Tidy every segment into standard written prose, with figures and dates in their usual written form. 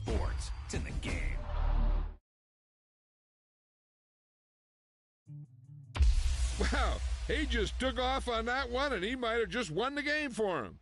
sports. It's in the game. Wow, he just took off on that one, and he might have just won the game for him.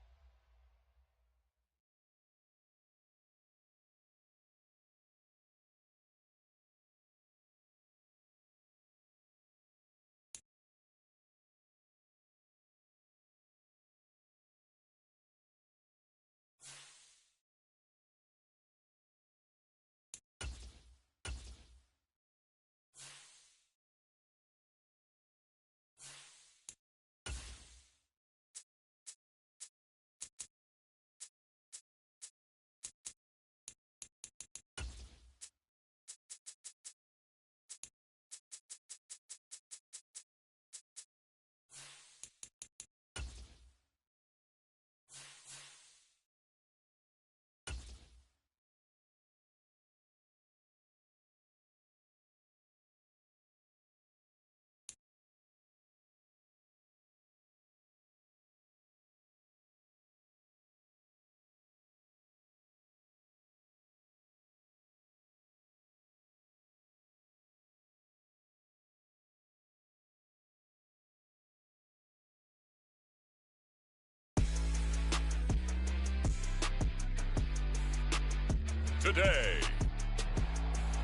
Today,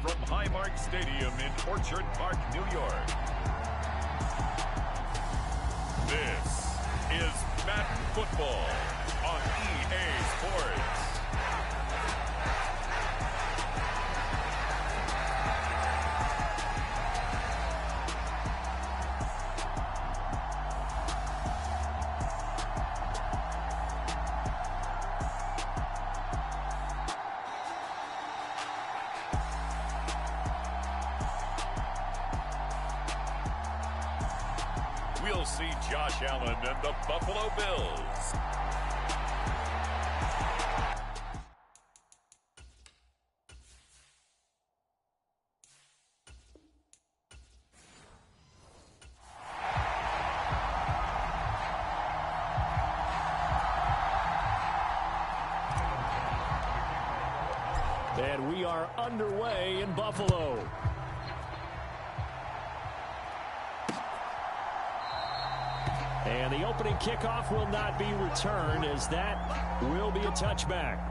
from Highmark Stadium in Orchard Park, New York, this is Madden Football on EA Sports. We'll see Josh Allen and the Buffalo Bills. And we are underway in Buffalo. And the opening kickoff will not be returned, as that will be a touchback.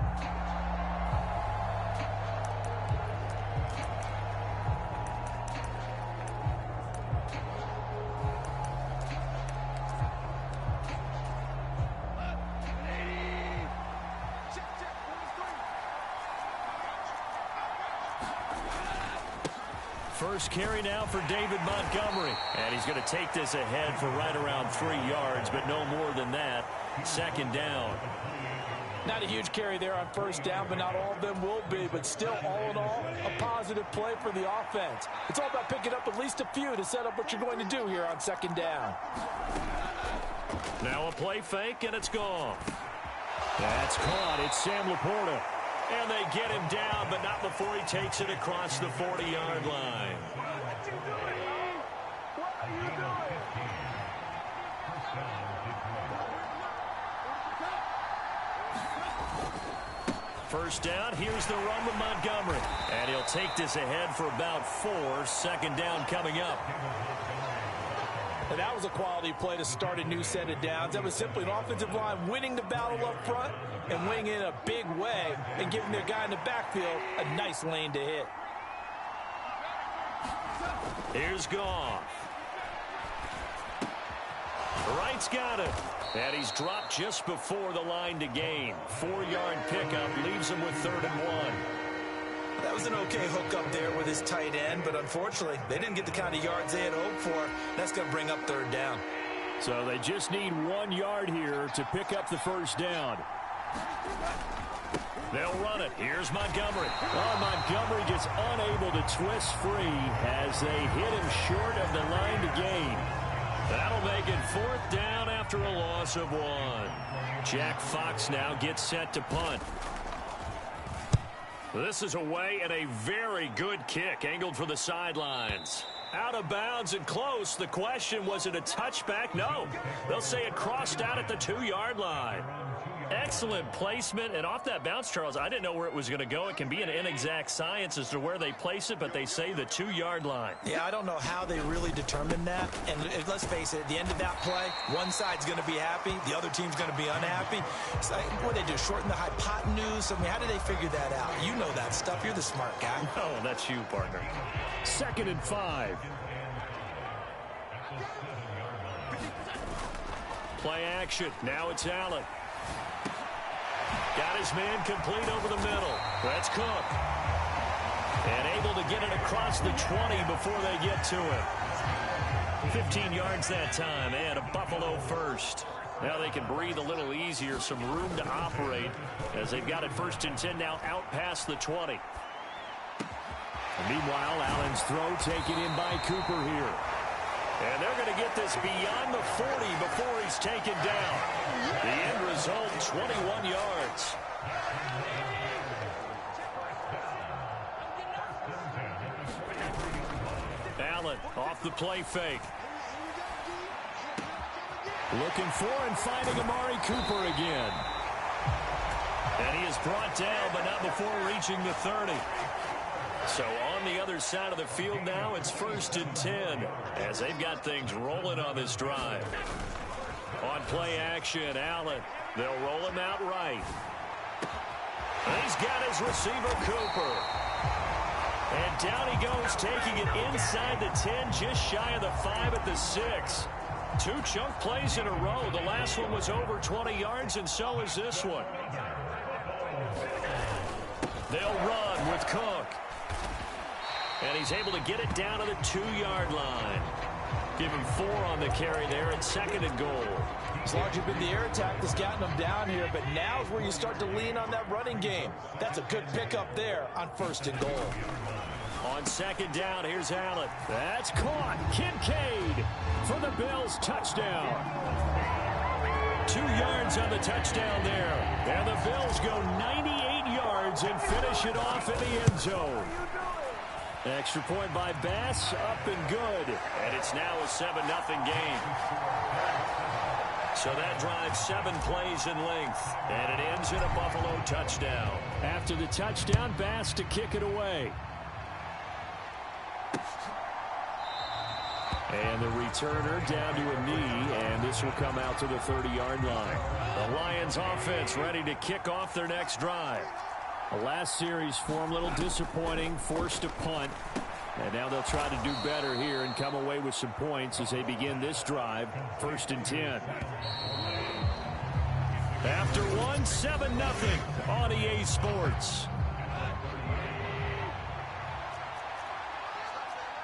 First carry now for David Montgomery. And he's going to take this ahead for right around 3 yards, but no more than that. Second down. Not a huge carry there on first down, but not all of them will be. But still, all in all, a positive play for the offense. It's all about picking up at least a few to set up what you're going to do here on second down. Now a play fake, and it's gone. That's caught. It's Sam Laporta. And they get him down, but not before he takes it across the 40-yard line. First down, here's the run with Montgomery. And he'll take this ahead for about 4. Second down coming up. And that was a quality play to start a new set of downs. That was simply an offensive line winning the battle up front and winning in a big way and giving their guy in the backfield a nice lane to hit. Here's Goff. Wright's got it. And he's dropped just before the line to gain. 4-yard pickup leaves him with 3rd and 1. That was an okay hookup there with his tight end, but unfortunately, they didn't get the kind of yards they had hoped for. That's going to bring up 3rd down. So they just need 1 yard here to pick up the first down. They'll run it. Here's Montgomery. Oh, Montgomery gets unable to twist free as they hit him short of the line to gain. That'll make it 4th down after a loss of 1. Jack Fox now gets set to punt. This is away and a very good kick angled for the sidelines. Out of bounds and close. The question, was it a touchback? No. They'll say it crossed out at the 2-yard line. Excellent placement, and off that bounce, Charles, I didn't know where it was going to go. It can be an inexact science as to where they place it, but they say the 2-yard line. Yeah, I don't know how they really determined that. And let's face it, at the end of that play, one side's going to be happy, the other team's going to be unhappy. It's like, what do they do, shorten the hypotenuse? I mean, how do they figure that out? You know that stuff. You're the smart guy. Oh, that's you, partner. 2nd and 5. Play action. Now it's Allen. Got his man complete over the middle. That's Cook. And able to get it across the 20 before they get to it. 15 yards that time, and a Buffalo first. Now they can breathe a little easier, some room to operate as they've got it 1st and 10 now out past the 20. And meanwhile, Allen's throw taken in by Cooper here. And they're going to get this beyond the 40 before he's taken down. The end result, 21 yards. Allen off the play fake. Looking for and finding Amari Cooper again. And he is brought down, but not before reaching the 30. So on the other side of the field now, it's 1st and 10 as they've got things rolling on this drive. On play action, Allen. They'll roll him out right. And he's got his receiver, Cooper. And down he goes, taking it inside the 10, just shy of the 5 at the 6. 2 chunk plays in a row. The last one was over 20 yards, and so is this one. They'll run with Cook. And he's able to get it down to the 2-yard line. Give him 4 on the carry there at 2nd and goal. It's largely been the air attack that's gotten them down here, but now's where you start to lean on that running game. That's a good pickup there on 1st and goal. On 2nd down, here's Allen. That's caught. Kincaid for the Bills touchdown. 2 yards on the touchdown there. And the Bills go 98 yards and finish it off in the end zone. Extra point by Bass, up and good. And it's now a 7-0 game. So that drives 7 plays in length. And it ends in a Buffalo touchdown. After the touchdown, Bass to kick it away. And the returner down to a knee, and this will come out to the 30-yard line. The Lions offense ready to kick off their next drive. The last series for them, a little disappointing, forced a punt. And now they'll try to do better here and come away with some points as they begin this drive, 1st and 10. After 1, 7-0 on EA Sports.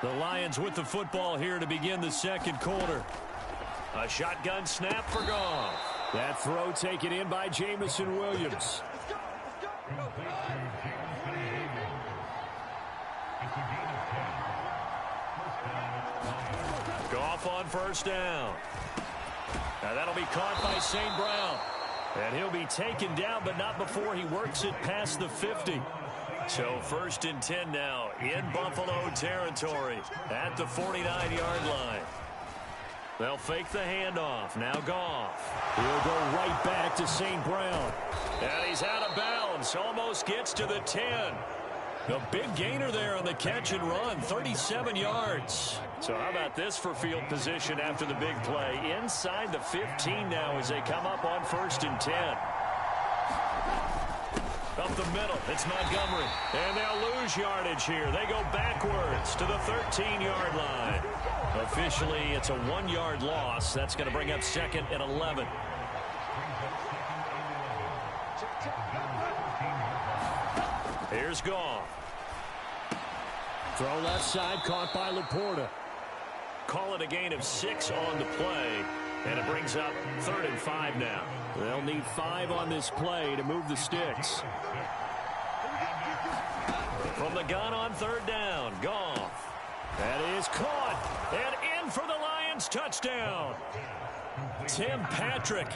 The Lions with the football here to begin the 2nd quarter. A shotgun snap for Goff. That throw taken in by Jamison Williams. Goff on 1st down. Now that'll be caught by St. Brown. And he'll be taken down, but not before he works it past the 50. So 1st and 10 now in Buffalo territory at the 49-yard line. They'll fake the handoff. Now Goff. He'll go right back to St. Brown. And he's out of bounds. Almost gets to the 10. A big gainer there on the catch and run. 37 yards. So how about this for field position after the big play? Inside the 15 now as they come up on 1st and 10. Up the middle, it's Montgomery. And they'll lose yardage here. They go backwards to the 13-yard line. Officially, it's a 1-yard loss. That's going to bring up 2nd and 11. Here's Goff. Throw left side, caught by Laporta. Call it a gain of 6 on the play. And it brings up 3rd and 5 now. They'll need 5 on this play to move the sticks. From the gun on 3rd down, Goff. That is caught. And in for the Lions touchdown. Tim Patrick,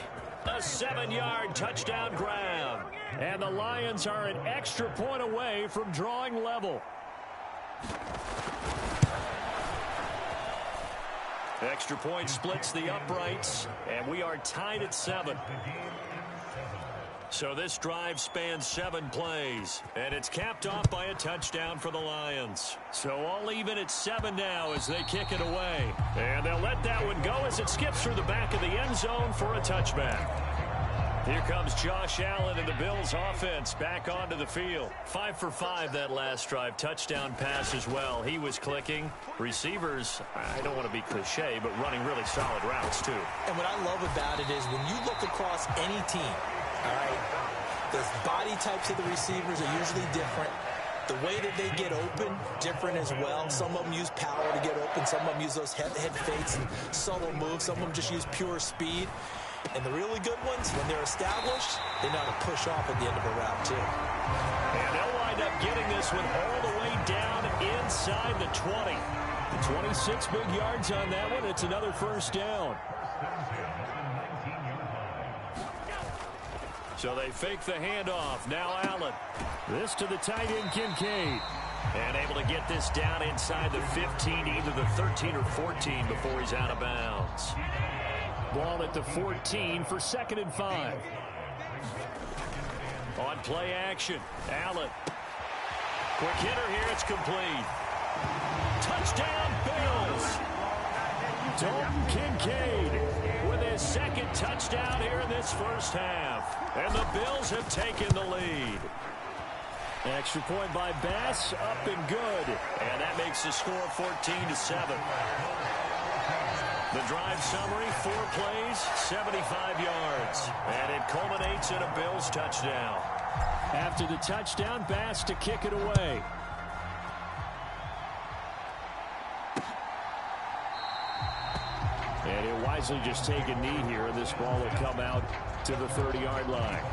a 7-yard touchdown grab. And the Lions are an extra point away from drawing level. Extra point splits the uprights, and we are tied at 7. So this drive spans 7 plays, and it's capped off by a touchdown for the Lions. So all even at 7 now as they kick it away. And they'll let that one go as it skips through the back of the end zone for a touchback. Here comes Josh Allen and the Bills offense back onto the field. 5 for 5 that last drive. Touchdown pass as well. He was clicking. Receivers, I don't want to be cliche, but running really solid routes too. And what I love about it is when you look across any team, all right, the body types of the receivers are usually different. The way that they get open, different as well. Some of them use power to get open. Some of them use those head fakes and subtle moves. Some of them just use pure speed. And the really good ones, when they're established, they know how to push off at the end of a route, too. And they'll wind up getting this one all the way down inside the 20. 26 big yards on that one. It's another first down. So they fake the handoff. Now Allen. This to the tight end, Kincaid. And able to get this down inside the 15, either the 13 or 14 before he's out of bounds. Ball at the 14 for 2nd and 5. On play action, Allen. Quick hitter here, it's complete. Touchdown, Bills. Dalton Kincaid with his 2nd touchdown here in this first half. And the Bills have taken the lead. Extra point by Bass, up and good. And that makes the score 14-7. The drive summary, 4 plays, 75 yards. And it culminates in a Bills touchdown. After the touchdown, Bass to kick it away. And he'll wisely just take a knee here. This ball will come out to the 30-yard line.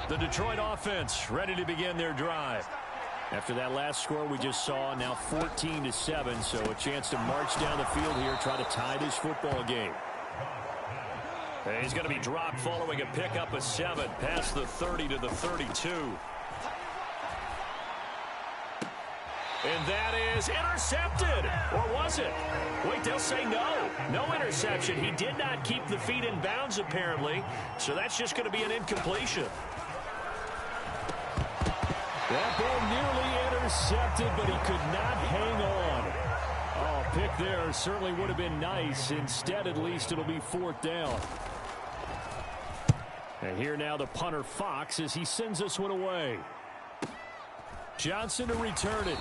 The Detroit offense ready to begin their drive. After that last score we just saw, now 14-7, so a chance to march down the field here, try to tie this football game. And he's going to be dropped following a pickup of 7, past the 30 to the 32. And that is intercepted. Or was it? Wait, they'll say no. No interception. He did not keep the feet in bounds, apparently, so that's just going to be an incompletion. That ball nearly intercepted, but he could not hang on. Oh, pick there certainly would have been nice. Instead, at least, it'll be 4th down. And here now the punter, Fox, as he sends this one away. Johnson to return it.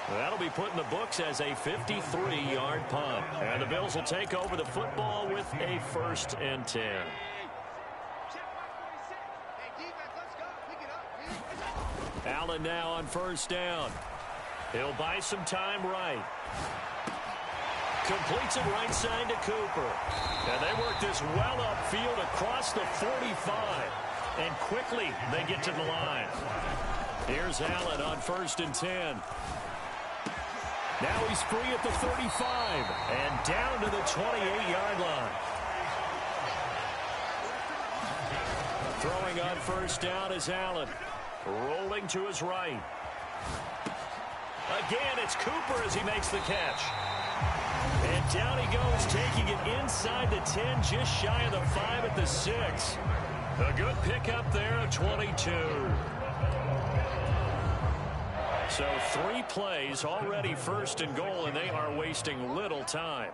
That'll be put in the books as a 53-yard punt. And the Bills will take over the football with a 1st and 10. Allen now on 1st down. He'll buy some time right. Completes it right side to Cooper. And they work this well upfield across the 45. And quickly they get to the line. Here's Allen on 1st and 10. Now he's free at the 35. And down to the 28-yard line. Throwing on 1st down is Allen. Rolling to his right. Again, it's Cooper as he makes the catch. And down he goes, taking it inside the 10, just shy of the 5 at the 6. A good pickup there at 22. So 3 plays, already 1st and goal, and they are wasting little time.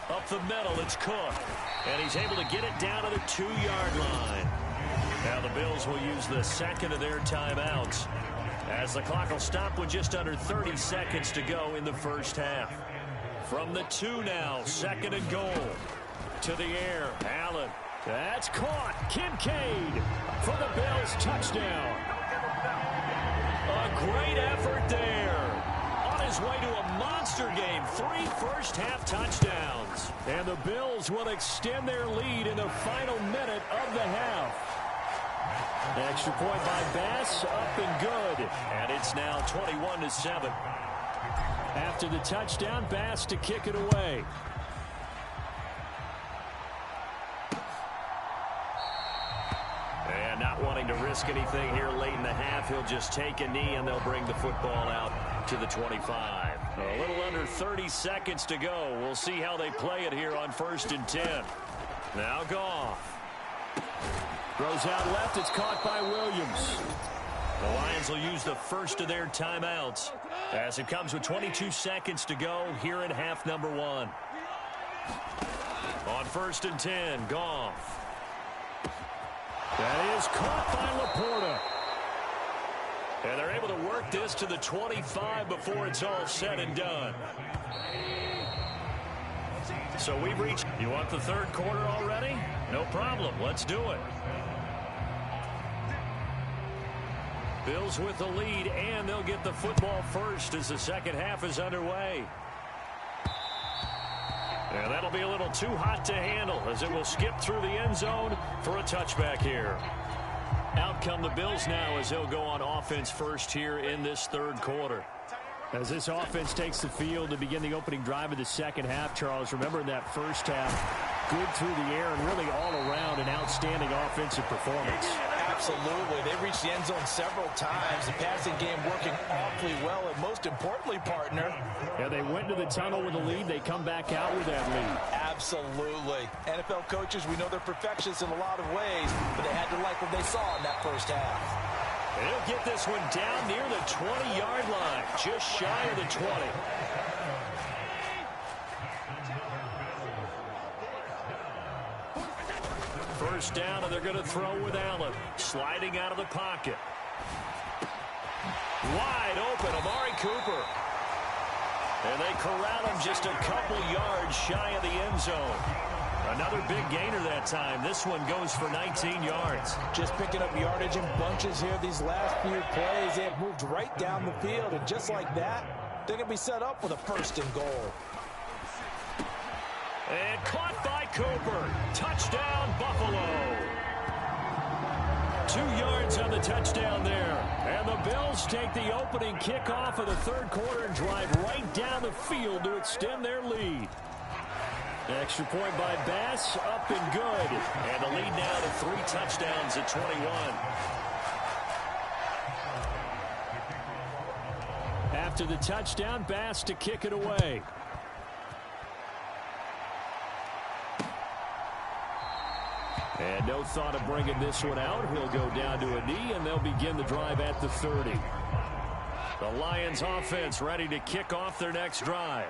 Up the middle, it's Cook. And he's able to get it down to the 2-yard line. Now the Bills will use the 2nd of their timeouts, as the clock will stop with just under 30 seconds to go in the first half. From the 2 now, 2nd and goal. To the air, Allen. That's caught. Kincaid for the Bills touchdown. A great effort there. On his way to a monster game. 3 first-half touchdowns. And the Bills will extend their lead in the final minute of the half. Extra point by Bass, up and good. And it's now 21-7. After the touchdown, Bass to kick it away. And not wanting to risk anything here late in the half, he'll just take a knee and they'll bring the football out to the 25. A little under 30 seconds to go. We'll see how they play it here on 1st and 10. Now Goff. Throws out left. It's caught by Williams. The Lions will use the first of their timeouts as it comes with 22 seconds to go here in half number 1. On 1st and 10, Goff. That is caught by Laporta. And they're able to work this to the 25 before it's all said and done. So we've reached... You want the third quarter already? No problem. Let's do it. Bills with the lead, and they'll get the football first as the second half is underway. And that'll be a little too hot to handle as it will skip through the end zone for a touchback here. Out come the Bills now as they'll go on offense first here in this third quarter. As this offense takes the field to begin the opening drive of the second half, Charles, remember in that first half, good through the air and really all around an outstanding offensive performance. Absolutely. They reached the end zone several times. The passing game working awfully well, and most importantly, partner. Yeah, they went to the tunnel with a lead. They come back out with that lead. Absolutely. NFL coaches, we know they're perfectionists in a lot of ways, but they had to like what they saw in that first half. They'll get this one down near the 20-yard line, just shy of the 20. First down, and they're going to throw with Allen. Sliding out of the pocket. Wide open, Amari Cooper. And they corral him just a couple yards shy of the end zone. Another big gainer that time. This one goes for 19 yards. Just picking up yardage in bunches here these last few plays. They have moved right down the field, and just like that, they're going to be set up with a 1st and goal. And caught by Cooper. Touchdown, Buffalo. 2 yards on the touchdown there. And the Bills take the opening kickoff of the third quarter and drive right down the field to extend their lead. Extra point by Bass, up and good. And the lead now to 3 touchdowns at 21. After the touchdown, Bass to kick it away. And no thought of bringing this one out. He'll go down to a knee, and they'll begin the drive at the 30. The Lions offense ready to kick off their next drive.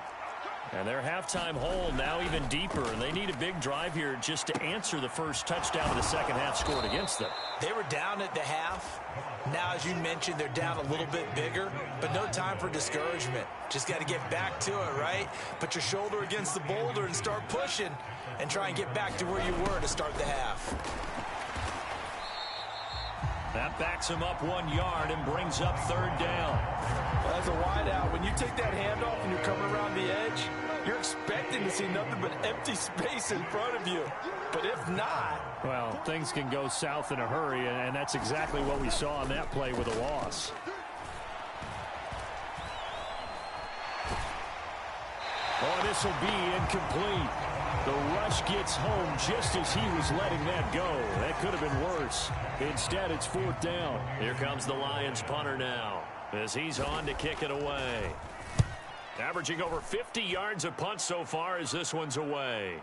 And their halftime hole now even deeper, and they need a big drive here just to answer the first touchdown of the second half scored against them. They were down at the half. Now, as you mentioned, they're down a little bit bigger, but no time for discouragement. Just got to get back to it, right? Put your shoulder against the boulder and start pushing and try and get back to where you were to start the half. That backs him up 1 yard and brings up third down. Well, as a wideout, when you take that handoff and you're coming around the edge, you're expecting to see nothing but empty space in front of you. But if not... Well, things can go south in a hurry, and that's exactly what we saw on that play with a loss. Oh, this will be incomplete. The rush gets home just as he was letting that go. That could have been worse. Instead, it's 4th down. Here comes the Lions punter now as he's on to kick it away. Averaging over 50 yards a punt so far as this one's away.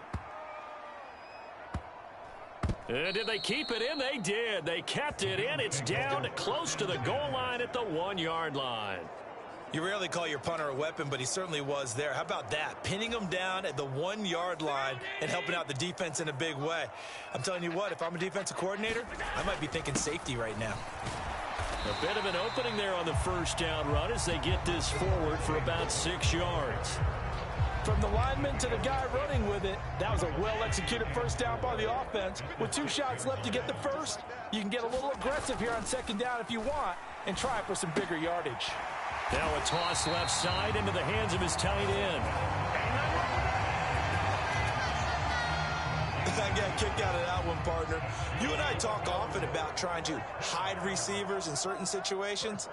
And did they keep it in? They did. They kept it in. It's down close to the goal line at the 1 yard line. You rarely call your punter a weapon, but he certainly was there. How about that? Pinning him down at the 1 yard line and helping out the defense in a big way. I'm telling you what, if I'm a defensive coordinator, I might be thinking safety right now. A bit of an opening there on the first down run as they get this forward for about 6 yards. From the lineman to the guy running with it, that was a well-executed first down by the offense. With 2 shots left to get the first, you can get a little aggressive here on second down if you want and try for some bigger yardage. Now a toss left side into the hands of his tight end. I got a kick out of that one, partner. You and I talk often about trying to hide receivers in certain situations,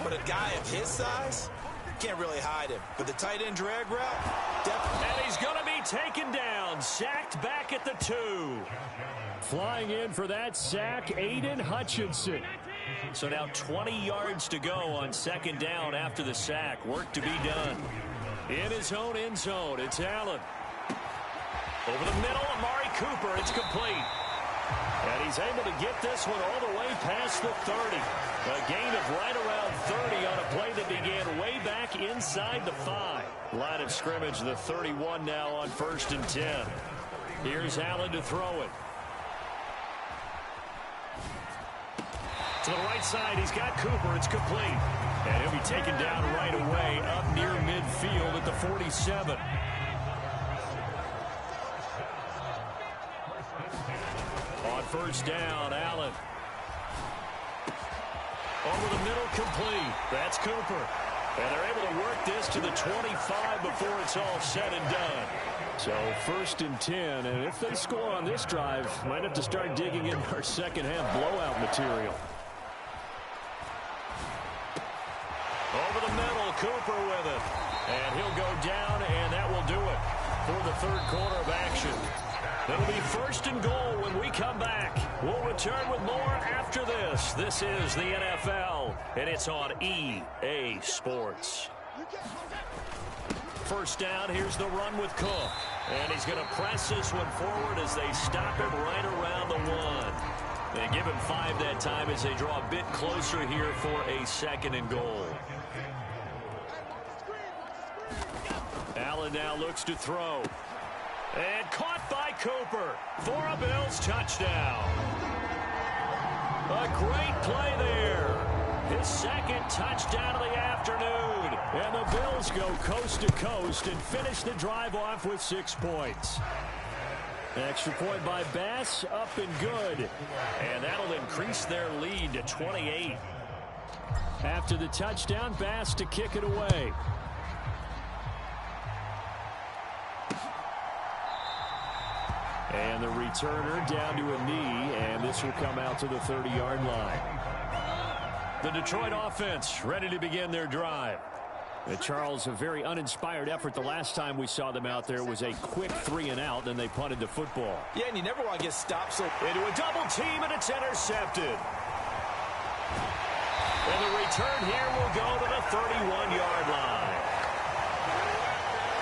but a guy of his size can't really hide him. With the tight end drag route, definitely. And he's going to be taken down, sacked back at the 2. Flying in for that sack, Aiden Hutchinson. So now 20 yards to go on second down after the sack. Work to be done. In his own end zone, it's Allen. Over the middle, Amari Cooper. It's complete. And he's able to get this one all the way past the 30. A gain of right around 30 on a play that began way back inside the 5. Line of scrimmage, the 31 now on 1st and 10. Here's Allen to throw it. To the right side, he's got Cooper. It's complete. And he'll be taken down right away up near midfield at the 47. On first down, Allen. Over the middle, complete. That's Cooper. And they're able to work this to the 25 before it's all said and done. So 1st and 10, and if they score on this drive, might have to start digging in our second half blowout material. Over the middle, Cooper with it. And he'll go down, and that will do it for the third quarter of action. It'll be 1st and goal when we come back. We'll return with more after this. This is the NFL, and it's on EA Sports. First down, here's the run with Cook. And he's going to press this one forward as they stop him right around the 1. They give him 5 that time as they draw a bit closer here for a 2nd and goal. Allen now looks to throw. And caught by Cooper for a Bills touchdown. A great play there. His 2nd touchdown of the afternoon. And the Bills go coast to coast and finish the drive off with 6 points. Extra point by Bass, up and good. And that'll increase their lead to 28. After the touchdown, Bass to kick it away. And the returner down to a knee, and this will come out to the 30-yard line. The Detroit offense ready to begin their drive. Charles, a very uninspired effort the last time we saw them out there. Was a quick 3 and out, then they punted the football. Yeah, and you never want to get stopped. So into a double team, and it's intercepted. And the return here will go to the 31-yard line.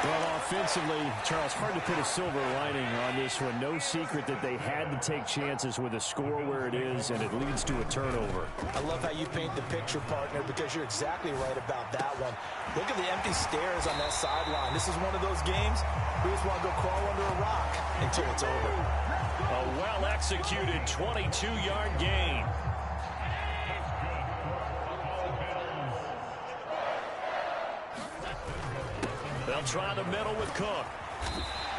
Well, offensively, Charles, hard to put a silver lining on this one. No secret that they had to take chances with a score where it is, and it leads to a turnover. I love how you paint the picture, partner, because you're exactly right about that one. Look at the empty stairs on that sideline. This is one of those games we just want to go crawl under a rock until it's over. A well-executed 22-yard gain. They'll try the middle with Cook.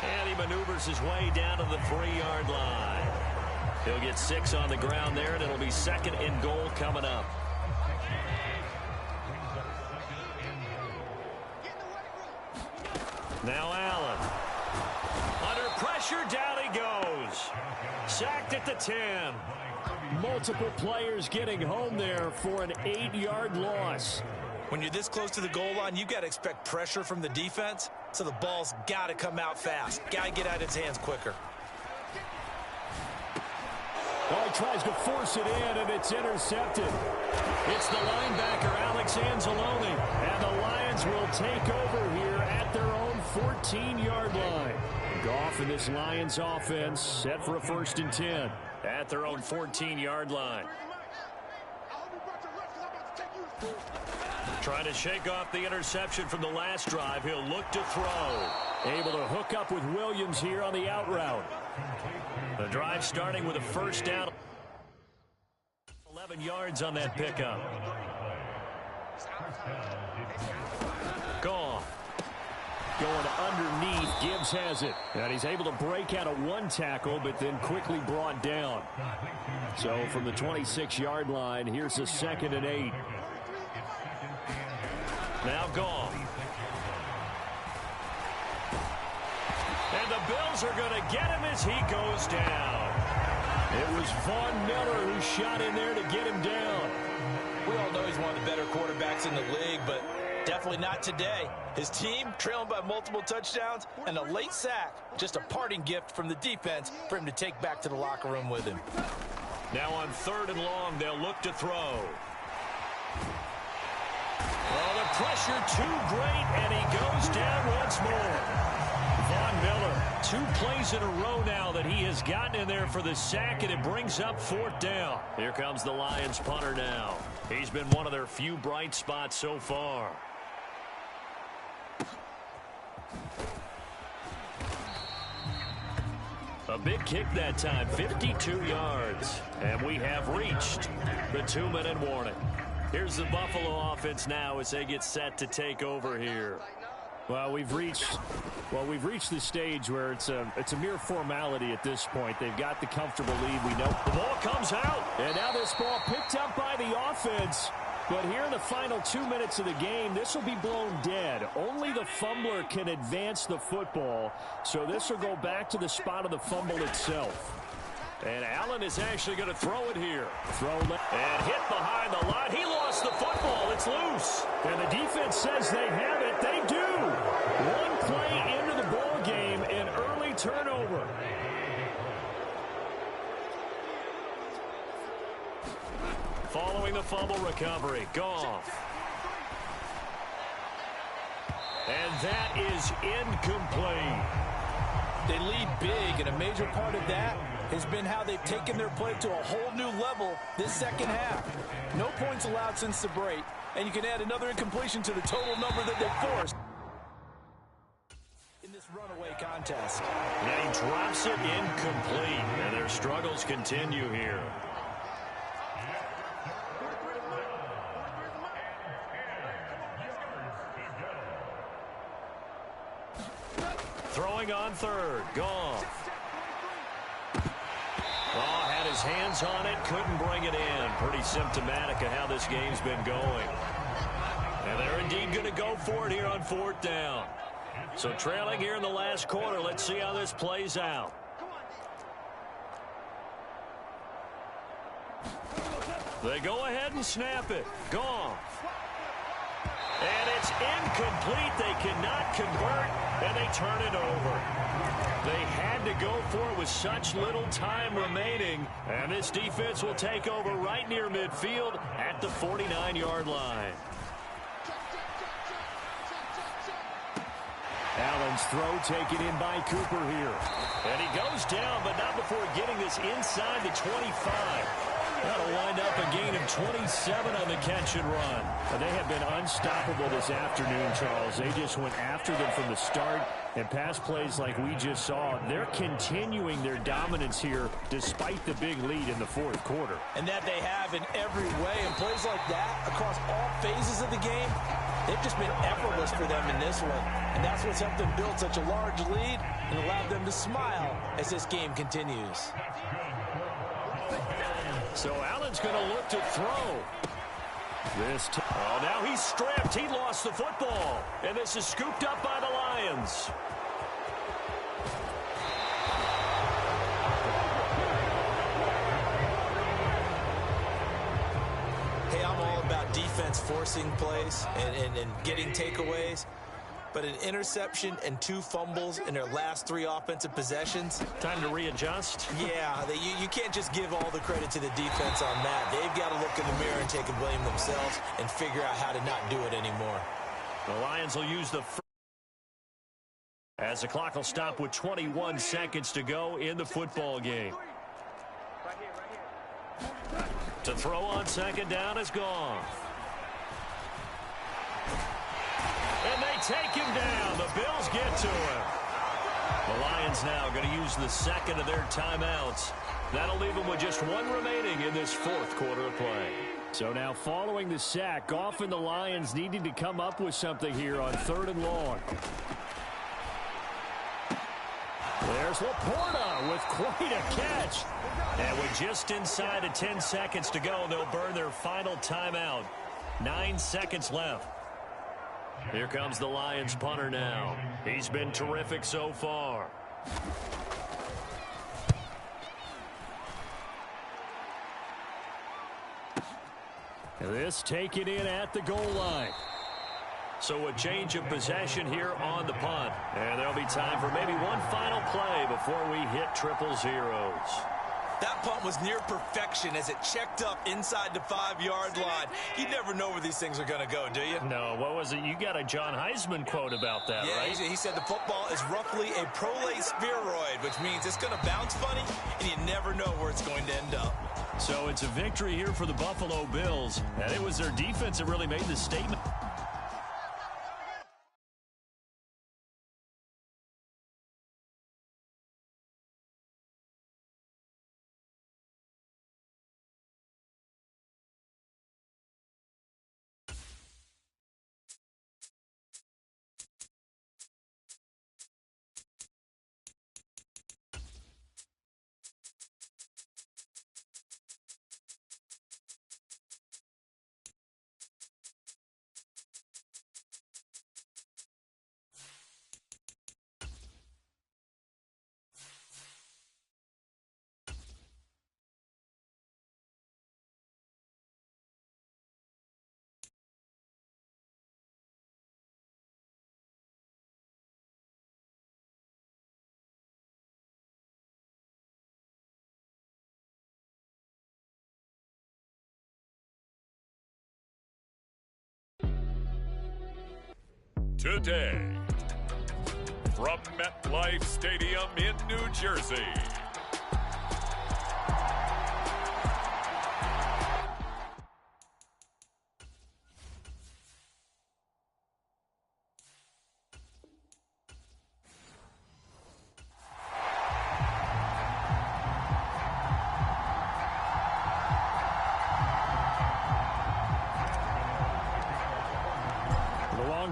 And he maneuvers his way down to the 3-yard line. He'll get 6 on the ground there, and it'll be 2nd and goal coming up. Now Allen. Under pressure, down he goes. Sacked at the 10. Multiple players getting home there for an 8-yard loss. When you're this close to the goal line, you got to expect pressure from the defense, so the ball's got to come out fast. Got to get out of its hands quicker. Oh, he tries to force it in, and it's intercepted. It's the linebacker, Alex Anzalone, and the Lions will take over here at their own 14-yard line. Goff and this Lions offense set for a 1st and 10 at their own 14-yard line. Trying to shake off the interception from the last drive. He'll look to throw. Able to hook up with Williams here on the out route. The drive starting with a 1st down. 11 yards on that pickup. Goff. Going underneath. Gibbs has it. And he's able to break out of 1 tackle, but then quickly brought down. So from the 26-yard line, here's a 2nd and 8. Now Goff. And the Bills are going to get him as he goes down. It was Von Miller who shot in there to get him down. We all know he's one of the better quarterbacks in the league, but definitely not today. His team trailing by multiple touchdowns and a late sack. Just a parting gift from the defense for him to take back to the locker room with him. Now on 3rd and long, they'll look to throw. Oh, the pressure too great, and he goes down once more. Von Miller, 2 plays in a row now that he has gotten in there for the sack, and it brings up 4th down. Here comes the Lions punter now. He's been one of their few bright spots so far. A big kick that time, 52 yards. And we have reached the 2-minute warning. Here's the Buffalo offense now as they get set to take over here. Well, we've reached the stage where it's a mere formality at this point. They've got the comfortable lead. We know the ball comes out. And now this ball picked up by the offense. But here in the final 2 minutes of the game, this will be blown dead. Only the fumbler can advance the football. So this will go back to the spot of the fumble itself. And Allen is actually going to throw it here. And hit behind the line. He lost the football. It's loose. And the defense says they have it. They do. One play into the ball game, an early turnover. Following the fumble recovery, Goff. And that is incomplete. They lead big, and a major part of that has been how they've taken their play to a whole new level this second half. No points allowed since the break, and you can add another incompletion to the total number that they forced in this runaway contest. And he drops it incomplete, and their struggles continue here. Throwing on 3rd, Goff. Oh, had his hands on it, couldn't bring it in. Pretty symptomatic of how this game's been going. And they're indeed going to go for it here on 4th down. So trailing here in the last quarter, let's see how this plays out. They go ahead and snap it. Goff. And it's incomplete. They cannot convert, and they turn it over. They had to go for it with such little time remaining, and this defense will take over right near midfield at the 49-yard line. Allen's throw taken in by Cooper here. And he goes down, but not before getting this inside the 25. That'll wind up a gain of 27 on the catch and run. They have been unstoppable this afternoon, Charles. They just went after them from the start, and pass plays like we just saw, they're continuing their dominance here despite the big lead in the 4th quarter. And that they have in every way. And plays like that across all phases of the game, they've just been effortless for them in this one. And that's what's helped them build such a large lead and allowed them to smile as this game continues. So Allen's going to look to throw. Oh, now he's stripped. He lost the football. And this is scooped up by the Lions. Hey, I'm all about defense forcing plays and getting takeaways. But an interception and 2 fumbles in their last 3 offensive possessions. Time to readjust. Yeah, you can't just give all the credit to the defense on that. They've got to look in the mirror and take a blame themselves and figure out how to not do it anymore. The Lions will use the first as the clock will stop with 21 seconds to go in the football game. To throw on 2nd down is Goff. And they take him down. The Bills get to him. The Lions now going to use the 2nd of their timeouts. That'll leave them with just 1 remaining in this 4th quarter of play. So now following the sack, Goff and the Lions needing to come up with something here on 3rd and long. There's Laporta with quite a catch. And with just inside of 10 seconds to go, they'll burn their final timeout. 9 seconds left. Here comes the Lions punter now. He's been terrific so far. This taken in at the goal line. So a change of possession here on the punt. And there'll be time for maybe one final play before we hit triple zeros. That punt was near perfection as it checked up inside the 5-yard line. You never know where these things are going to go, do you? No, what was it? You got a John Heisman quote about that, yeah, right? He said the football is roughly a prolate spheroid, which means it's going to bounce funny, and you never know where it's going to end up. So it's a victory here for the Buffalo Bills, and it was their defense that really made the statement. Today, from MetLife Stadium in New Jersey,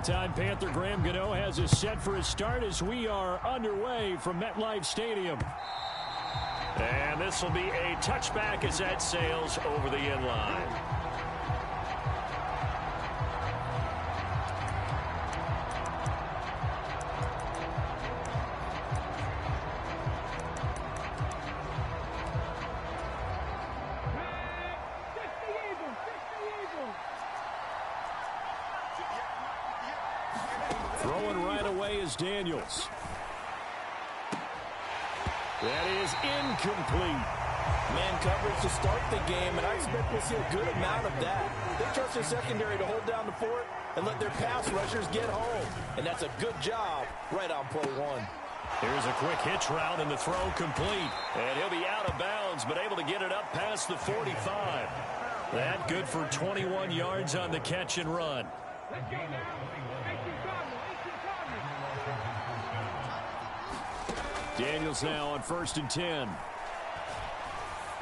Time Panther Graham Gano has us set for his start as we are underway from MetLife Stadium. And this will be a touchback as that sails over the end line. Throwing right away is Daniels. That is incomplete. Man coverage to start the game, and I expect we'll see a good amount of that. They trust their secondary to hold down the fort and let their pass rushers get home. And that's a good job right on play one. Here's a quick hitch route and the throw complete. And he'll be out of bounds, but able to get it up past the 45. That good for 21 yards on the catch and run. Daniels now on 1st and 10.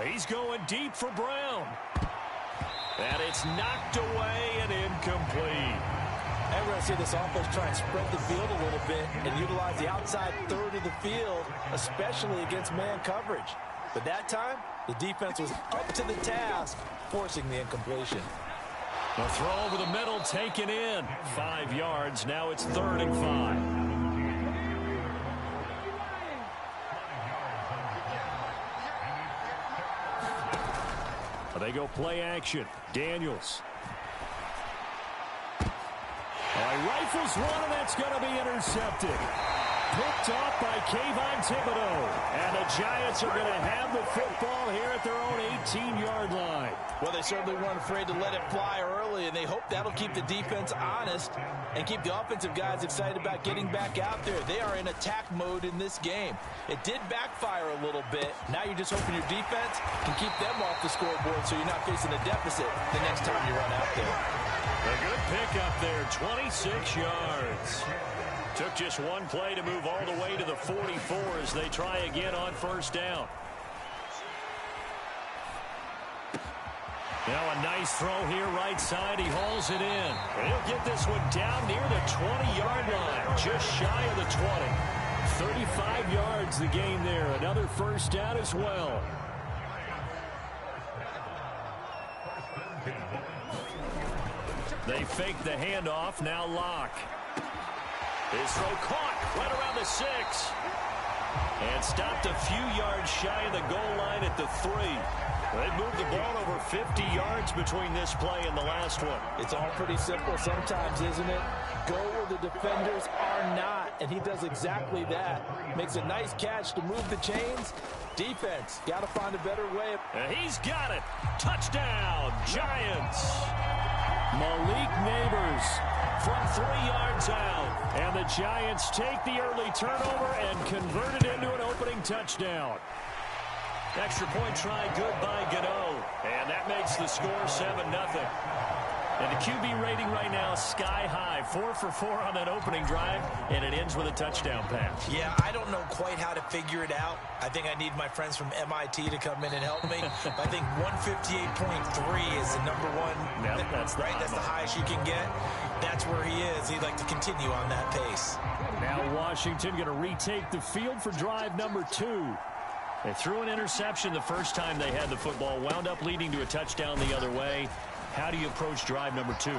He's going deep for Brown. And it's knocked away and incomplete. And we're going to see this offense try and spread the field a little bit and utilize the outside third of the field, especially against man coverage. But that time, the defense was up to the task, forcing the incompletion. A throw over the middle taken in. 5 yards. Now it's 3rd and 5. They go play action. Daniels. Rifles one, and that's going to be intercepted. Picked off by Kayvon Thibodeau. And the Giants are going to have the football here at their own 18-yard line. Well, they certainly weren't afraid to let it fly early, and they hope that'll keep the defense honest and keep the offensive guys excited about getting back out there. They are in attack mode in this game. It did backfire a little bit. Now you're just hoping your defense can keep them off the scoreboard so you're not facing a deficit the next time you run out there. A good pickup there, 26 yards. Took just one play to move all the way to the 44 as they try again on 1st down. Now a nice throw here right side. He hauls it in. And he'll get this one down near the 20-yard line, just shy of the 20. 35 yards the gain there. Another 1st down as well. They fake the handoff. Now Locke. His throw caught right around the 6. And stopped a few yards shy of the goal line at the 3. They've moved the ball over 50 yards between this play and the last one. It's all pretty simple sometimes, isn't it? Go where the defenders are not, and he does exactly that. Makes a nice catch to move the chains. Defense, got to find a better way. And he's got it. Touchdown, Giants. Malik Neighbors from 3 yards out. And the Giants take the early turnover and convert it into an opening touchdown. Extra point try good by Gano. And that makes the score 7-0. And the QB rating right now sky high. 4 for 4 on that opening drive. And it ends with a touchdown pass. Yeah, I don't know quite how to figure it out. I think I need my friends from MIT to come in and help me. I think 158.3 is the number one. Yep, that's the right. That's the highest you can get. That's where he is. He'd like to continue on that pace. Now Washington going to retake the field for drive number 2. They threw an interception the first time they had the football, wound up leading to a touchdown the other way. How do you approach drive number 2?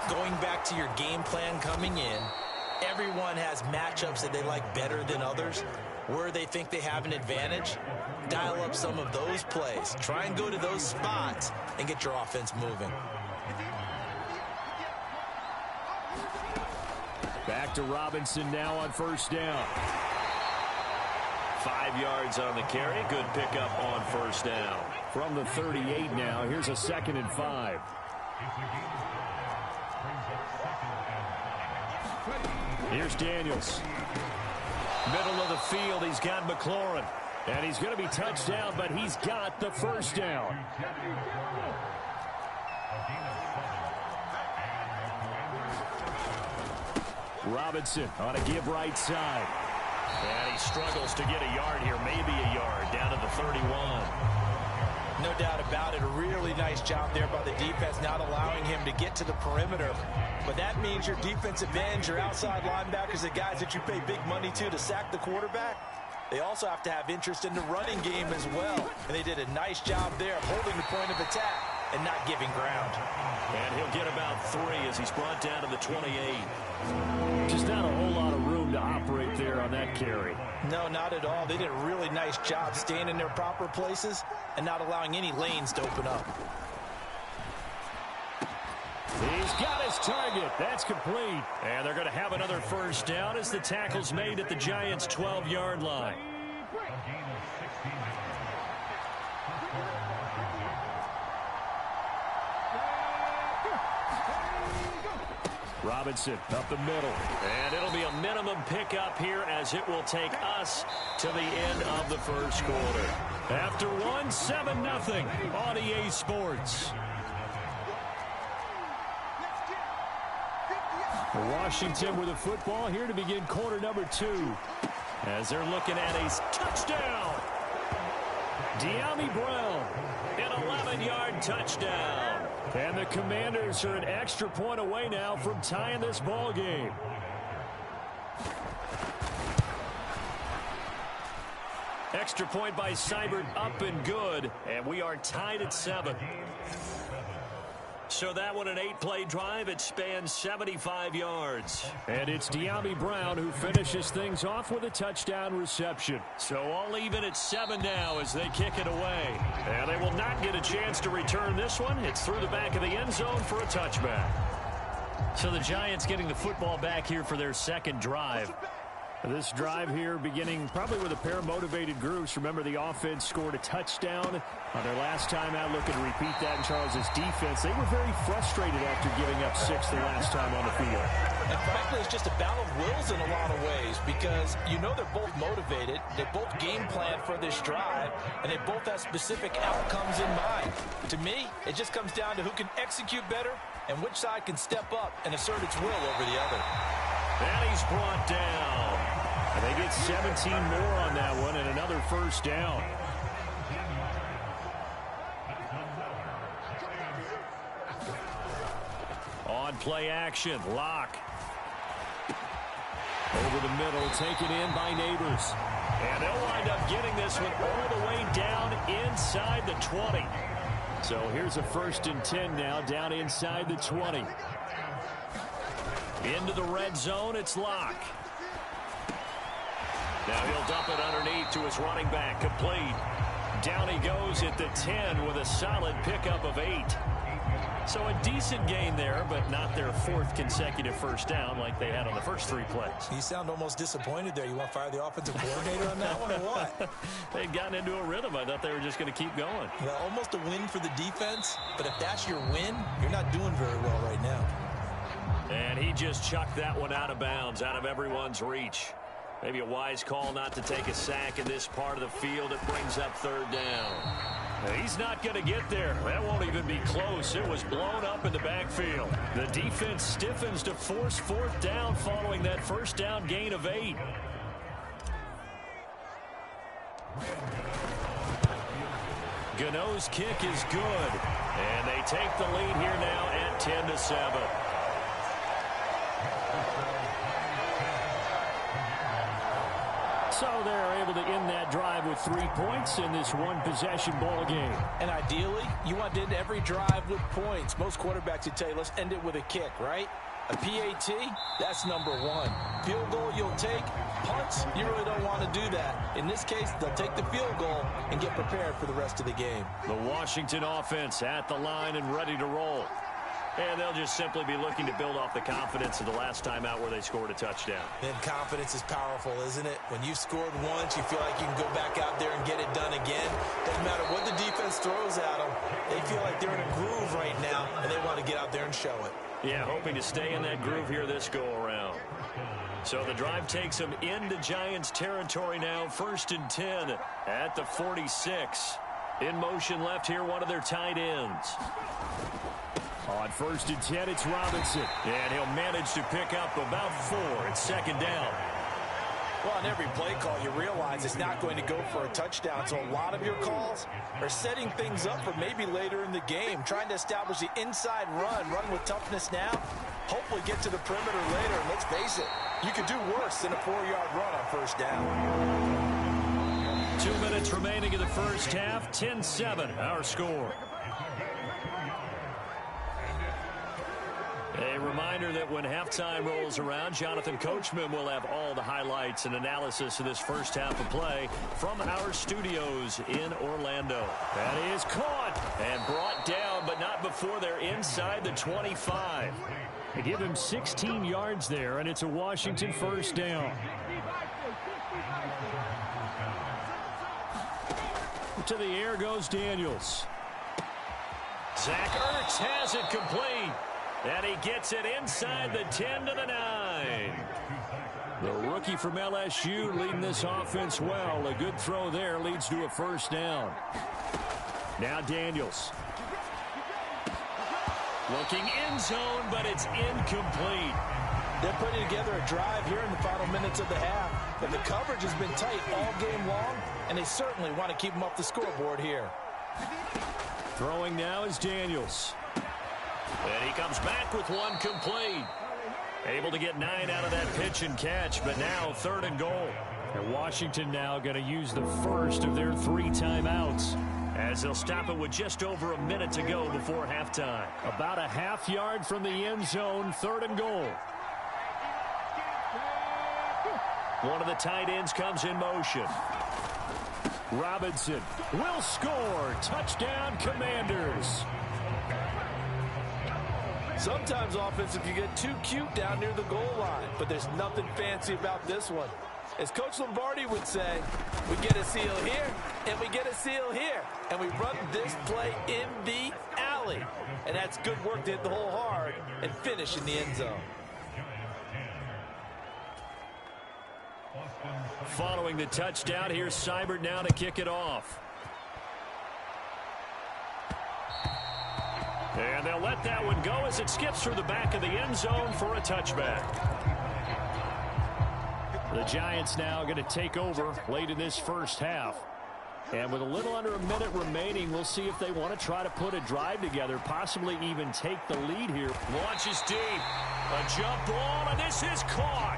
Going back to your game plan coming in, everyone has matchups that they like better than others. Where they think they have an advantage, dial up some of those plays. Try and go to those spots and get your offense moving. Back to Robinson now on first down. 5 yards on the carry. Good pickup on first down. From the 38 now, here's a 2nd and 5. Here's Daniels. Middle of the field, he's got McLaurin. And he's going to be touched down, but he's got the first down. Robinson on a give right side. And he struggles to get a yard here, maybe a yard, down to the 31. No doubt about it. A really nice job there by the defense, not allowing him to get to the perimeter. But that means your defensive ends, your outside linebackers, the guys that you pay big money to sack the quarterback, they also have to have interest in the running game as well. And they did a nice job there of holding the point of attack and not giving ground. And he'll get about 3 as he's brought down to the 28. Just not a whole lot of room to operate there on that carry. No, not at all. They did a really nice job staying in their proper places and not allowing any lanes to open up. He's got his target. That's complete. And they're going to have another first down as the tackle's made at the Giants' 12-yard line. Robinson up the middle. And it'll be a minimum pickup here as it will take us to the end of the first quarter. After 1, 7-0 on EA Sports. Washington with the football here to begin quarter number 2. As they're looking at a touchdown. De'Ami Brown, an 11-yard touchdown. And the Commanders are an extra point away now from tying this ball game. Extra point by Seibert, up and good. And we are tied at 7. So that one, an 8-play drive. It spans 75 yards. And it's De'Ami Brown who finishes things off with a touchdown reception. So all even at 7 now as they kick it away. And they will not get a chance to return this one. It's through the back of the end zone for a touchback. So the Giants getting the football back here for their second drive. This drive here beginning probably with a pair of motivated groups. Remember, the offense scored a touchdown on their last time out. Looking to repeat that in Charles's defense. They were very frustrated after giving up 6 the last time on the field. And frankly, it's just a battle of wills in a lot of ways because you know they're both motivated. They both game plan for this drive, and they both have specific outcomes in mind. To me, it just comes down to who can execute better and which side can step up and assert its will over the other. And he's brought down. And they get 17 more on that one and another first down. On play action, Locke. Over the middle, taken in by Neighbors. And they'll wind up getting this one all the way down inside the 20. So here's a 1st and 10 now, down inside the 20. Into the red zone, it's Locke. Now he'll dump it underneath to his running back. Complete. Down he goes at the 10 with a solid pickup of 8. So a decent gain there, but not their 4th consecutive first down like they had on the first 3 plays. You sound almost disappointed there. You want to fire the offensive coordinator on that one or what? They'd gotten into a rhythm. I thought they were just going to keep going. Well, almost a win for the defense, but if that's your win, you're not doing very well right now. And he just chucked that one out of bounds, out of everyone's reach. Maybe a wise call not to take a sack in this part of the field. It brings up 3rd down. He's not going to get there. That won't even be close. It was blown up in the backfield. The defense stiffens to force 4th down following that first down gain of 8. Gano's kick is good. And they take the lead here now at 10-7. So they're able to end that drive with 3 points in this one-possession ball game. And ideally, you want to end every drive with points. Most quarterbacks would tell you, let's end it with a kick, right? A PAT, that's number 1. Field goal you'll take. Punts, you really don't want to do that. In this case, they'll take the field goal and get prepared for the rest of the game. The Washington offense at the line and ready to roll. And they'll just simply be looking to build off the confidence of the last time out where they scored a touchdown. And confidence is powerful, isn't it? When you've scored once, you feel like you can go back out there and get it done again. Doesn't matter what the defense throws at them. They feel like they're in a groove right now, and they want to get out there and show it. Yeah, hoping to stay in that groove here this go-around. So the drive takes them into Giants territory now. 1st and 10 at the 46. In motion left here, one of their tight ends. On 1st and 10, it's Robinson. And he'll manage to pick up about 4. It's 2nd down. Well, on every play call, you realize it's not going to go for a touchdown. So a lot of your calls are setting things up for maybe later in the game, trying to establish the inside run with toughness now, hopefully get to the perimeter later. And let's face it, you could do worse than a 4-yard run on 1st down. 2 minutes remaining in the first half. 10-7, our score. A reminder that when halftime rolls around, Jonathan Coachman will have all the highlights and analysis of this first half of play from our studios in Orlando. That is caught and brought down, but not before they're inside the 25. They give him 16 yards there, and it's a Washington 1st down. To the air goes Daniels. Zach Ertz has it complete. And he gets it inside the 10 to the 9. The rookie from LSU leading this offense well. A good throw there leads to a 1st down. Now Daniels. Looking end zone, but it's incomplete. They're putting together a drive here in the final minutes of the half. But the coverage has been tight all game long, and they certainly want to keep them off the scoreboard here. Throwing now is Daniels. And he comes back with one complete. Able to get 9 out of that pitch and catch, but now 3rd and goal. And Washington now going to use the first of their 3 timeouts, as they'll stop it with just over a minute to go before halftime. About a half yard from the end zone, 3rd and goal. One of the tight ends comes in motion. Robinson will score. Touchdown, Commanders. Sometimes offensive, you get too cute down near the goal line, but there's nothing fancy about this one. As Coach Lombardi would say, we get a seal here, and we get a seal here, and we run this play in the alley. And that's good work to hit the hole hard and finish in the end zone. Following the touchdown, here's Seibert now to kick it off. And they'll let that one go as it skips through the back of the end zone for a touchback. The Giants now going to take over late in this first half. And with a little under a minute remaining, we'll see if they want to try to put a drive together, possibly even take the lead here. Launches deep. A jump ball, and this is caught.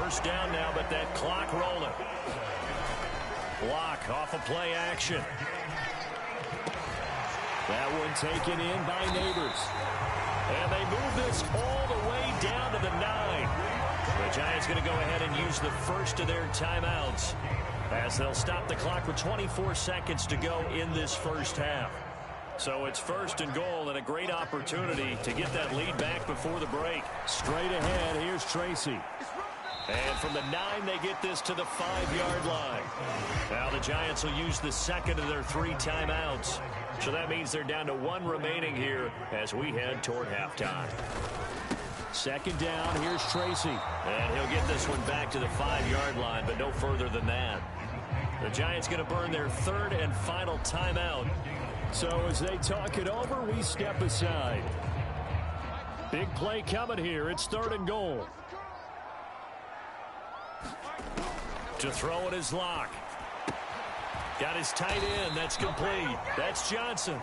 First down now, but that clock rolling. Block off of play action. That one taken in by Neighbors. And they move this all the way down to the 9. The Giants going to go ahead and use the first of their timeouts as they'll stop the clock with 24 seconds to go in this first half. So it's first and goal and a great opportunity to get that lead back before the break. Straight ahead, here's Tracy. And from the 9, they get this to the 5-yard line. Now the Giants will use the second of their 3 timeouts. So that means they're down to 1 remaining here as we head toward halftime. Second down, here's Tracy. And he'll get this one back to the 5-yard line, but no further than that. The Giants going to burn their 3rd and final timeout. So as they talk it over, we step aside. Big play coming here. It's 3rd and goal. To throw it is Locke. Got his tight end. That's complete. That's Johnson.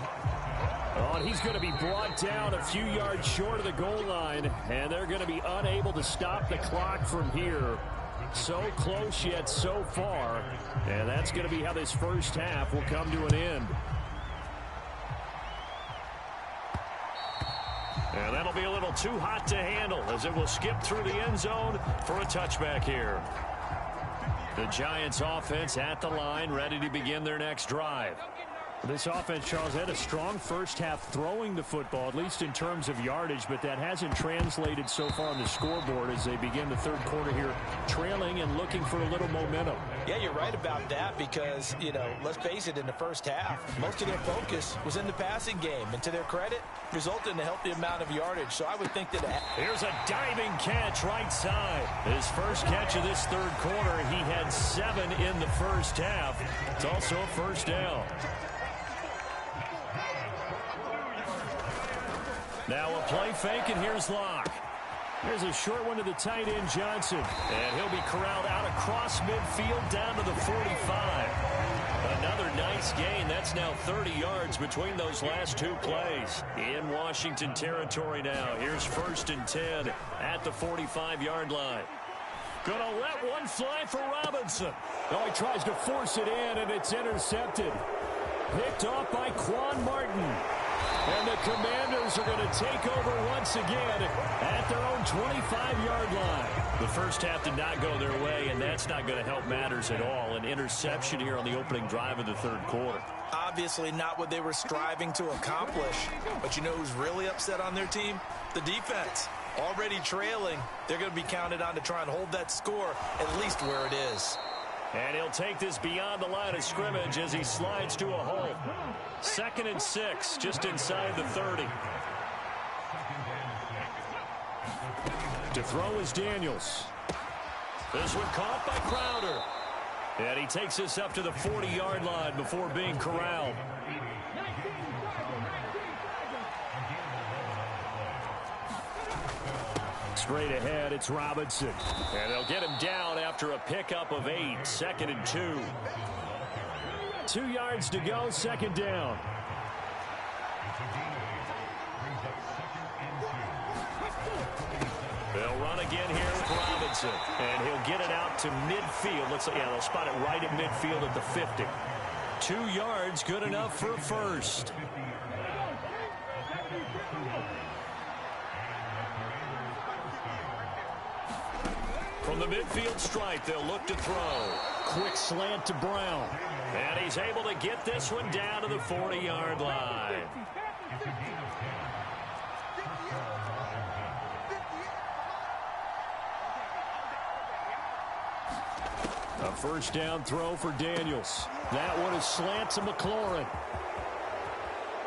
Oh, and he's going to be brought down a few yards short of the goal line, and they're going to be unable to stop the clock from here. So close yet so far, and that's going to be how this first half will come to an end. And that'll be a little too hot to handle as it will skip through the end zone for a touchback here. The Giants offense at the line, ready to begin their next drive. This offense, Charles, had a strong first half throwing the football, at least in terms of yardage, but that hasn't translated so far on the scoreboard as they begin the third quarter here, trailing and looking for a little momentum. Yeah, you're right about that because, let's face it, in the first half, most of their focus was in the passing game. And to their credit, resulted in a healthy amount of yardage. So I would think that... Here's a diving catch right side. His first catch of this third quarter, he had 7 in the first half. It's also a first down. Now a play fake, and here's Locke. There's a short one to the tight end, Johnson. And he'll be corralled out across midfield down to the 45. Another nice gain. That's now 30 yards between those last 2 plays. In Washington territory now. Here's 1st and 10 at the 45-yard line. Gonna let one fly for Robinson. Oh, he tries to force it in, and it's intercepted. Picked off by Quan Martin. And the Commanders are going to take over once again at their own 25-yard line. The first half did not go their way, and that's not going to help matters at all. An interception here on the opening drive of the third quarter. Obviously not what they were striving to accomplish. But you know who's really upset on their team? The defense. Already trailing. They're going to be counted on to try and hold that score at least where it is. And he'll take this beyond the line of scrimmage as he slides to a hole. 2nd and 6, just inside the 30. To throw is Daniels. This one caught by Crowder. And he takes this up to the 40-yard line before being corralled. Straight ahead, it's Robinson. And they'll get him down after a pickup of 8. 2nd and 2. 2 yards to go, 2nd down. They'll run again here with Robinson. And he'll get it out to midfield. They'll spot it right at midfield at the 50. 2 yards, good enough for a first. From the midfield stripe, they'll look to throw. Quick slant to Brown. And he's able to get this one down to the 40-yard line. A first down throw for Daniels. That one is slant to McLaurin.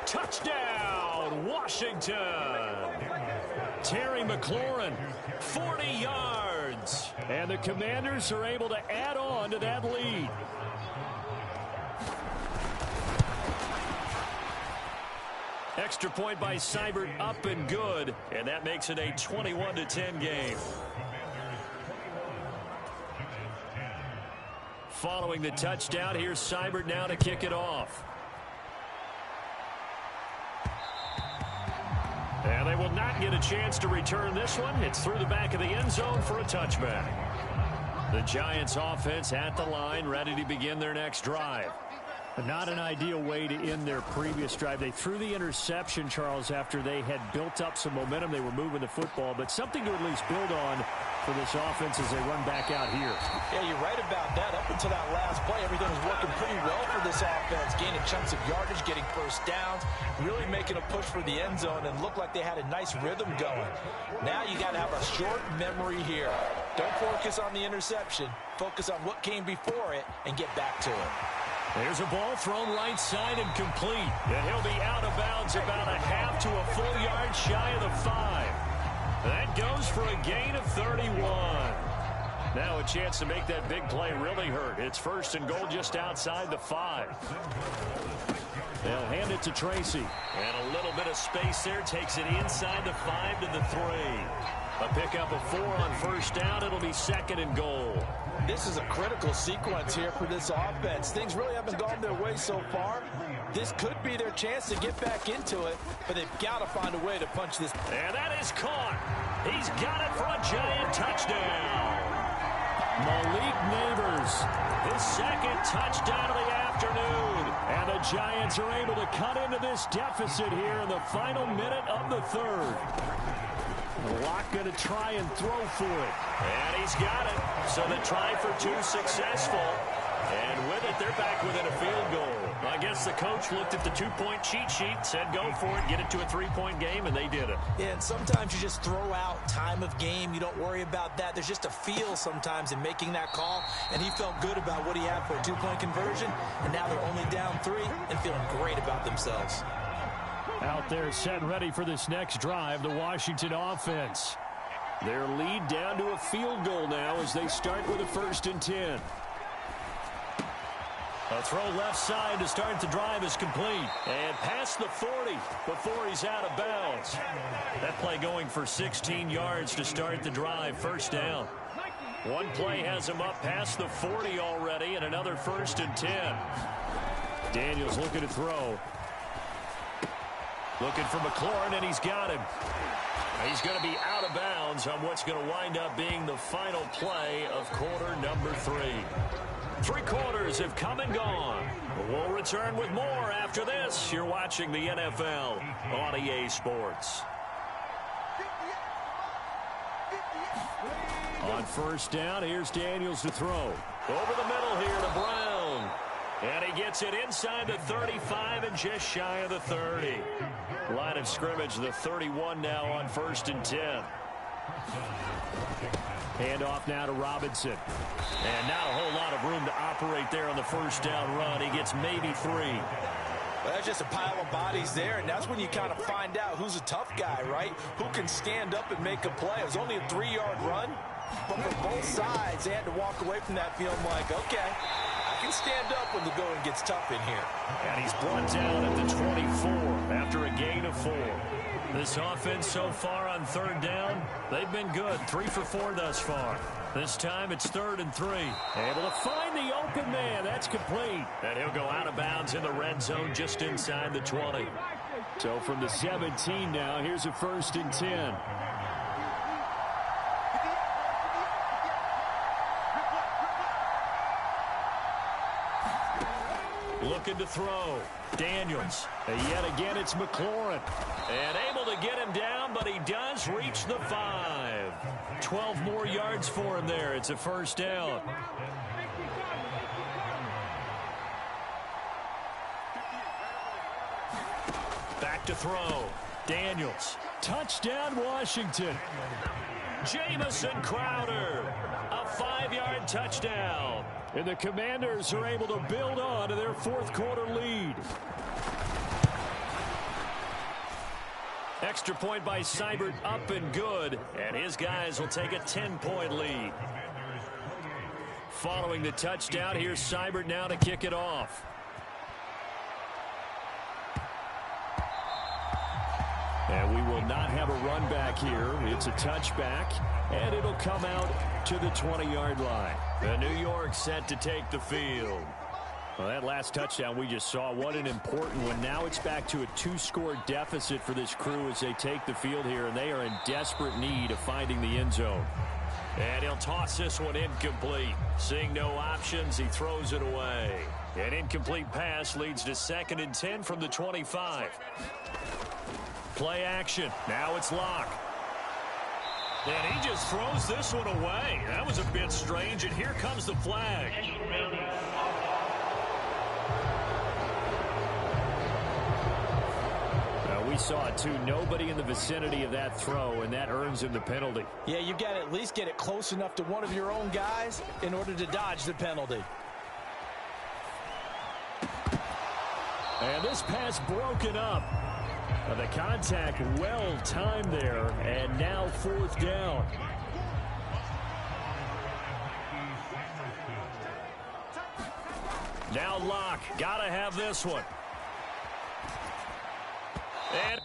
Touchdown, Washington. Terry McLaurin, 40 yards. And the Commanders are able to add on to that lead. Extra point by Seibert, up and good. And that makes it a 21-10 game. Following the touchdown, here's Seibert now to kick it off. And they will not get a chance to return this one. It's through the back of the end zone for a touchback. The Giants offense at the line, ready to begin their next drive. Not an ideal way to end their previous drive. They threw the interception, Charles, after they had built up some momentum. They were moving the football, but something to at least build on for this offense as they run back out here. Yeah, you're right about that. Up until that last play, everything was working pretty well for this offense. Gaining chunks of yardage, getting first downs, really making a push for the end zone, and looked like they had a nice rhythm going. Now you got to have a short memory here. Don't focus on the interception. Focus on what came before it and get back to it. There's a ball thrown right side and complete. And he'll be out of bounds about a half to a full yard shy of the 5. That goes for a gain of 31. Now a chance to make that big play really hurt. It's first and goal just outside the 5. They'll hand it to Tracy. And a little bit of space there. Takes it inside the 5 to the 3. A pickup of 4 on first down. It'll be second and goal. This is a critical sequence here for this offense. Things really haven't gone their way so far. This could be their chance to get back into it, but they've got to find a way to punch this. And that is caught. He's got it for a giant touchdown. Malik Neighbors, his second touchdown of the afternoon. And the Giants are able to cut into this deficit here in the final minute of the third. Locke going to try and throw for it. And he's got it. So the try for 2 successful. And with it, they're back within a field goal. I guess the coach looked at the 2-point cheat sheet, said go for it, get it to a 3-point game, and they did it. Yeah, and sometimes you just throw out time of game. You don't worry about that. There's just a feel sometimes in making that call, and he felt good about what he had for a 2-point conversion, and now they're only down 3 and feeling great about themselves. Out there set ready for this next drive, the Washington offense. Their lead down to a field goal now as they start with a 1st and 10. A throw left side to start the drive is complete. And past the 40 before he's out of bounds. That play going for 16 yards to start the drive. First down. One play has him up past the 40 already, and another 1st and 10. Daniels looking to throw. Looking for McLaurin, and he's got him. He's going to be out of bounds on what's going to wind up being the final play of quarter number 3. 3 quarters have come and gone. We'll return with more after this. You're watching the NFL on EA Sports. On first down, here's Daniels to throw. Over the middle here to Brown. And he gets it inside the 35 and just shy of the 30. Line of scrimmage, the 31 now on 1st and 10. Handoff now to Robinson. And not a whole lot of room to operate there on the first down run. He gets maybe 3. Well, that's just a pile of bodies there, and that's when you kind of find out who's a tough guy, right? Who can stand up and make a play. It was only a 3-yard run, but for both sides, they had to walk away from that feeling like, okay, I can stand up when the going gets tough in here. And he's brought down at the 24 after a gain of 4. This offense so far on 3rd down, they've been good. 3 for 4 thus far. This time it's 3rd and 3. Able to find the open man. That's complete. And he'll go out of bounds in the red zone just inside the 20. So from the 17 now, here's a 1st and 10. Looking to throw. Daniels. And yet again, it's McLaurin. And able to get him down, but he does reach the 5. 12 more yards for him there. It's a 1st down. Back to throw. Daniels. Touchdown, Washington. Jamison Crowder. A 5-yard touchdown. And the Commanders are able to build on to their 4th quarter lead. Extra point by Seibert up and good. And his guys will take a 10-point lead. Following the touchdown, here's Seibert now to kick it off. And we will not have a run back here. It's a touchback, and it'll come out to the 20-yard line. The New York set to take the field. Well, that last touchdown we just saw, what an important one. Now it's back to a 2-score deficit for this crew as they take the field here, and they are in desperate need of finding the end zone. And he'll toss this one incomplete. Seeing no options, he throws it away. An incomplete pass leads to 2nd and 10 from the 25. Play action. Now it's Locke. And he just throws this one away. That was a bit strange, and here comes the flag. We saw it, too. Nobody in the vicinity of that throw, and that earns him the penalty. Yeah, you got to at least get it close enough to one of your own guys in order to dodge the penalty. And this pass broken up. The contact well timed there, and now fourth down. Now Locke, gotta have this one. And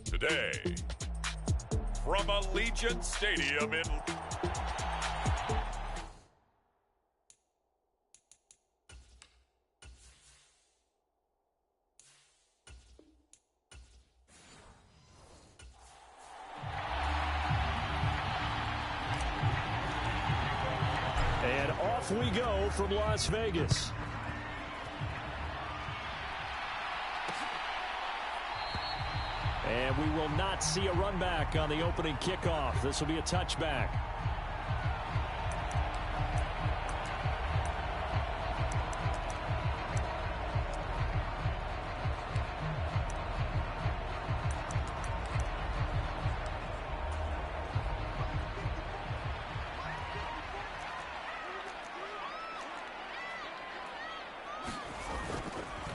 Today, from Allegiant Stadium in... And off we go from Las Vegas. And we will not see a run back on the opening kickoff. This will be a touchback.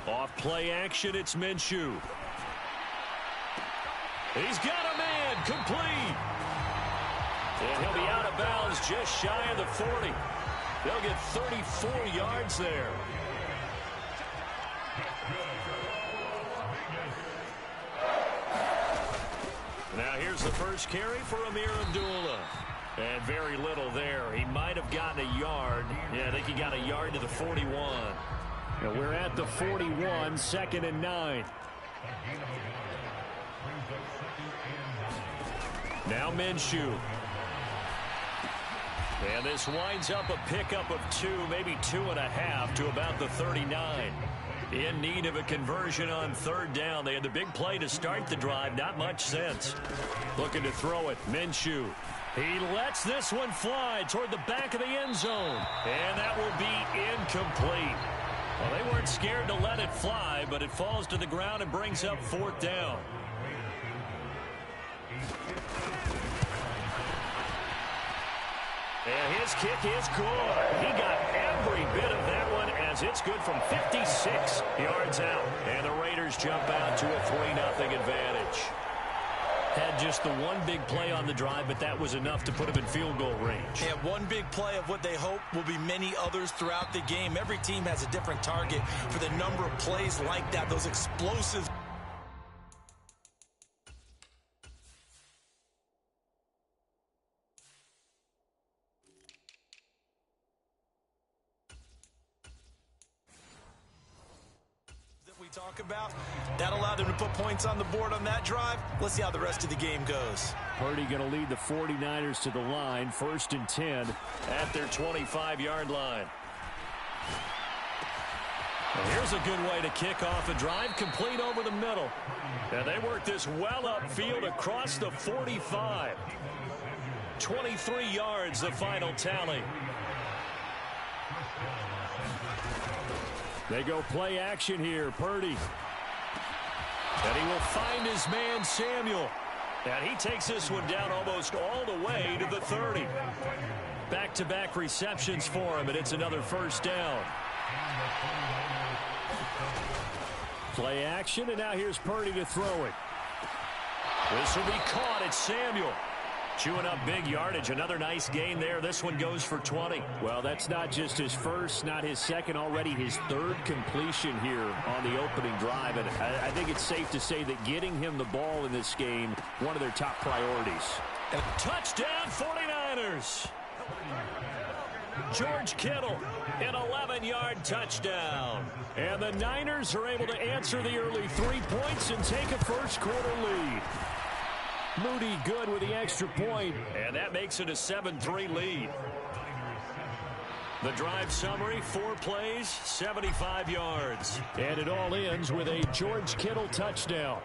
Off play action, it's Minshew. He's got a man, complete. And he'll be out of bounds just shy of the 40. They'll get 34 yards there. Now here's the first carry for Amir Abdullah. And very little there. He might have gotten a yard. Yeah, I think he got a yard to the 41. And we're at the 41, 2nd and 9. Now Minshew. And this winds up a pickup of 2, maybe 2.5 to about the 39. In need of a conversion on 3rd down. They had the big play to start the drive. Not much sense. Looking to throw it. Minshew. He lets this one fly toward the back of the end zone. And that will be incomplete. Well, they weren't scared to let it fly, but it falls to the ground and brings up 4th down. And his kick is good. He got every bit of that one as it's good from 56 yards out. And the Raiders jump out to a 3-0 advantage. Had just the one big play on the drive, but that was enough to put him in field goal range. Yeah, one big play of what they hope will be many others throughout the game. Every team has a different target for the number of plays like that, those explosive. Talk about that allowed them to put points on the board on that drive. Let's see how the rest of the game goes. Purdy going to lead the 49ers to the line, 1st and 10 at their 25-yard line. And here's a good way to kick off a drive, complete over the middle. And they work this well upfield across the 45. 23 yards, the final tally. They go play action here. Purdy. And he will find his man, Samuel. And he takes this one down almost all the way to the 30. Back-to-back receptions for him, and it's another first down. Play action, and now here's Purdy to throw it. This will be caught. It's Samuel. Chewing up big yardage. Another nice gain there. This one goes for 20. Well, that's not just his first, not his second, already his third completion here on the opening drive. And I think it's safe to say that getting him the ball in this game, one of their top priorities. And touchdown 49ers. George Kittle, an 11-yard touchdown. And the Niners are able to answer the early 3 points and take a first-quarter lead. Moody good with the extra point. And that makes it a 7-3 lead. The drive summary, 4 plays, 75 yards. And it all ends with a George Kittle touchdown.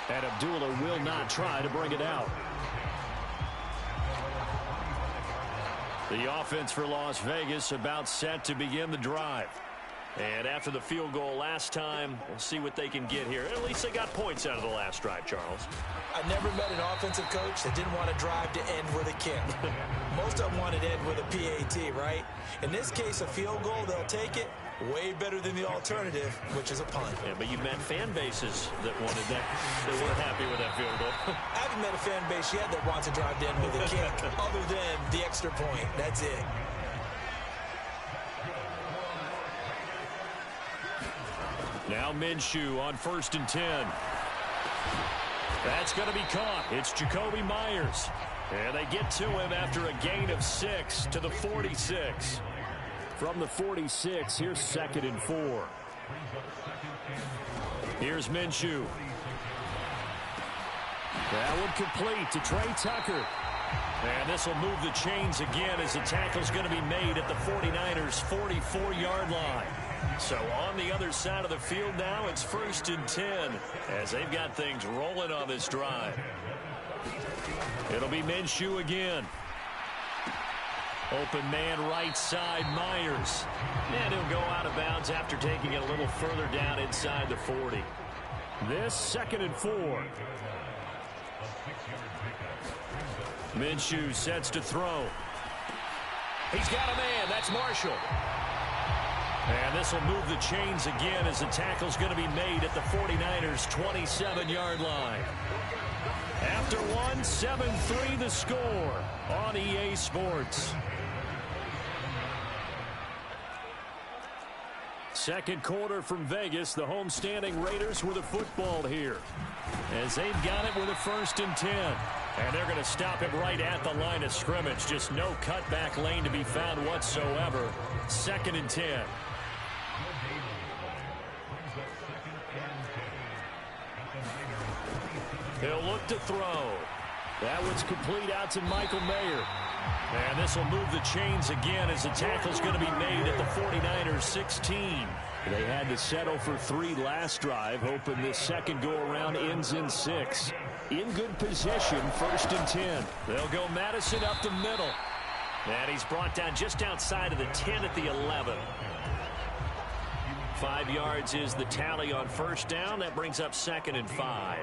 And Abdullah will not try to bring it out. The offense for Las Vegas about set to begin the drive. And after the field goal last time, we'll see what they can get here. At least they got points out of the last drive, Charles. I never met an offensive coach that didn't want to drive to end with a kick. Most of them wanted to end with a PAT, right? In this case, a field goal, they'll take it. Way better than the alternative, which is a punt. Yeah, but you've met fan bases that wanted that. They weren't happy with that field goal. I haven't met a fan base yet that wants to drive to end with a kick, other than the extra point. That's it. Now Minshew on 1st and 10. That's going to be caught. It's Jacoby Myers. And they get to him after a gain of 6 to the 46. From the 46, here's 2nd and 4. Here's Minshew. That one complete to Trey Tucker. And this will move the chains again as the tackle's going to be made at the 49ers' 44-yard line. So on the other side of the field now, it's 1st and 10 as they've got things rolling on this drive. It'll be Minshew again. Open man right side, Myers. And he'll go out of bounds after taking it a little further down inside the 40. This 2nd and 4. Minshew sets to throw. He's got a man. That's Marshall. And this will move the chains again as the tackle's going to be made at the 49ers' 27-yard line. After one, 7-3 the score on EA Sports. Second quarter from Vegas. The homestanding Raiders with a football here as they've got it with a 1st and 10. And they're going to stop him right at the line of scrimmage. Just no cutback lane to be found whatsoever. 2nd and 10. He'll look to throw. That one's complete out to Michael Mayer. And this will move the chains again as the tackle's going to be made at the 49ers' 16. They had to settle for 3 last drive, hoping this second go-around ends in 6. In good position, 1st and 10. They'll go Madison up the middle. And he's brought down just outside of the 10 at the 11. 5 yards is the tally on 1st down. That brings up 2nd and 5.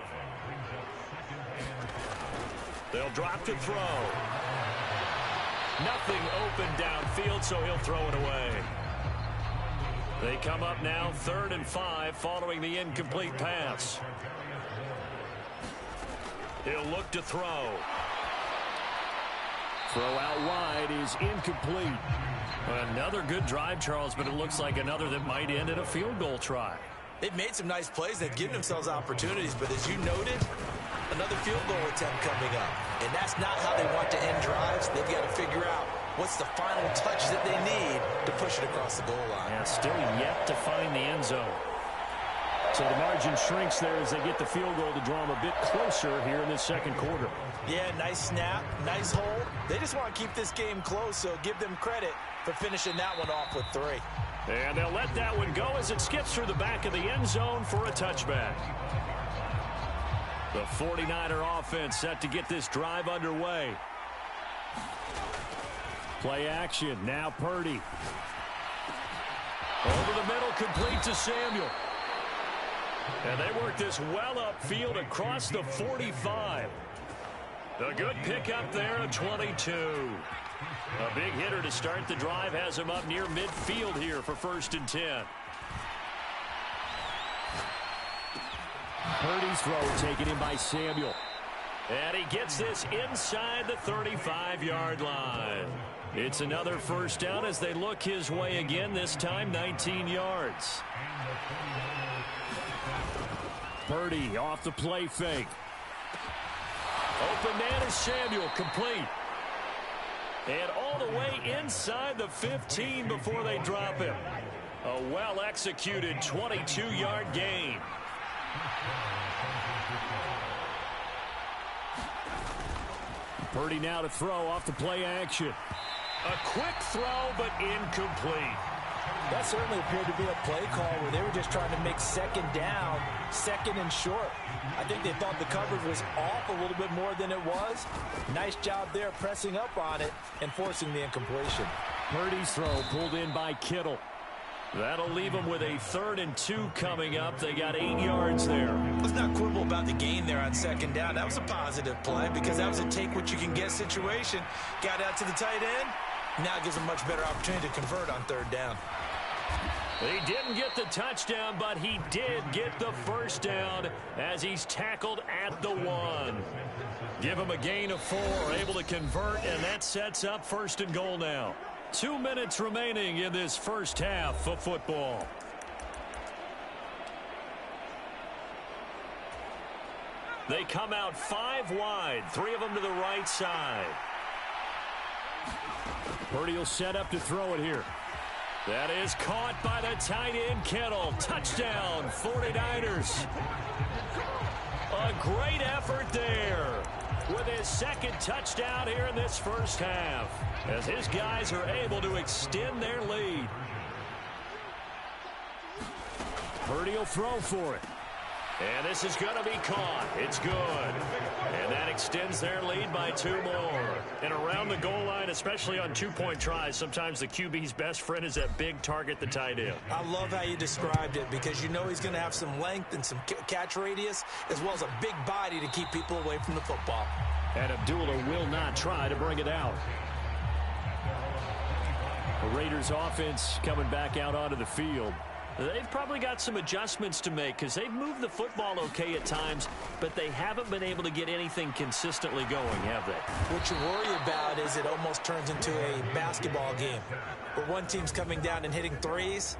They'll drop to throw. Nothing open downfield, so he'll throw it away. They come up now 3rd and 5 following the incomplete pass. He'll look to throw. Throw out wide is incomplete. Another good drive, Charles, but it looks like another that might end in a field goal try. They've made some nice plays. They've given themselves opportunities, but as you noted, another field goal attempt coming up. And that's not how they want to end drives. They've got to figure out what's the final touch that they need to push it across the goal line. Yeah, still yet to find the end zone. So the margin shrinks there as they get the field goal to draw them a bit closer here in this second quarter. Yeah, nice snap, nice hold. They just want to keep this game close, so give them credit for finishing that one off with 3. And they'll let that one go as it skips through the back of the end zone for a touchback. The 49er offense set to get this drive underway. Play action. Now Purdy. Over the middle, complete to Samuel. And they work this well upfield across the 45. A good pickup there at 22. A big hitter to start the drive has him up near midfield here for 1st and 10. Purdy's throw taken in by Samuel. And he gets this inside the 35-yard line. It's another 1st down as they look his way again, this time 19 yards. Purdy off the play fake. Open man is Samuel, complete. And all the way inside the 15 before they drop him. A well-executed 22-yard gain. Purdy now to throw off the play action. A quick throw, but incomplete. That certainly appeared to be a play call where they were just trying to make 2nd down, 2nd and short. I think they thought the coverage was off a little bit more than it was. Nice job there pressing up on it and forcing the incompletion. Purdy's throw pulled in by Kittle. That'll leave them with a 3rd and 2 coming up. They got 8 yards there. Let's not quibble about the gain there on 2nd down. That was a positive play because that was a take-what-you-can-get situation. Got out to the tight end. Now it gives them much better opportunity to convert on 3rd down. He didn't get the touchdown, but he did get the 1st down as he's tackled at the 1. Give him a gain of 4, able to convert, and that sets up 1st and goal now. 2 minutes remaining in this 1st half of football. They come out 5 wide, 3 of them to the right side. Purdy will set up to throw it here. That is caught by the tight end, Kittle. Touchdown, 49ers. A great effort there with his 2nd touchdown here in this 1st half as his guys are able to extend their lead. Purdy will throw for it. And this is going to be caught. It's good. And that extends their lead by 2 more. And around the goal line, especially on 2-point tries, sometimes the QB's best friend is that big target, the tight end. I love how you described it because you know he's going to have some length and some catch radius as well as a big body to keep people away from the football. And Abdullah will not try to bring it out. The Raiders offense coming back out onto the field. They've probably got some adjustments to make because they've moved the football okay at times, but they haven't been able to get anything consistently going, have they? What you worry about is it almost turns into a basketball game where one team's coming down and hitting 3s,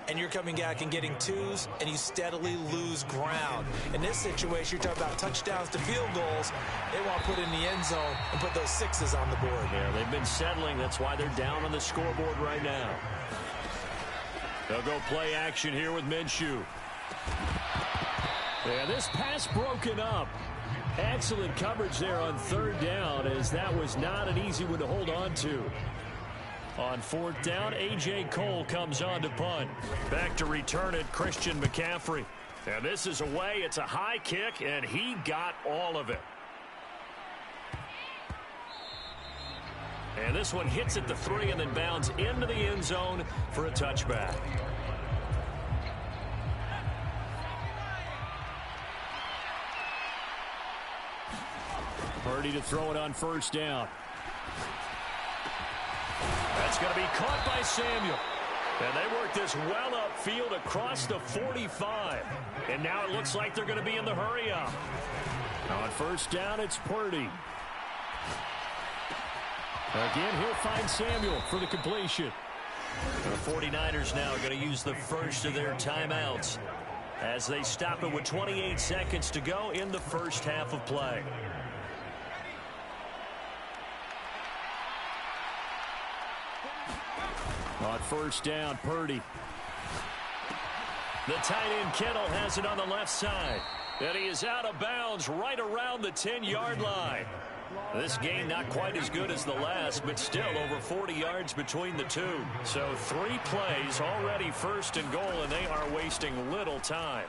and you're coming back and getting 2s, and you steadily lose ground. In this situation, you're talking about touchdowns to field goals. They want to put in the end zone and put those 6s on the board. Yeah, they've been settling. That's why they're down on the scoreboard right now. They'll go play action here with Minshew. Yeah, this pass broken up. Excellent coverage there on 3rd down as that was not an easy one to hold on to. On 4th down, A.J. Cole comes on to punt. Back to return it, Christian McCaffrey. And this is away. It's a high kick, and he got all of it. And this one hits at the 3 and then bounds into the end zone for a touchback. Purdy to throw it on 1st down. That's going to be caught by Samuel. And they work this well upfield across the 45. And now it looks like they're going to be in the hurry up. On 1st down, it's Purdy. Again, he'll find Samuel for the completion. The 49ers now going to use the first of their timeouts as they stop it with 28 seconds to go in the 1st half of play. On 1st down, Purdy. The tight end Kittle has it on the left side. And he is out of bounds right around the 10-yard line. This game not quite as good as the last, but still over 40 yards between the two. So 3 plays already 1st and goal, and they are wasting little time.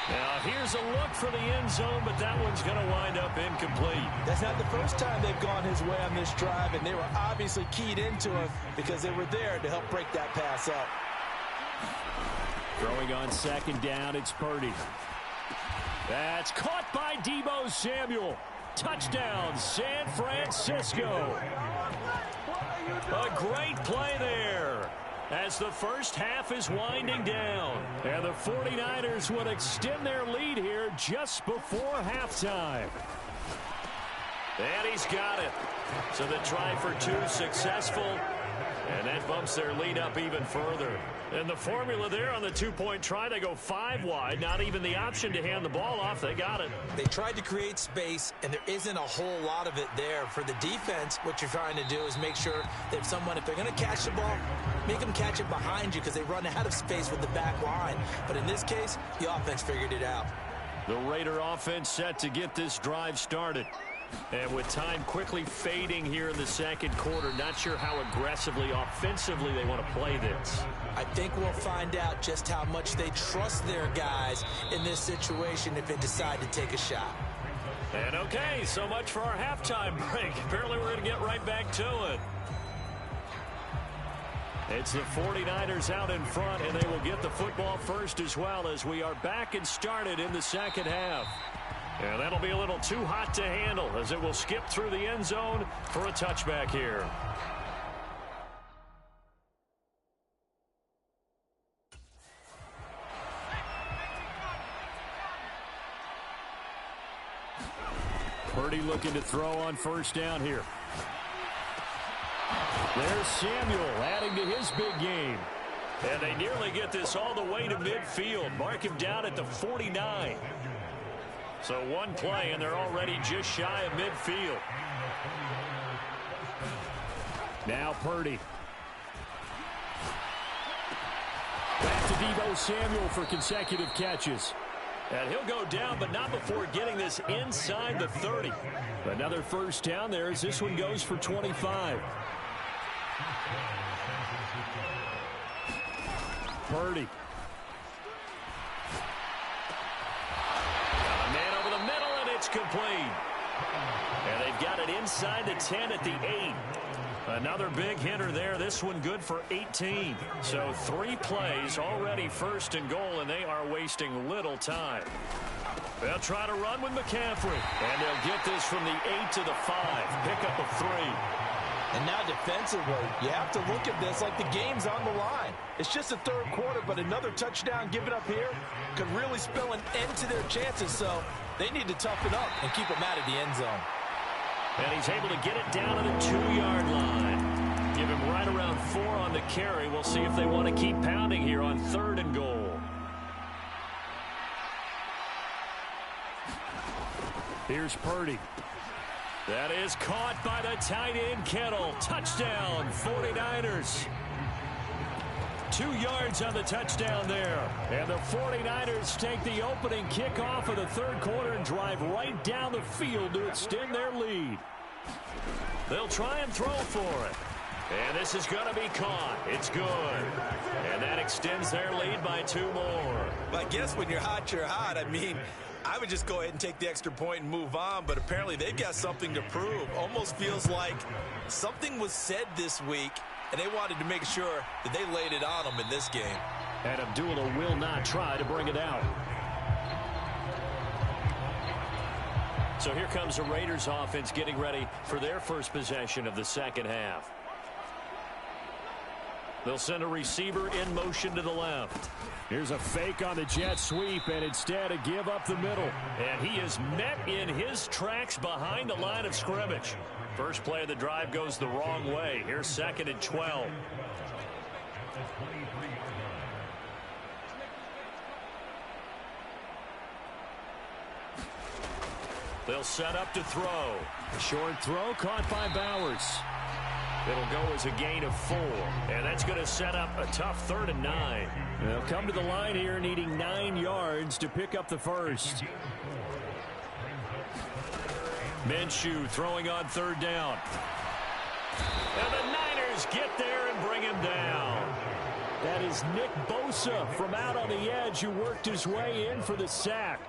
Now here's a look for the end zone, but that one's going to wind up incomplete. That's not the first time they've gone his way on this drive, and they were obviously keyed into him because they were there to help break that pass up. Throwing on second down, it's Purdy. That's caught by Deebo Samuel. Touchdown, San Francisco. A great play there as the first half is winding down. And the 49ers would extend their lead here just before halftime. And he's got it. So the try for two successful. And that bumps their lead up even further. And the formula there on the two-point try, they go 5 wide. Not even the option to hand the ball off. They got it. They tried to create space, and there isn't a whole lot of it there. For the defense, what you're trying to do is make sure that if they're going to catch the ball, make them catch it behind you because they run out of space with the back line. But in this case, the offense figured it out. The Raider offense set to get this drive started. And with time quickly fading here in the second quarter, not sure how aggressively, offensively they want to play this. I think we'll find out just how much they trust their guys in this situation if they decide to take a shot. And okay, so much for our halftime break. Apparently we're going to get right back to it. It's the 49ers out in front, and they will get the football first as well as we are back and started in the second half. And that'll be a little too hot to handle as it will skip through the end zone for a touchback here. Purdy looking to throw on first down here. There's Samuel adding to his big game. And they nearly get this all the way to midfield. Mark him down at the 49. So one play, and they're already just shy of midfield. Now Purdy. Back to Deebo Samuel for consecutive catches. And he'll go down, but not before getting this inside the 30. Another first down there as this one goes for 25. Purdy. It's complete. And they've got it inside the 10 at the 8. Another big hitter there. This one good for 18. So 3 plays already first and goal, and they are wasting little time. They'll try to run with McCaffrey. And they'll get this from the 8 to the 5. Pick up a 3. And now defensively, you have to look at this like the game's on the line. It's just the third quarter, but another touchdown given up here could really spell an end to their chances. So they need to toughen up and keep them out of the end zone. And he's able to get it down to the 2-yard line. Give him right around 4 on the carry. We'll see if they want to keep pounding here on 3rd and goal. Here's Purdy. That is caught by the tight end Kittle. Touchdown, 49ers. 2 yards on the touchdown there. And the 49ers take the opening kickoff of the third quarter and drive right down the field to extend their lead. They'll try and throw for it. And this is going to be caught. It's good. And that extends their lead by 2 more. But I guess when you're hot, you're hot. I mean, I would just go ahead and take the extra point and move on, but apparently they've got something to prove. Almost feels like something was said this week, and they wanted to make sure that they laid it on them in this game. And Abdullah will not try to bring it out. So here comes the Raiders offense getting ready for their first possession of the second half. They'll send a receiver in motion to the left. Here's a fake on the jet sweep, and instead a give up the middle. And he is met in his tracks behind the line of scrimmage. First play of the drive goes the wrong way. Here's 2nd and 12. They'll set up to throw. Short throw caught by Bowers. It'll go as a gain of 4. And that's going to set up a tough 3rd and 9. They'll come to the line here needing 9 yards to pick up the first. Minshew throwing on 3rd down. And the Niners get there and bring him down. That is Nick Bosa from out on the edge who worked his way in for the sack.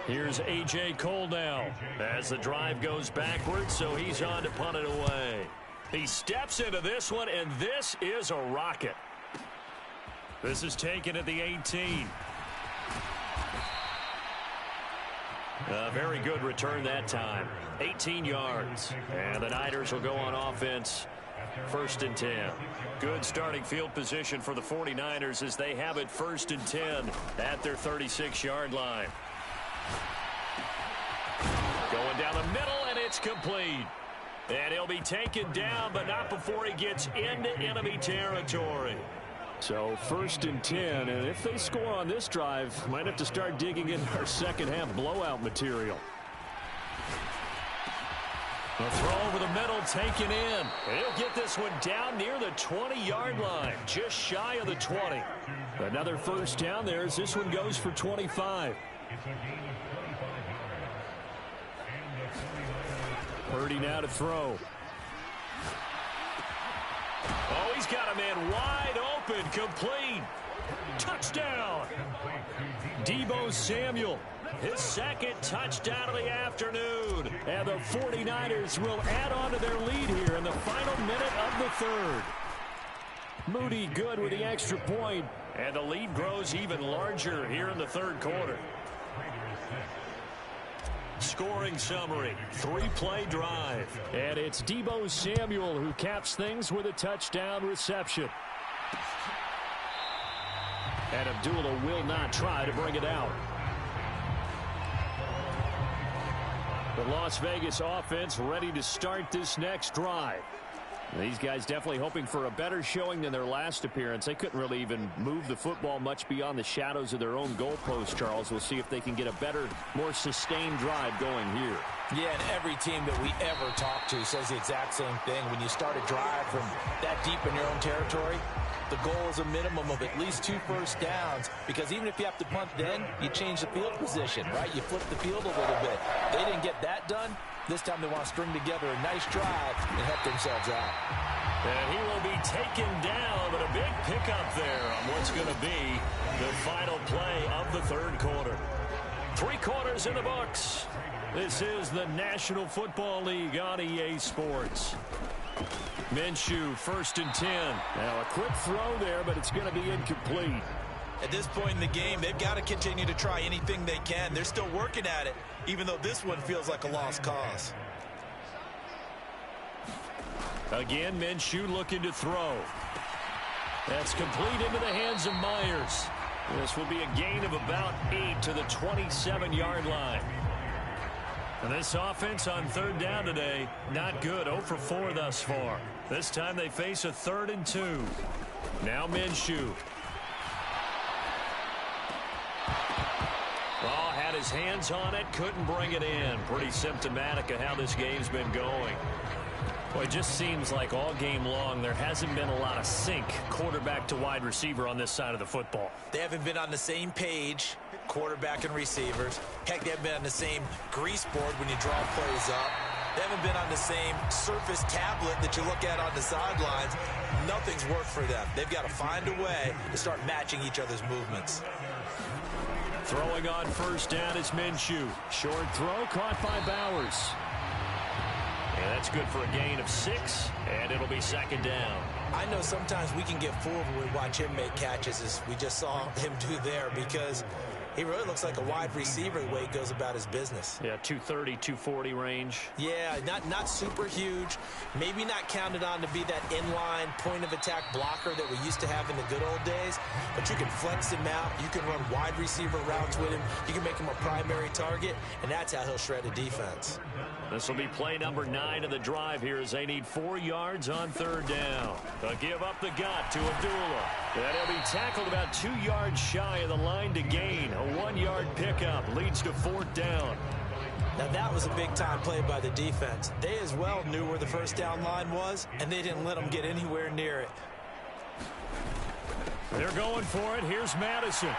Here's A.J. Cole now as the drive goes backwards, so he's on to punt it away. He steps into this one, and this is a rocket. This is taken at the 18. A very good return that time. 18 yards. And the Niners will go on offense. 1st and 10. Good starting field position for the 49ers as they have it 1st and 10 at their 36-yard line. Going down the middle, and it's complete. And he'll be taken down, but not before he gets into enemy territory. So 1st and 10, and if they score on this drive, might have to start digging in our second-half blowout material. The throw over the middle taken in. He'll get this one down near the 20-yard line, just shy of the 20. Another first down there as this one goes for 25. Purdy now to throw. Oh, he's got a man wide open, complete. Touchdown. Deebo Samuel, His 2nd touchdown of the afternoon. and the 49ers will add on to their lead here in the final minute of the 3rd. Moody good with the extra point. And the lead grows even larger here in the 3rd quarter. Scoring summary, 3-play drive. And it's Deebo Samuel who caps things with a touchdown reception. And Abdullah will not try to bring it out. The Las Vegas offense ready to start this next drive. These guys definitely hoping for a better showing than their last appearance. They couldn't really even move the football much beyond the shadows of their own goalpost, Charles. We'll see if they can get a better, more sustained drive going here. Yeah, and every team that we ever talk to says the exact same thing. When you start a drive from that deep in your own territory, the goal is a minimum of at least 2 first downs, because even if you have to punt then, you change the field position, right? You flip the field a little bit. They didn't get that done. This time they want to string together a nice drive and help themselves out. And he will be taken down, but a big pickup there on what's going to be the final play of the 3rd quarter. 3 quarters in the books. This is the National Football League on EA Sports. Minshew, 1st and 10. Now a quick throw there, but it's going to be incomplete. At this point in the game, they've got to continue to try anything they can. They're still working at it, even though this one feels like a lost cause. Again, Minshew looking to throw. That's complete into the hands of Myers. This will be a gain of about 8 to the 27-yard line. And this offense on 3rd down today, not good. 0 for 4 thus far. This time they face a 3rd and 2. Now Minshew. Oh, had his hands on it, couldn't bring it in. Pretty symptomatic of how this game's been going. Well, it just seems like all game long there hasn't been a lot of sync quarterback to wide receiver on this side of the football. They haven't been on the same page, quarterback and receivers. Heck, they haven't been on the same grease board when you draw plays up. They haven't been on the same surface tablet that you look at on the sidelines. Nothing's worked for them. They've got to find a way to start matching each other's movements. Throwing on 1st down is Minshew. Short throw caught by Bowers. And that's good for a gain of 6, and it'll be 2nd down. I know sometimes we can get fooled when we watch him make catches, as we just saw him do there, because he really looks like a wide receiver the way he goes about his business. Yeah, 230, 240 range. Yeah, not super huge. Maybe not counted on to be that inline point-of-attack blocker that we used to have in the good old days. But you can flex him out. You can run wide receiver routes with him. You can make him a primary target, and that's how he'll shred a defense. This will be play number 9 of the drive here as they need 4 yards on 3rd down. They'll give up the gut to Abdullah. And he'll be tackled about 2 yards shy of the line to gain. A 1-yard pickup leads to 4th down. Now that was a big-time play by the defense. They as well knew where the first down line was, and they didn't let them get anywhere near it. They're going for it. Here's Madison.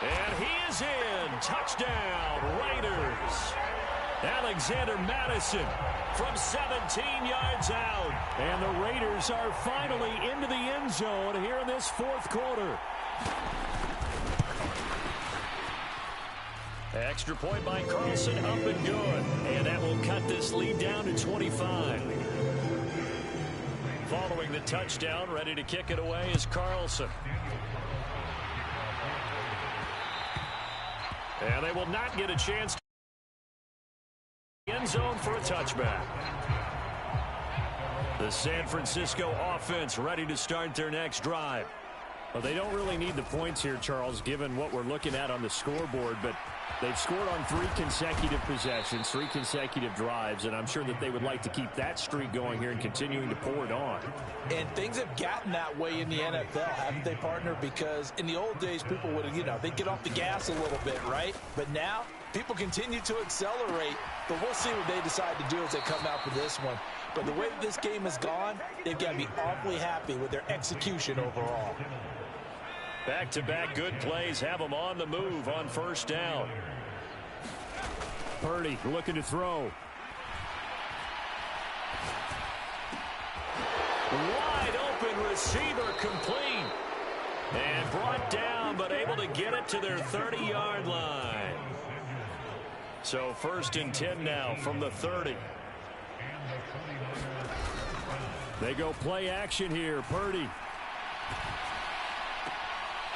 And he is in. Touchdown, Raiders. Alexander Madison from 17 yards out. And the Raiders are finally into the end zone here in this fourth quarter. Extra point by Carlson, up and good. And that will cut this lead down to 25. Following the touchdown, ready to kick it away is Carlson. And they will not get a chance to end zone for a touchback. The San Francisco offense ready to start their next drive. Well, they don't really need the points here, Charles, given what we're looking at on the scoreboard, but they've scored on 3 consecutive possessions, 3 consecutive drives, and I'm sure that they would like to keep that streak going here and continuing to pour it on. And things have gotten that way in the NFL, haven't they, partner? Because in the old days, people would, they'd get off the gas a little bit, right? But now, people continue to accelerate, but we'll see what they decide to do as they come out for this one. But the way that this game has gone, they've got to be awfully happy with their execution overall. Back-to-back good plays have them on the move on first down. Purdy looking to throw. Wide open receiver complete. And brought down, but able to get it to their 30-yard line. So 1st and 10 now from the 30. They go play action here. Purdy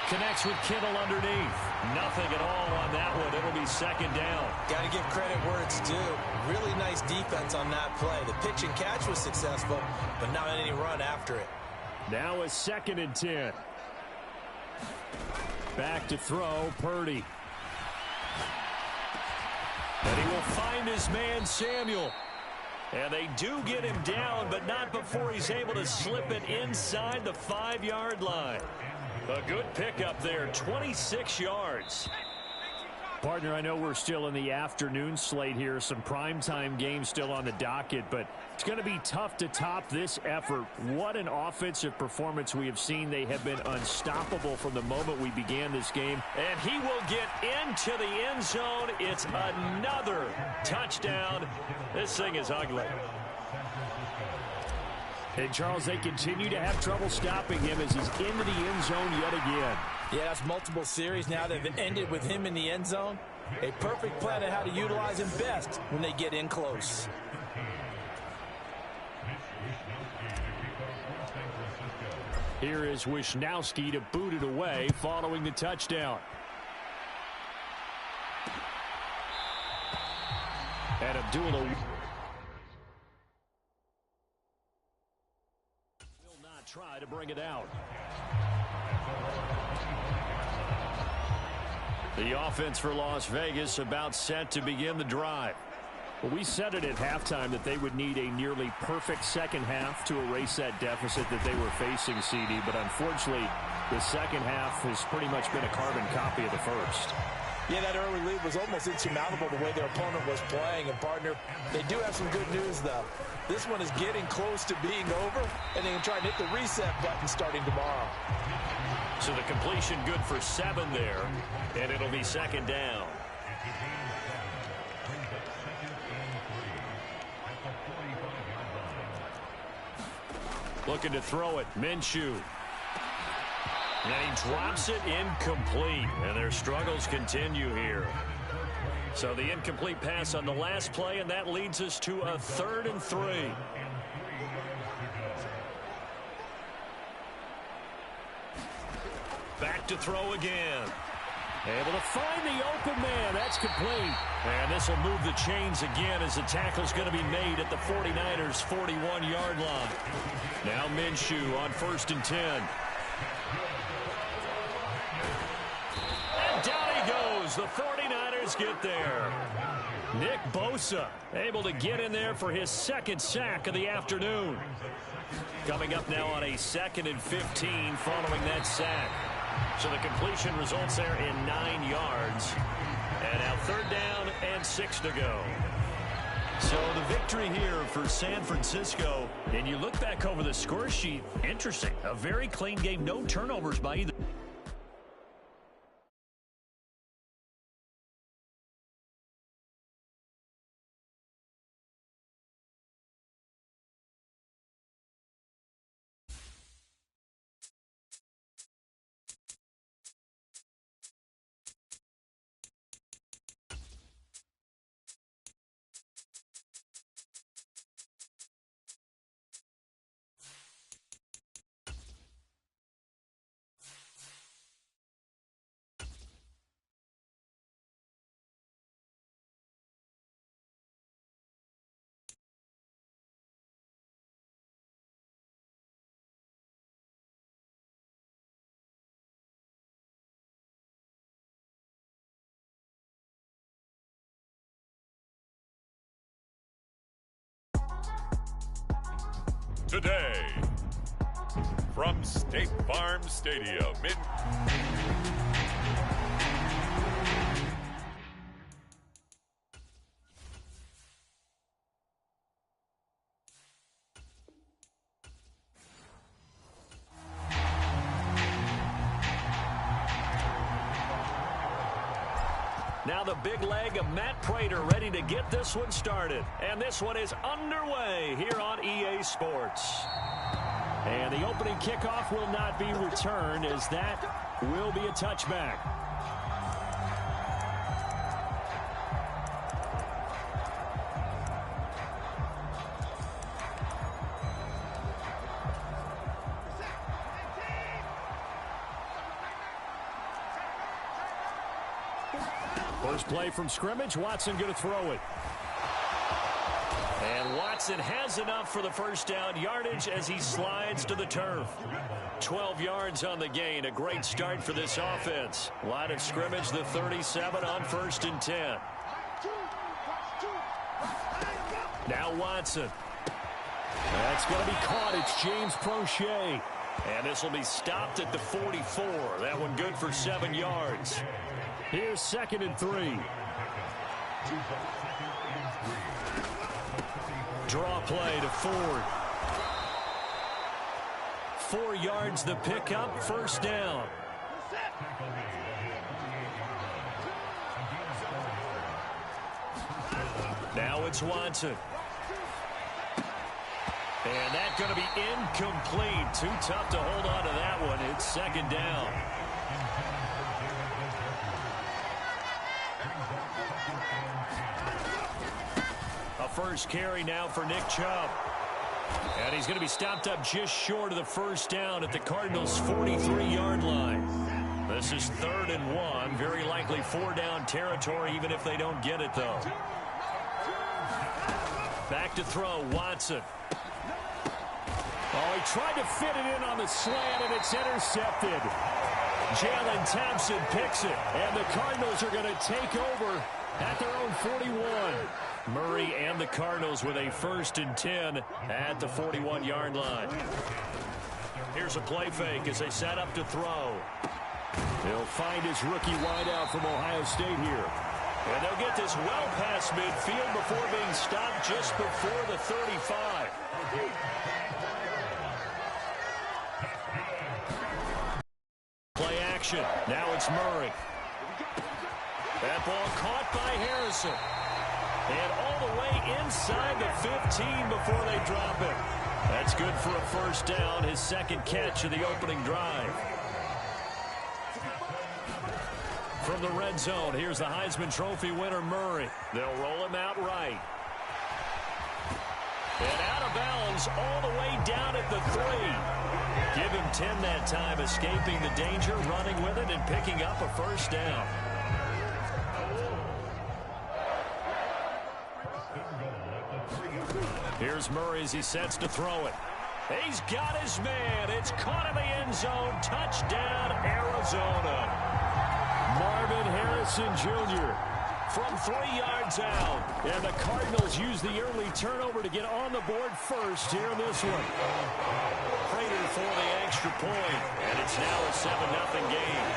connects with Kittle underneath. Nothing at all on that one. It'll be 2nd down. Got to give credit where it's due. Really nice defense on that play. The pitch and catch was successful, but not any run after it. Now a 2nd and 10. Back to throw, Purdy. And he will find his man, Samuel. And they do get him down, but not before he's able to slip it inside the 5-yard line. A good pickup there, 26 yards. Partner, I know we're still in the afternoon slate here. Some primetime games still on the docket, but it's going to be tough to top this effort. What an offensive performance we have seen. They have been unstoppable from the moment we began this game. And he will get into the end zone. It's another touchdown. This thing is ugly. And, Charles, they continue to have trouble stopping him as he's into the end zone yet again. Yeah, that's multiple series now that have ended with him in the end zone. A perfect plan on how to utilize him best when they get in close. Here is Wisnowski to boot it away following the touchdown. And Abdullah will not try to bring it out. The offense for Las Vegas about set to begin the drive. Well, we said it at halftime that they would need a nearly perfect second half to erase that deficit that they were facing, CD. But unfortunately, the second half has pretty much been a carbon copy of the first. Yeah, that early lead was almost insurmountable the way their opponent was playing. And, partner, they do have some good news, though. This one is getting close to being over, and they can try and hit the reset button starting tomorrow. So the completion good for 7 there, and it'll be 2nd down. Looking to throw it, Minshew. And he drops it incomplete, and their struggles continue here. So the incomplete pass on the last play, and that leads us to a 3rd and 3. Back to throw again. Able to find the open man. That's complete. And this will move the chains again as the tackle's going to be made at the 49ers' 41-yard line. Now Minshew on 1st and 10. And down he goes. The 49ers get there. Nick Bosa able to get in there for his 2nd sack of the afternoon. Coming up now on a 2nd and 15 following that sack. So the completion results there in 9 yards. And now 3rd down and 6 to go. So the victory here for San Francisco. And you look back over the score sheet, interesting. A very clean game, no turnovers by either. today. From State Farm Stadium in... Now the big leg of Matt Prater ready to get this one started. And this one is underway here on EA Sports. And the opening kickoff will not be returned, as that will be a touchback. First play from scrimmage, Watson going to throw it. And Watson has enough for the first down yardage as he slides to the turf. 12 yards on the gain, a great start for this offense. Line of scrimmage, the 37 on 1st and 10. Now Watson. That's going to be caught. It's James Prochet. And this will be stopped at the 44. That one good for 7 yards. Here's 2nd and 3. Draw play to Ford. 4 yards the pickup, first down. Now it's Watson. And that's going to be incomplete. Too tough to hold on to that one. It's 2nd down. A first carry now for Nick Chubb. And he's going to be stopped up just short of the first down at the Cardinals' 43-yard line. This is 3rd and 1. Very likely 4-down territory, even if they don't get it, though. Back to throw, Watson. Oh, he tried to fit it in on the slant, and it's intercepted. Jalen Thompson picks it, and the Cardinals are going to take over at their own 41. Murray and the Cardinals with a 1st and 10 at the 41-yard line. Here's a play fake as they set up to throw. He'll find his rookie wideout from Ohio State here. And they'll get this well past midfield before being stopped just before the 35. Play action. Now it's Murray. That ball caught by Harrison. And all the way inside the 15 before they drop it. That's good for a first down, his 2nd catch of the opening drive. From the red zone, here's the Heisman Trophy winner, Murray. They'll roll him out right. And out of bounds all the way down at the 3. Give him 10 that time, escaping the danger, running with it, and picking up a first down. Here's Murray as he sets to throw it. He's got his man. It's caught in the end zone. Touchdown, Arizona. Marvin Harrison Jr. from 3 yards out. And the Cardinals use the early turnover to get on the board first here in this one. Prater for the extra point. And it's now a 7-0 game.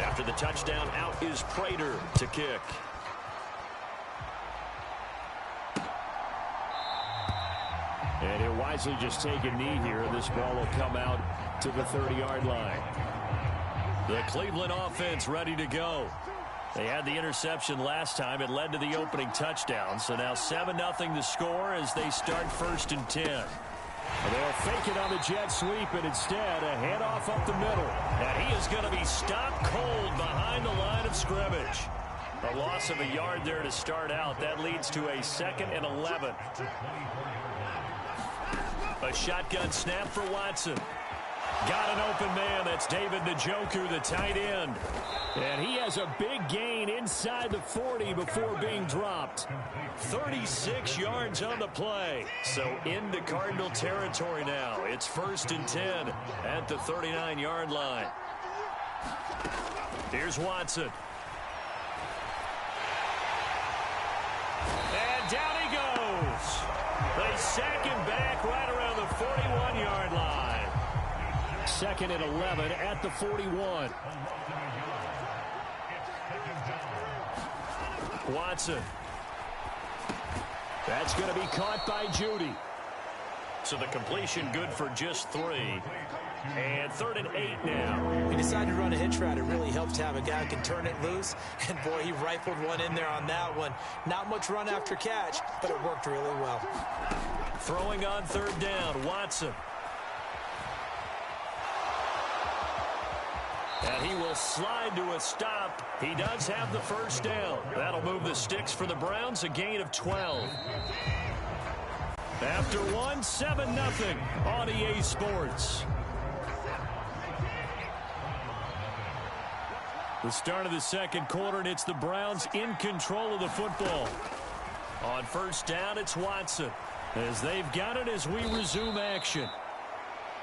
After the touchdown, out is Prater to kick. And he'll wisely just take a knee here, and this ball will come out to the 30-yard line. The Cleveland offense ready to go. They had the interception last time. It led to the opening touchdown. So now 7-0 the score as they start 1st and 10. They'll fake it on the jet sweep, and instead a handoff up the middle. And he is going to be stopped cold behind the line of scrimmage. A loss of a yard there to start out. That leads to a 2nd and 11. A shotgun snap for Watson. Got an open man. That's David Njoku, the tight end. And he has a big gain inside the 40 before being dropped. 36 yards on the play. So into Cardinal territory now. It's 1st and 10 at the 39-yard line. Here's Watson. And down he They sack him back right around the 41-yard line. 2nd and 11 at the 41. Watson. That's going to be caught by Judy. So the completion good for just 3. And 3rd and 8 now. He decided to run a hitch route. It really helps to have a guy who can turn it loose. And, boy, he rifled one in there on that one. Not much run after catch, but it worked really well. Throwing on 3rd down, Watson. And he will slide to a stop. He does have the 1st down. That'll move the sticks for the Browns, a gain of 12. After 1, 7-0 on EA Sports. The start of the 2nd quarter, and it's the Browns in control of the football. On 1st down, it's Watson. As they've got it as we resume action.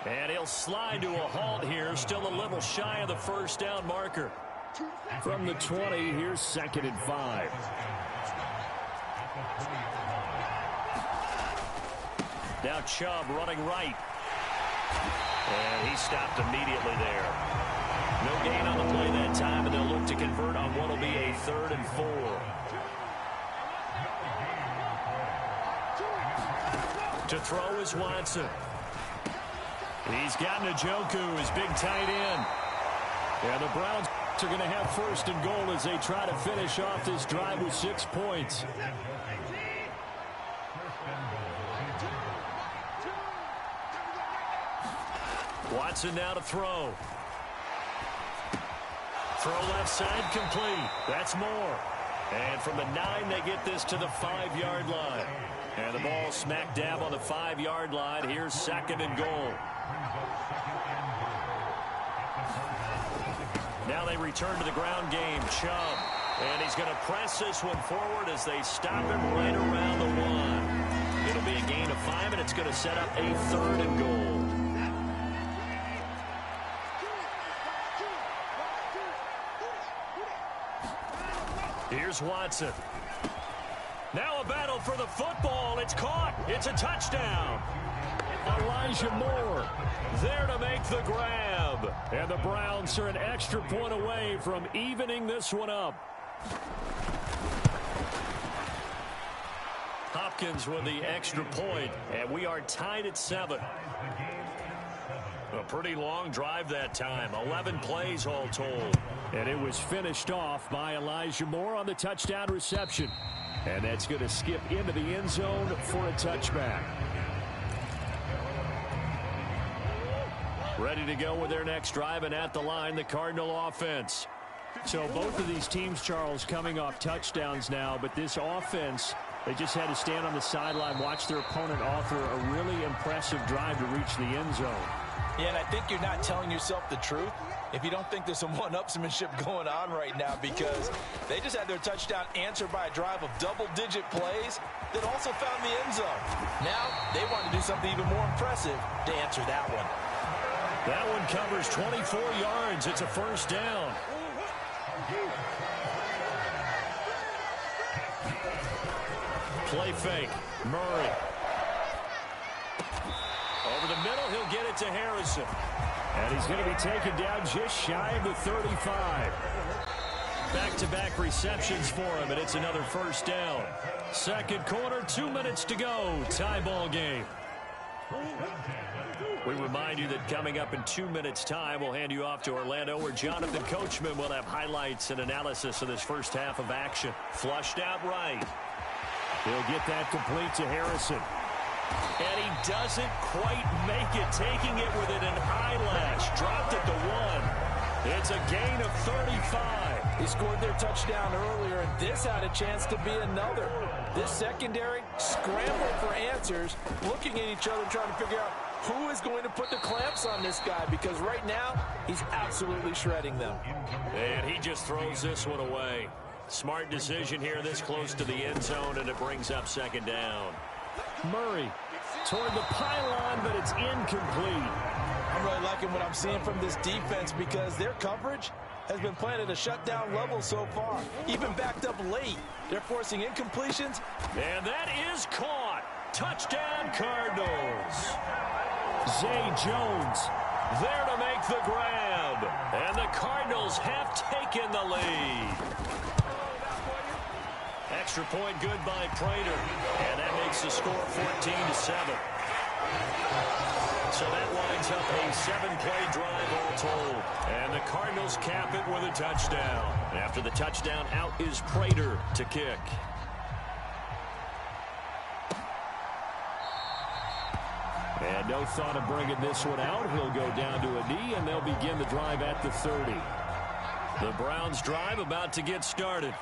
And he'll slide to a halt here, still a little shy of the 1st down marker. From the 20, here's 2nd and 5. Now Chubb running right. And he stopped immediately there. No gain on the play that time, and they'll look to convert on what will be a 3rd and 4. To throw is Watson. He's got Njoku, his big tight end. And the Browns are going to have 1st and goal as they try to finish off this drive with 6 points. Watson now to throw. Throw left side complete. That's more. And from the 9, they get this to the 5-yard line. And the ball smack dab on the 5-yard line. Here's 2nd and goal. Now they return to the ground game. Chubb. And he's going to press this one forward as they stop him right around the 1. It'll be a gain of 5, and it's going to set up a 3rd and goal. Here's Watson. Now a battle for the football. It's caught. It's a touchdown. Elijah Moore there to make the grab. And the Browns are an extra point away from evening this one up. Hopkins with the extra point, and we are tied at 7. A pretty long drive that time. 11 plays all told. And it was finished off by Elijah Moore on the touchdown reception. And that's going to skip into the end zone for a touchback. Ready to go with their next drive, and at the line, the Cardinal offense. So both of these teams, Charles, coming off touchdowns now, but this offense, they just had to stand on the sideline, watch their opponent offer a really impressive drive to reach the end zone. Yeah, and I think you're not telling yourself the truth if you don't think there's some one-upsmanship going on right now, because they just had their touchdown answered by a drive of double-digit plays that also found the end zone. Now they want to do something even more impressive to answer that one. That one covers 24 yards. It's a 1st down. Play fake. Murray. Over the middle, he'll get it to Harrison. And he's going to be taken down just shy of the 35. Back-to-back receptions for him, and it's another 1st down. 2nd quarter, 2 minutes to go. Tie ball game. We remind you that coming up in 2 minutes' time, we'll hand you off to Orlando, where Jonathan Coachman will have highlights and analysis of this first half of action. Flushed out right. He'll get that complete to Harrison. And he doesn't quite make it, taking it with an eyelash. Dropped it to 1. It's a gain of 35. He scored their touchdown earlier, and this had a chance to be another. This secondary scrambled for answers, looking at each other, trying to figure out who is going to put the clamps on this guy, because right now he's absolutely shredding them. And he just throws this one away. Smart decision here this close to the end zone, and it brings up 2nd down. Murray toward the pylon, but it's incomplete. I'm really liking what I'm seeing from this defense, because their coverage has been playing at a shutdown level so far. Even backed up late, they're forcing incompletions. And that is caught. Touchdown, Cardinals. Zay Jones There to make the grab. And the Cardinals have taken the lead. Extra point good by Prater. And that makes the score 14-7. So that winds up a 7-play drive all told. And the Cardinals cap it with a touchdown. After the touchdown, out is Prater to kick. And no thought of bringing this one out. He'll go down to a knee, and they'll begin the drive at the 30. The Browns drive about to get started.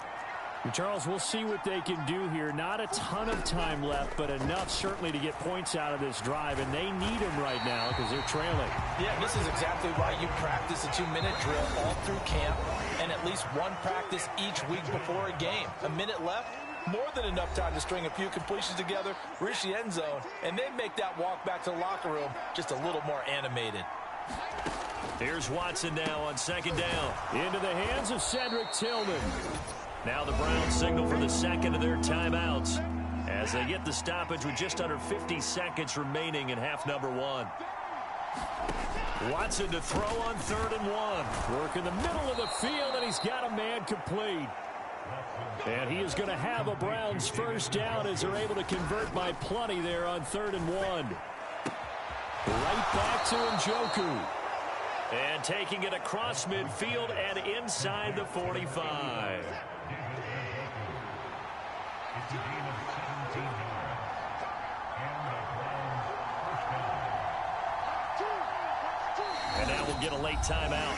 And Charles, we'll see what they can do here. Not a ton of time left, but enough certainly to get points out of this drive, and they need them right now because they're trailing. Yeah, this is exactly why you practice a 2-minute drill all through camp and at least one practice each week before a game. A minute left, more than enough time to string a few completions together, reach the end zone, and then make that walk back to the locker room just a little more animated. Here's Watson now on second down. Into the hands of Cedric Tillman. Now the Browns signal for the second of their timeouts as they get the stoppage with just under 50 seconds remaining in half number one. Watson to throw on 3rd and 1. Work in the middle of the field, and he's got a man complete. And he is going to have a Browns first down as they're able to convert by plenty there on 3rd and 1. Right back to Njoku. And taking it across midfield and inside the 45. And now we'll get a late timeout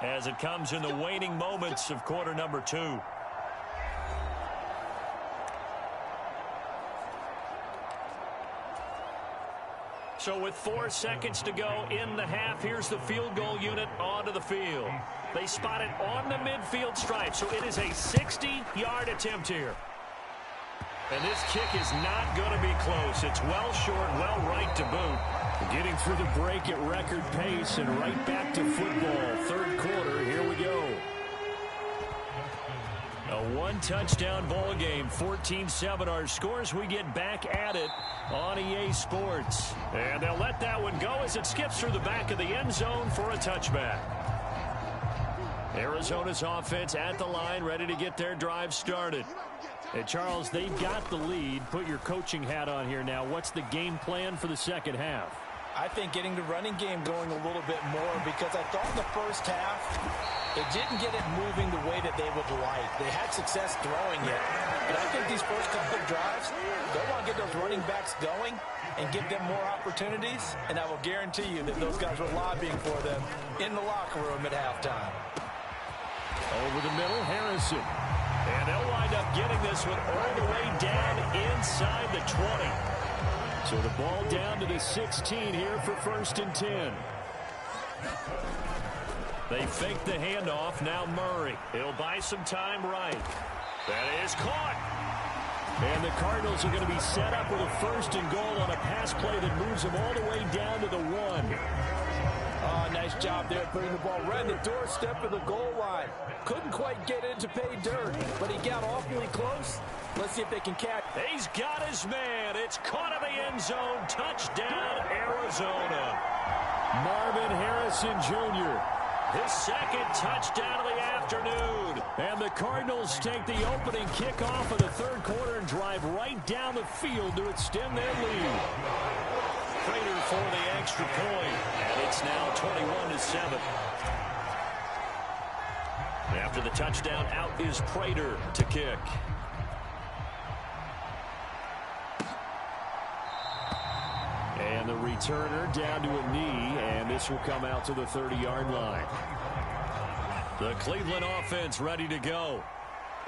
as it comes in the waning moments of quarter number 2. So with 4 seconds to go in the half, here's the field goal unit onto the field. They spot it on the midfield stripe, so it is a 60-yard attempt here. And this kick is not going to be close. It's well short, well right to boot. Getting through the break at record pace and right back to football. 3rd quarter, here we go. A 1-touchdown ball game, 14-7 our scores. We get back at it on EA Sports. And they'll let that one go as it skips through the back of the end zone for a touchback. Arizona's offense at the line, ready to get their drive started. Hey, Charles, they've got the lead. Put your coaching hat on here now. What's the game plan for the second half? I think getting the running game going a little bit more because I thought in the first half it didn't get it moving the way that they would like. They had success throwing it. But I think these first couple of drives, they want to get those running backs going and give them more opportunities. And I will guarantee you that those guys were lobbying for them in the locker room at halftime. Over the middle, Harrison. And they'll wind up getting this one all the way down inside the 20. So the ball down to the 16 here for 1st and 10. They fake the handoff. Now Murray. He'll buy some time right. That is caught. And the Cardinals are going to be set up with a 1st and goal on a pass play that moves them all the way down to the 1. Oh, nice job there putting the ball right in the doorstep of the goal line. Couldn't quite get in to pay dirt, but he got awfully close. Let's see if they can catch. He's got his man. It's caught in the end zone. Touchdown, Arizona. Marvin Harrison Jr. His 2nd touchdown of the afternoon. And the Cardinals take the opening kickoff of the 3rd quarter and drive right down the field to extend their lead. Prater for the extra point. And it's now 21-7. After the touchdown, out is Prater to kick. And the returner down to a knee, and this will come out to the 30-yard line. The Cleveland offense ready to go.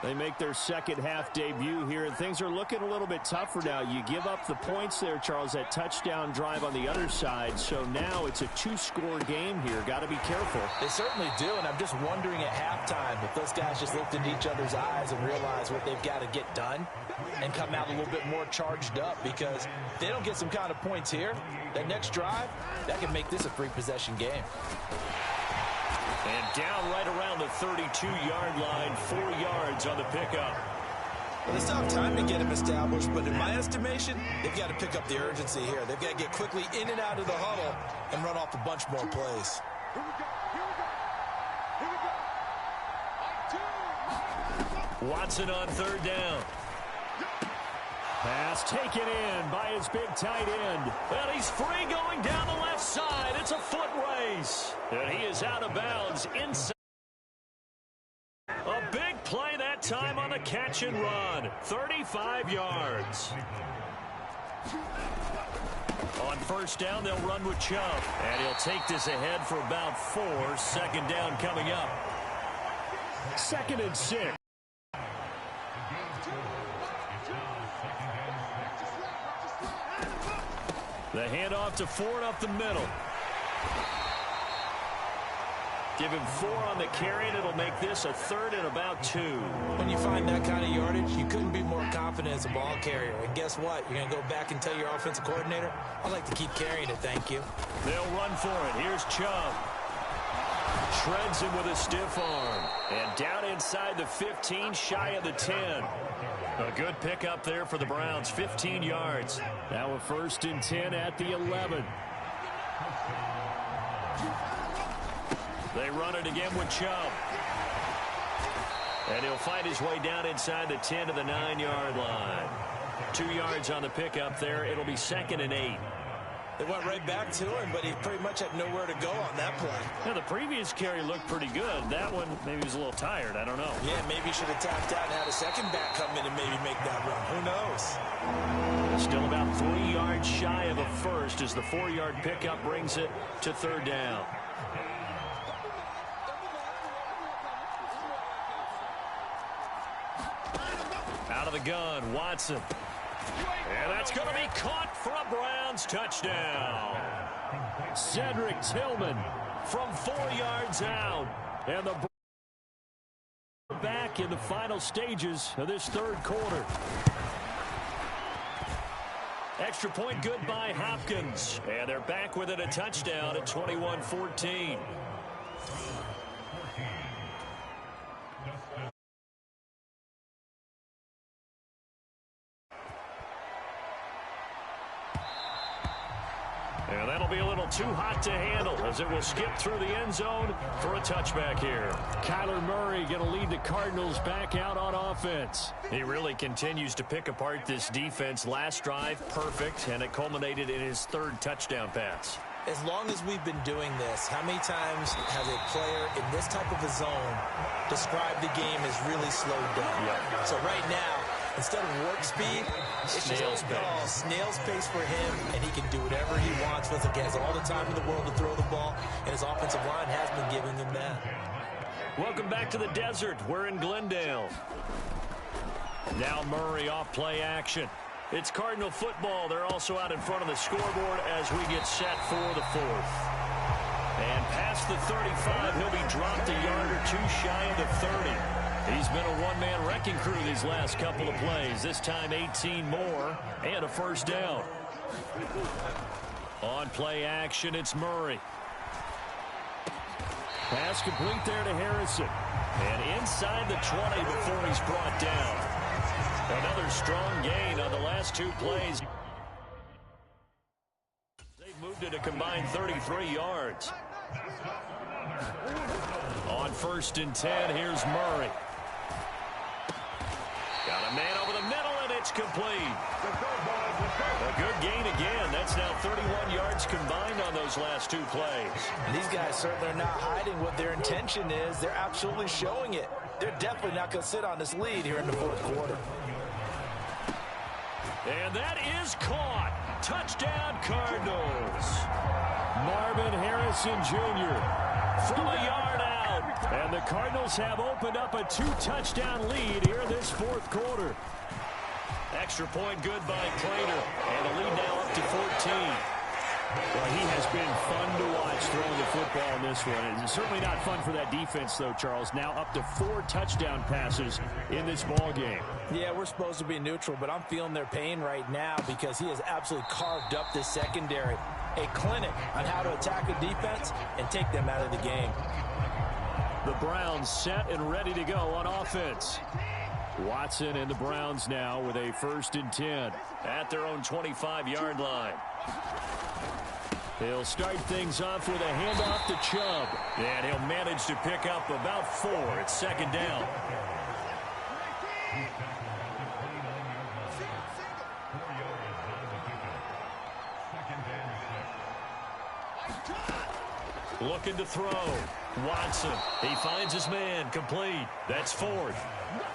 They make their second half debut here, and things are looking a little bit tougher now. You give up the points there, Charles, that touchdown drive on the other side. So now it's a 2-score game here. Got to be careful. They certainly do, and I'm just wondering at halftime if those guys just looked into each other's eyes and realized what they've got to get done and come out a little bit more charged up, because if they don't get some kind of points here, that next drive, that can make this a 3-possession game. And down right around the 32-yard line, 4 yards on the pickup. Well, they still have time to get him established, but in my estimation, they've got to pick up the urgency here. They've got to get quickly in and out of the huddle and run off a bunch more plays. Watson on third down. Pass taken in by his big tight end. And he's free going down the left side. It's a foot race. And he is out of bounds inside. A big play that time on the catch and run. 35 yards. On first down, they'll run with Chubb. And he'll take this ahead for about 4. Second down coming up. 2nd and 6. The handoff to Ford up the middle. Give him 4 on the carry, and it'll make this a 3rd and about 2. When you find that kind of yardage, you couldn't be more confident as a ball carrier. And guess what? You're going to go back and tell your offensive coordinator, I'd like to keep carrying it, thank you. They'll run for it. Here's Chubb. Shreds him with a stiff arm. And down inside the 15, shy of the 10. A good pickup there for the Browns, 15 yards. Now a 1st and 10 at the 11. They run it again with Chubb. And he'll fight his way down inside the 10 to the 9-yard line. 2 yards on the pickup there. It'll be 2nd and 8. They went right back to him, but he pretty much had nowhere to go on that play. Yeah, the previous carry looked pretty good. That one, maybe he was a little tired. I don't know. Yeah, maybe he should have tapped out and had a second back come in and maybe make that run. Who knows? Still about 3 yards shy of a 1st as the 4-yard pickup brings it to 3rd down. Out of the gun, Watson. And that's going to be caught for a Browns touchdown. Cedric Tillman from 4 yards out. And the back in the final stages of this 3rd quarter. Extra point good by Hopkins. And they're back with it, a touchdown at 21-14. And that'll be a little too hot to handle as it will skip through the end zone for a touchback here. Kyler Murray going to lead the Cardinals back out on offense. He really continues to pick apart this defense. Last drive, perfect, and it culminated in his 3rd touchdown pass. As long as we've been doing this, how many times has a player in this type of a zone described the game as really slowed down? Yeah. So right now, instead of warp speed, it's snail's pace. Snail's pace for him, and he can do whatever he wants. Feels like he has all the time in the world to throw the ball, and his offensive line has been giving him that. Welcome back to the desert. We're in Glendale. Now Murray off play action. It's Cardinal football. They're also out in front of the scoreboard as we get set for the 4th. And past the 35, he'll be dropped a yard or 2 shy of the 30. He's been a one-man wrecking crew these last couple of plays. This time 18 more and a 1st down. On play action, it's Murray. Pass complete there to Harrison. And inside the 20 before he's brought down. Another strong gain on the last 2 plays. They've moved it a combined 33 yards. On 1st and 10, here's Murray. Got a man over the middle, and it's complete. A good gain again. That's now 31 yards combined on those last 2 plays. And these guys certainly are not hiding what their intention is. They're absolutely showing it. They're definitely not going to sit on this lead here in the 4th quarter. And that is caught. Touchdown, Cardinals. Marvin Harrison Jr. from a yard out. And the Cardinals have opened up a 2-touchdown lead here in this 4th quarter. Extra point good by Claytor. And a lead now up to 14. Well, he has been fun to watch throwing the football in this one. It's certainly not fun for that defense, though, Charles. Now up to 4 touchdown passes in this ball game. Yeah, we're supposed to be neutral, but I'm feeling their pain right now because he has absolutely carved up this secondary. A clinic on how to attack a defense and take them out of the game. The Browns set and ready to go on offense. Watson and the Browns now with a 1st and 10. At their own 25-yard line. He'll start things off with a handoff to Chubb. And he'll manage to pick up about 4. It's 2nd down. Looking to throw. Watson. He finds his man. Complete. That's 4th.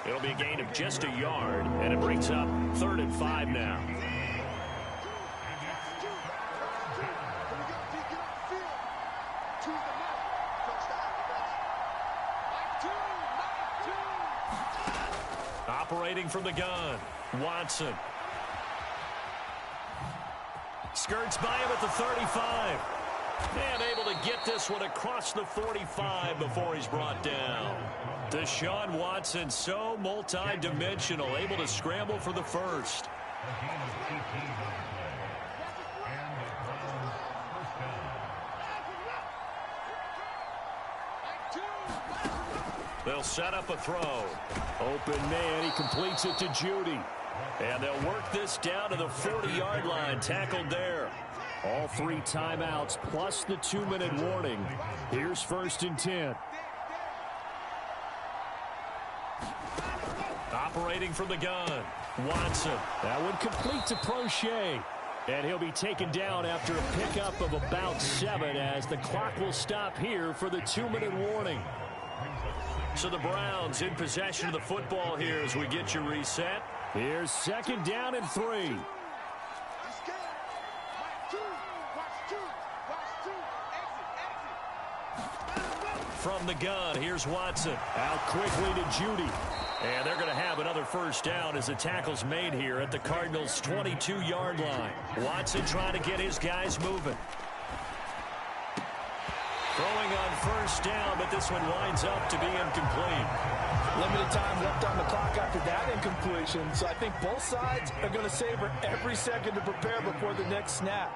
It'll be a gain of just a yard, and it brings up 3rd and 5 now. Operating from the gun. Watson. Skirts by him at the 35. And able to get this one across the 45 before he's brought down. Deshaun Watson, so multi-dimensional, able to scramble for the 1st. They'll set up a throw. Open man, he completes it to Judy. And they'll work this down to the 40-yard line, tackled there. All 3 timeouts plus the 2-minute warning. Here's 1st and 10. Operating from the gun. Watson. That one complete to Prochet. And he'll be taken down after a pickup of about 7 as the clock will stop here for the 2-minute warning. So the Browns in possession of the football here as we get you reset. Here's 2nd down and 3. From the gun, here's Watson. Out quickly to Judy. And they're going to have another 1st down as the tackle's made here at the Cardinals' 22-yard line. Watson trying to get his guys moving. Throwing on 1st down, but this one winds up to be incomplete. Limited time left on the clock after that incompletion, so I think both sides are going to savor every second to prepare before the next snap.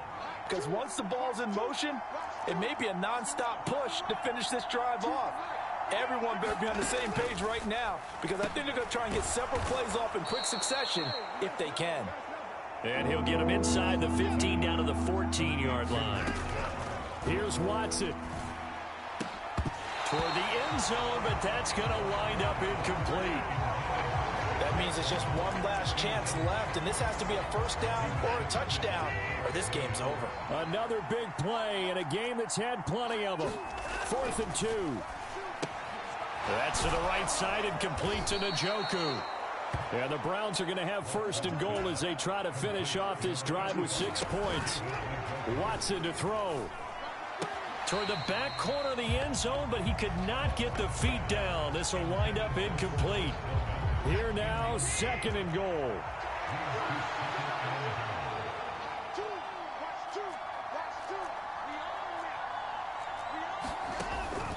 Because once the ball's in motion, it may be a non-stop push to finish this drive off. Everyone better be on the same page right now, because I think they're going to try and get several plays off in quick succession if they can. And he'll get them inside the 15 down to the 14-yard line. Here's Watson. Toward the end zone, but that's going to wind up incomplete. That means it's just one last chance left, and this has to be a 1st down or a touchdown, or this game's over. Another big play in a game that's had plenty of them. 4th and 2. That's to the right side and complete to Njoku. And the Browns are going to have 1st and goal as they try to finish off this drive with 6 points. Watson to throw. Toward the back corner of the end zone, but he could not get the feet down. This will wind up incomplete. Here now, 2nd and goal.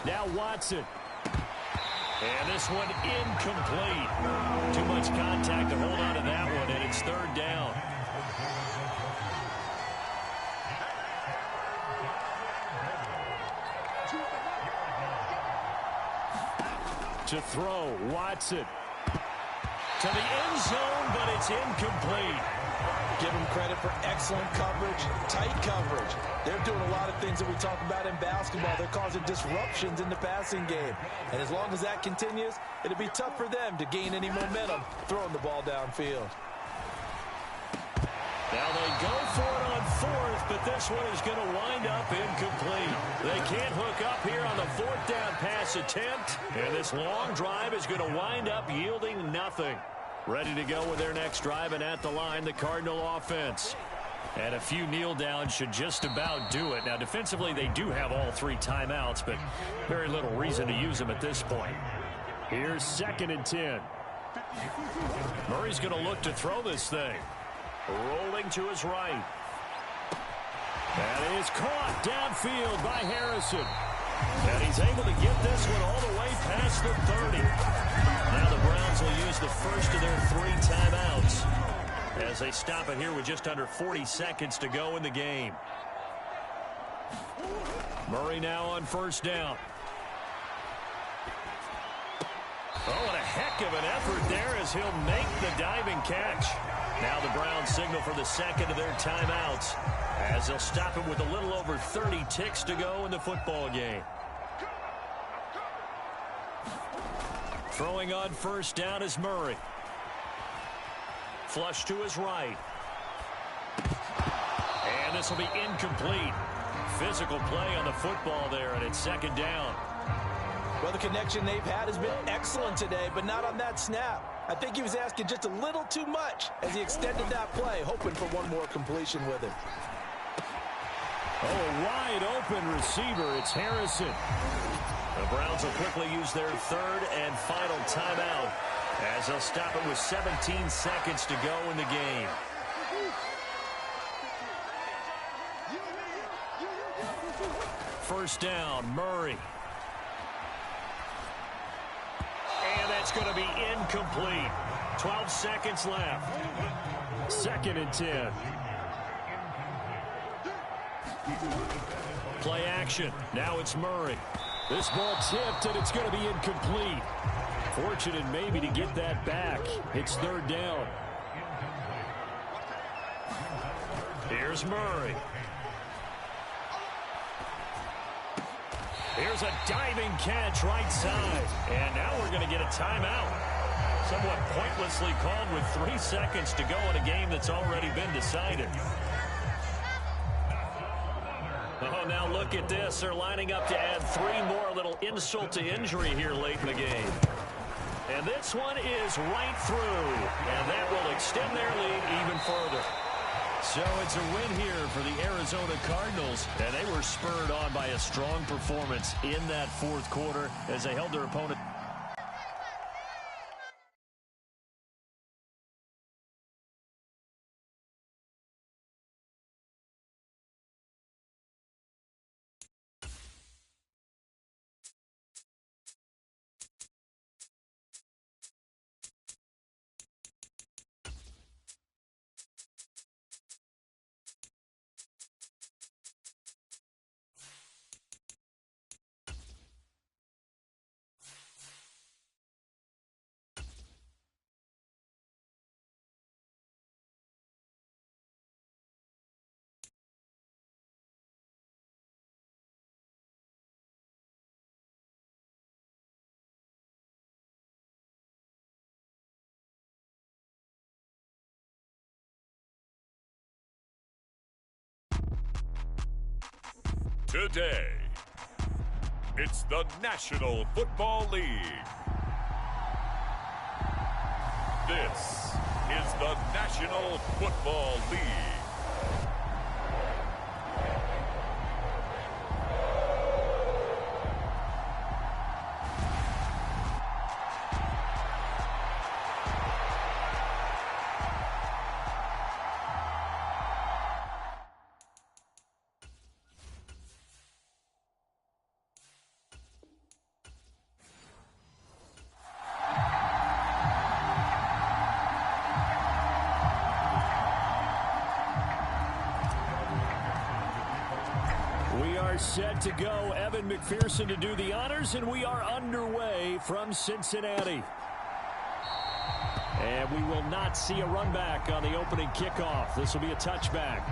Now Watson. And this one incomplete. Too much contact to hold on to that one, and it's 3rd down. To throw, Watson. To the end zone, but it's incomplete. Give them credit for excellent coverage, tight coverage. They're doing a lot of things that we talk about in basketball. They're causing disruptions in the passing game. And as long as that continues, it'll be tough for them to gain any momentum throwing the ball downfield. Now they go for it on 4th, but this one is going to wind up incomplete. They can't hook up here on the 4th down pass attempt, and this long drive is going to wind up yielding nothing. Ready to go with their next drive, and at the line, the Cardinal offense. And a few kneel downs should just about do it. Now, defensively, they do have all 3 timeouts, but very little reason to use them at this point. Here's 2nd and 10. Murray's going to look to throw this thing. Rolling to his right. That is caught downfield by Harrison. And he's able to get this one all the way past the 30. Now the Browns will use the first of their 3 timeouts as they stop it here with just under 40 seconds to go in the game. Murray now on 1st down. Oh, and a heck of an effort there as he'll make the diving catch. Now the Browns signal for the second of their timeouts as they'll stop it with a little over 30 ticks to go in the football game. Throwing on first down is Murray. Flush to his right. And this will be incomplete. Physical play on the football there, and it's second down. Well, the connection they've had has been excellent today, but not on that snap. I think he was asking just a little too much as he extended that play, hoping for one more completion with it. Oh, a wide open receiver. It's Harrison. The Browns will quickly use their third and final timeout as they'll stop it with 17 seconds to go in the game. First down, Murray. And that's going to be incomplete. 12 seconds left. Second and 10. Play action. Now it's Murray. This ball tipped, and it's going to be incomplete. Fortunate maybe to get that back. It's third down. Here's Murray. Here's a diving catch right side. And now we're going to get a timeout. Somewhat pointlessly called with 3 seconds to go in a game that's already been decided. Oh, now look at this. They're lining up to add 3 more. A little insult to injury here late in the game. And this one is right through. And that will extend their lead even further. So it's a win here for the Arizona Cardinals. And they were spurred on by a strong performance in that fourth quarter as they held their opponent. Today, it's the National Football League. This is the National Football League. Set to go. Evan McPherson to do the honors, and we are underway from Cincinnati. And we will not see a run back on the opening kickoff. This will be a touchback.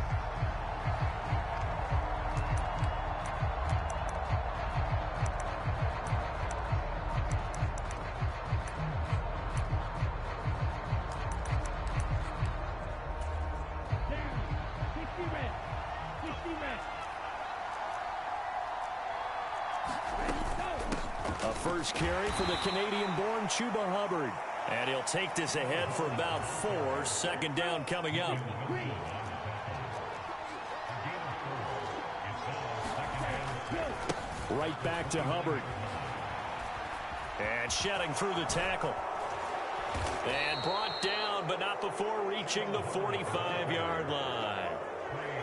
First carry for the Canadian-born Chuba Hubbard. And he'll take this ahead for about 4. Second down coming up. Right back to Hubbard. And shedding through the tackle. And brought down, but not before reaching the 45-yard line.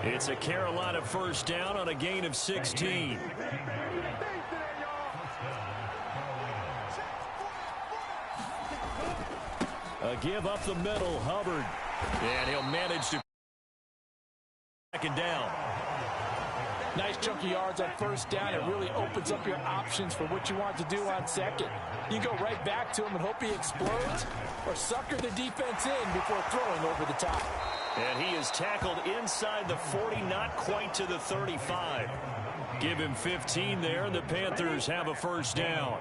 It's a Carolina first down on a gain of 16. A give up the middle, Hubbard. And he'll manage to second down. Nice chunky yards on first down. It really opens up your options for what you want to do on second. You go right back to him and hope he explodes, or sucker the defense in before throwing over the top. And he is tackled inside the 40, not quite to the 35. Give him 15 there, and the Panthers have a first down.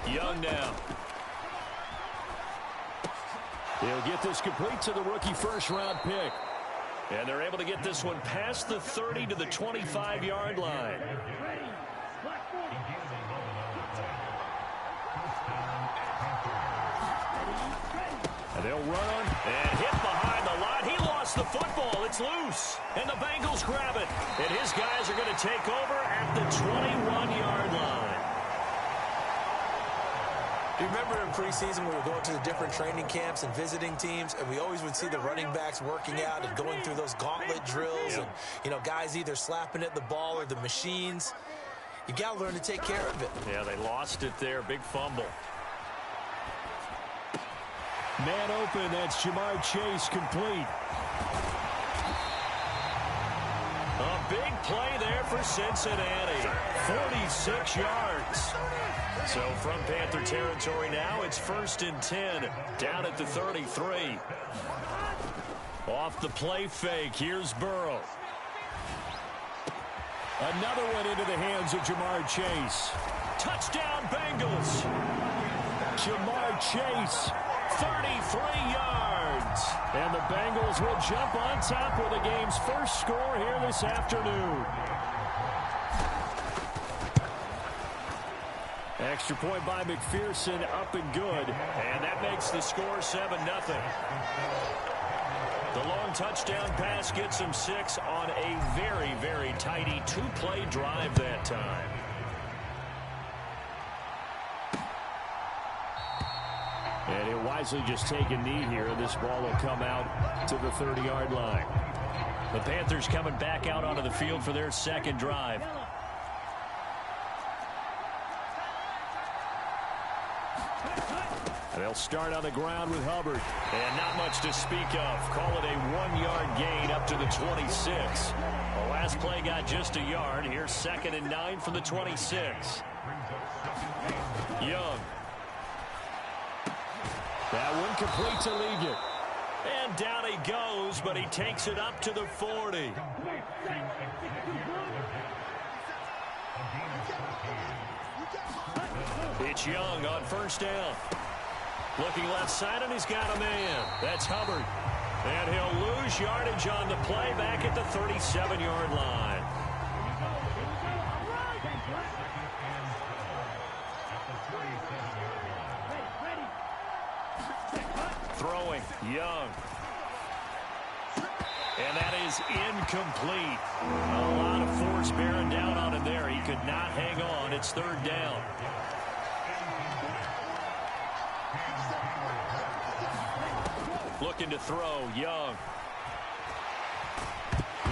Young now. He'll get this complete to the rookie first-round pick. And they're able to get this one past the 30 to the 25-yard line. And they'll run on and hit behind the line. He lost the football. It's loose. And the Bengals grab it. And his guys are going to take over at the 21-yard line. Do you remember in preseason we were going to the different training camps and visiting teams, and we always would see the running backs working out and going through those gauntlet drills, and, you know, guys either slapping at the ball or the machines. You got to learn to take care of it. Yeah, they lost it there. Big fumble. Man open. That's Jamar Chase complete. A big play there for Cincinnati. 46 yards. So from Panther territory now, it's 1st and 10, down at the 33. Off the play fake, here's Burrow. Another one into the hands of Jamar Chase. Touchdown, Bengals. Jamar Chase, 33 yards. And the Bengals will jump on top with the game's first score here this afternoon. Extra point by McPherson, up and good. And that makes the score 7-0. The long touchdown pass gets him 6 on a very, very tidy 2-play drive that time. And he'll wisely just take a knee here. This ball will come out to the 30-yard line. The Panthers coming back out onto the field for their second drive. They'll start on the ground with Hubbard. And not much to speak of. Call it a 1-yard gain up to the 26. The last play got just a yard. Here's 2nd and 9 from the 26. Young. That one complete to Liggett. And down he goes, but he takes it up to the 40. It's Young on first down. Looking left side, and he's got a man. That's Hubbard. And he'll lose yardage on the play back at the 37-yard line. Throwing, Young. And that is incomplete. A lot of force bearing down on him there. He could not hang on. It's 3rd down. Looking to throw, Young.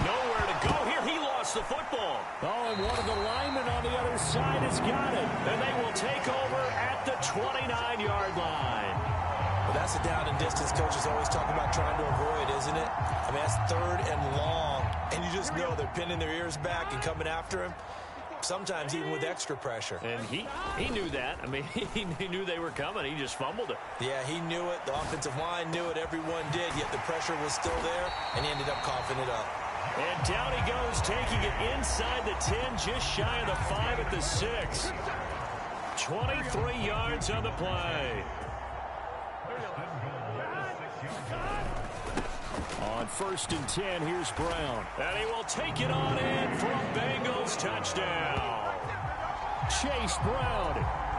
Nowhere to go here. He lost the football. Oh, and one of the linemen on the other side has got it. And they will take over at the 29-yard line. Well, that's a down and distance coaches always talk about trying to avoid, isn't it? I mean, that's 3rd and long. And you just know they're pinning their ears back and coming after him. Sometimes even with extra pressure. And he knew that. I mean, he knew they were coming. He just fumbled it. Yeah, he knew it. The offensive line knew it. Everyone did. Yet the pressure was still there, and he ended up coughing it up. And down he goes, taking it inside the 10, just shy of the 5 at the 6. 23 yards on the play. On 1st and 10, here's Brown. And he will take it on in for a Bengals touchdown. Chase Brown,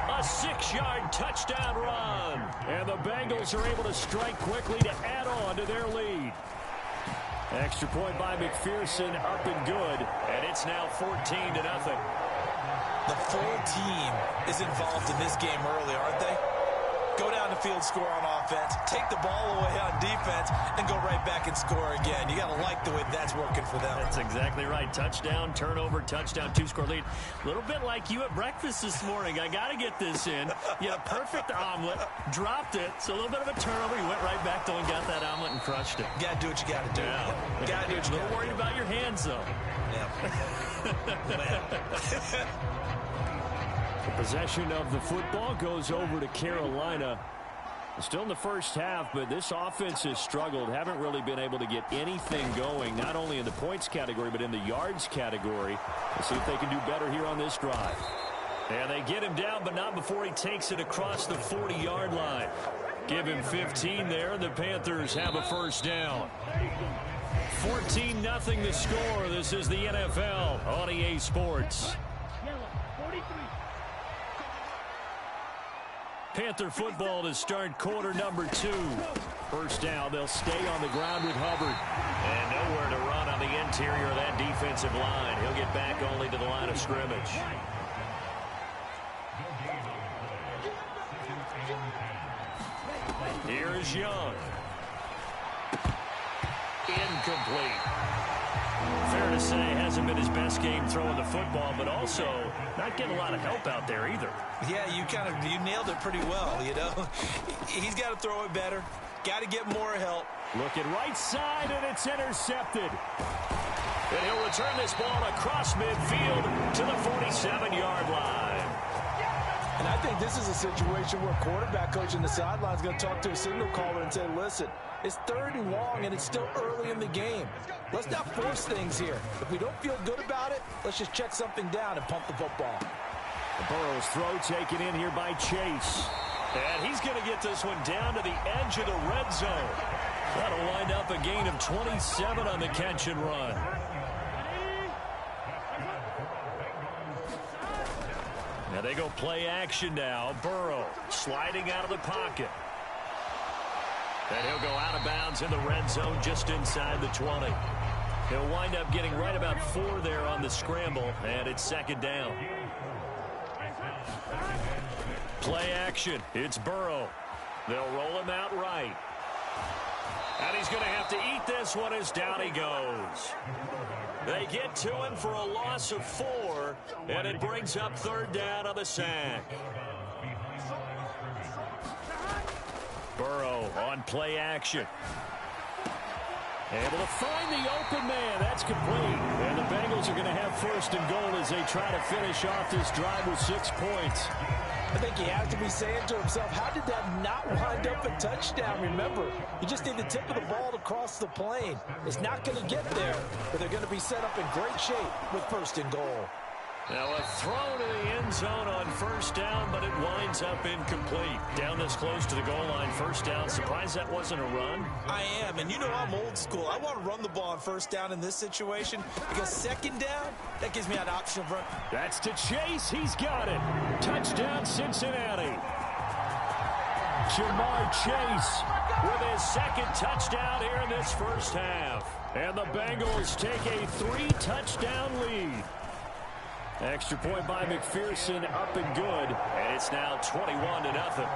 a 6-yard touchdown run. And the Bengals are able to strike quickly to add on to their lead. Extra point by McPherson, up and good. And it's now 14-0. The full team is involved in this game early, aren't they? go down the field, score on offense, take the ball away on defense, and go right back and score again. You got to like the way that's working for them. That's exactly right. Touchdown, turnover, touchdown, 2-score lead. A little bit like you at breakfast this morning. I got to get this in. You had a perfect omelet, dropped it. So a little bit of a turnover. You went right back though and got that omelet and crushed it. Got to do what you got to do. Yeah. Got to do what you got to do. A little worried about your hands though. Yeah. The possession of the football goes over to Carolina. Still in the first half, but this offense has struggled. Haven't really been able to get anything going, not only in the points category, but in the yards category. Let's see if they can do better here on this drive. And they get him down, but not before he takes it across the 40-yard line. Give him 15 there. The Panthers have a first down. 14-0 the score. This is the NFL on EA Sports. Panther football to start quarter number 2. First down, they'll stay on the ground with Hubbard. And nowhere to run on the interior of that defensive line. He'll get back only to the line of scrimmage. Here's Young. Incomplete. Fair to say, hasn't been his best game throwing the football, but also not getting a lot of help out there either. Yeah, you nailed it pretty well, you know. He's got to throw it better. Got to get more help. Looking right side, and it's intercepted. And he'll return this ball across midfield to the 47-yard line. And I think this is a situation where quarterback coach in the sideline is going to talk to a signal caller and say, listen, it's 3rd and long, and it's still early in the game. Let's not force things here. If we don't feel good about it, let's just check something down and pump the football. Burrow's throw taken in here by Chase. And he's going to get this one down to the edge of the red zone. That'll wind up a gain of 27 on the catch and run. Now they go play action now. Burrow sliding out of the pocket. And he'll go out of bounds in the red zone just inside the 20. He'll wind up getting right about 4 there on the scramble, and it's 2nd down. Play action. It's Burrow. They'll roll him out right. And he's going to have to eat this one as down he goes. They get to him for a loss of 4, and it brings up 3rd down on the sack. Burrow on play action. Able to find the open man. That's complete. And the Bengals are going to have 1st and goal as they try to finish off this drive with 6 points. I think he has to be saying to himself, how did that not wind up a touchdown? Remember, you just need the tip of the ball to cross the plane. It's not going to get there, but they're going to be set up in great shape with 1st and goal. Now a throw to the end zone on 1st down, but it winds up incomplete. Down this close to the goal line, 1st down. Surprised that wasn't a run? I am, and you know I'm old school. I want to run the ball on 1st down in this situation because 2nd down, that gives me an option of run. That's to Chase. He's got it. Touchdown, Cincinnati. Jamar Chase with his 2nd touchdown here in this first half. And the Bengals take a 3-touchdown lead. Extra point by McPherson, up and good. And it's now 21-0.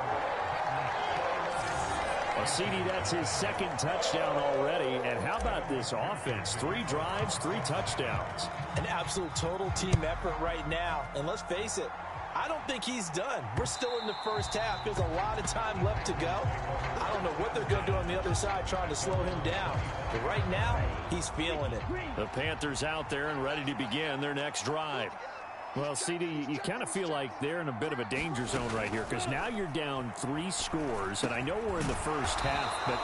Well, CD, that's his 2nd touchdown already. And how about this offense? 3 drives, 3 touchdowns. An absolute total team effort right now. And let's face it, I don't think he's done. We're still in the first half. There's a lot of time left to go. I don't know what they're going to do on the other side trying to slow him down. But right now, he's feeling it. The Panthers out there and ready to begin their next drive. Well, CD, you kind of feel like they're in a bit of a danger zone right here because now you're down 3 scores, and I know we're in the first half, but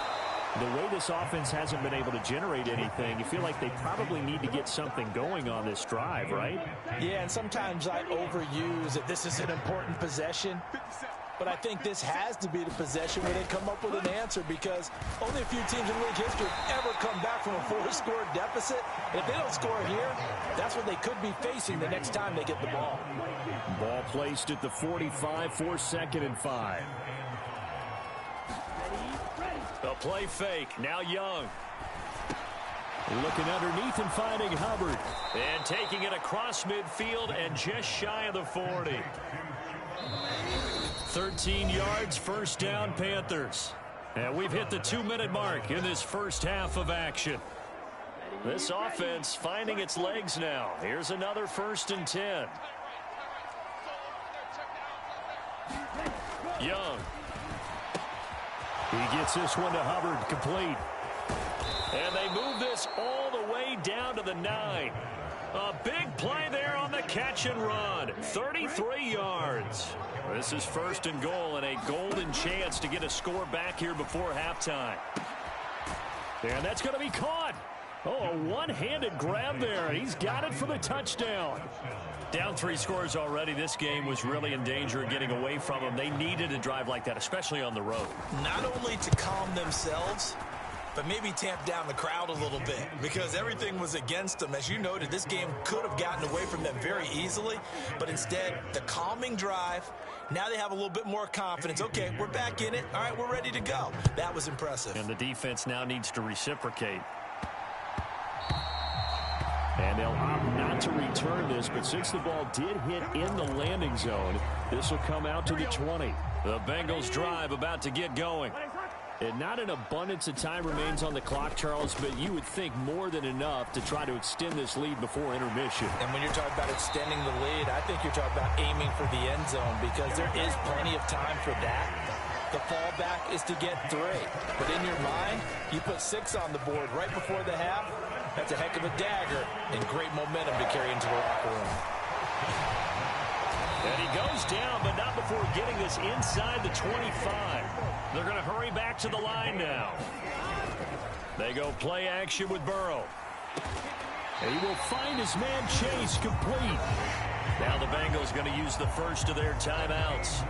the way this offense hasn't been able to generate anything, you feel like they probably need to get something going on this drive, right? Yeah, and sometimes I overuse that this is an important possession. But I think this has to be the possession where they come up with an answer because only a few teams in league history have ever come back from a 4-score deficit. And if they don't score here, that's what they could be facing the next time they get the ball. Ball placed at the 45 for 2nd and 5. The play fake. Now Young. Looking underneath and finding Hubbard. And taking it across midfield and just shy of the 40. 13 yards, first down, Panthers. And we've hit the 2-minute mark in this first half of action. This offense finding its legs now. Here's another 1st and 10. Young. He gets this one to Hubbard, complete. And they move this all the way down to the 9. A big play there on the catch and run. 33 yards. This is 1st and goal and a golden chance to get a score back here before halftime. And that's going to be caught. Oh, a one-handed grab there. He's got it for the touchdown. Down 3 scores already. This game was really in danger of getting away from them. They needed a drive like that, especially on the road. Not only to calm themselves, but maybe tamp down the crowd a little bit because everything was against them. As you noted, this game could have gotten away from them very easily, but instead, the calming drive, now they have a little bit more confidence. Okay, we're back in it. All right, we're ready to go. That was impressive. And the defense now needs to reciprocate. And they'll opt not to return this, but since the ball did hit in the landing zone, this will come out to the 20. The Bengals drive about to get going. And not an abundance of time remains on the clock, Charles, but you would think more than enough to try to extend this lead before intermission. And when you're talking about extending the lead, I think you're talking about aiming for the end zone because there is plenty of time for that. The fallback is to get 3. But in your mind, you put 6 on the board right before the half. That's a heck of a dagger and great momentum to carry into the locker room. And he goes down, but not before getting this inside the 25. They're going to hurry back to the line now. They go play action with Burrow. And he will find his man Chase complete. Now the Bengals going to use the first of their timeouts,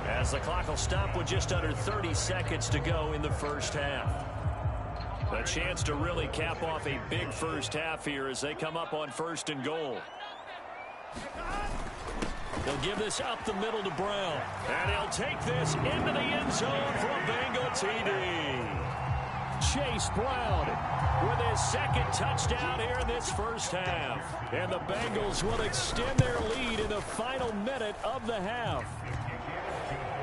as the clock will stop with just under 30 seconds to go in the first half. A chance to really cap off a big first half here as they come up on 1st and goal. They'll give this up the middle to Brown. And he'll take this into the end zone for a Bengal TD. Chase Brown with his 2nd touchdown here in this first half. And the Bengals will extend their lead in the final minute of the half.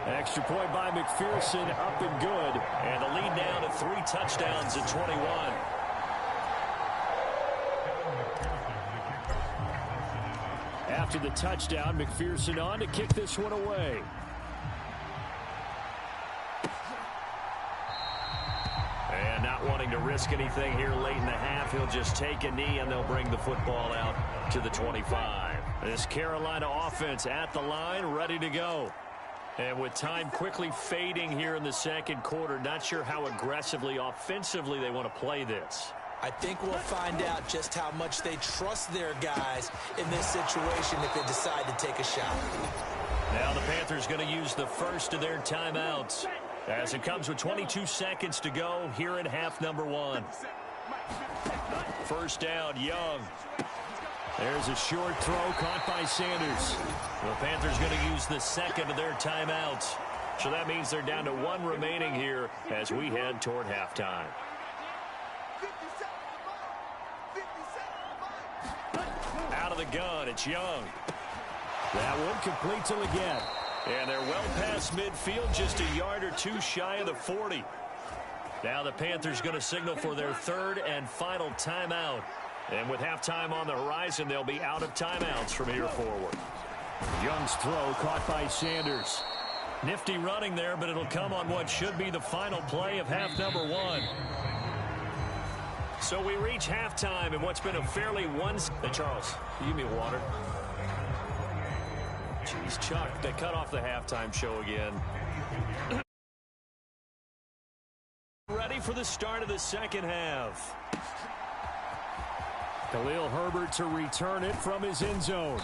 Extra point by McPherson, up and good. And the lead now to 3 touchdowns at 21. After the touchdown, McPherson on to kick this one away. And not wanting to risk anything here late in the half, he'll just take a knee and they'll bring the football out to the 25. This Carolina offense at the line, ready to go. And with time quickly fading here in the 2nd quarter, not sure how aggressively, offensively they want to play this. I think we'll find out just how much they trust their guys in this situation if they decide to take a shot. Now the Panthers going to use the first of their timeouts as it comes with 22 seconds to go here in half number 1. First down, Young. There's a short throw caught by Sanders. The Panthers going to use the 2nd of their timeouts. So that means they're down to 1 remaining here as we head toward halftime. Out of the gun, it's Young. That one complete till again. And they're well past midfield, just a yard or 2 shy of the 40. Now the Panthers going to signal for their 3rd and final timeout. And with halftime on the horizon, they'll be out of timeouts from here forward. Young's throw caught by Sanders. Nifty running there, but it'll come on what should be the final play of half number 1. So we reach halftime in what's been a fairly Hey, Charles, you give me water. Jeez, Chuck, they cut off the halftime show again. Ready for the start of the 2nd half. Khalil Herbert to return it from his end zone.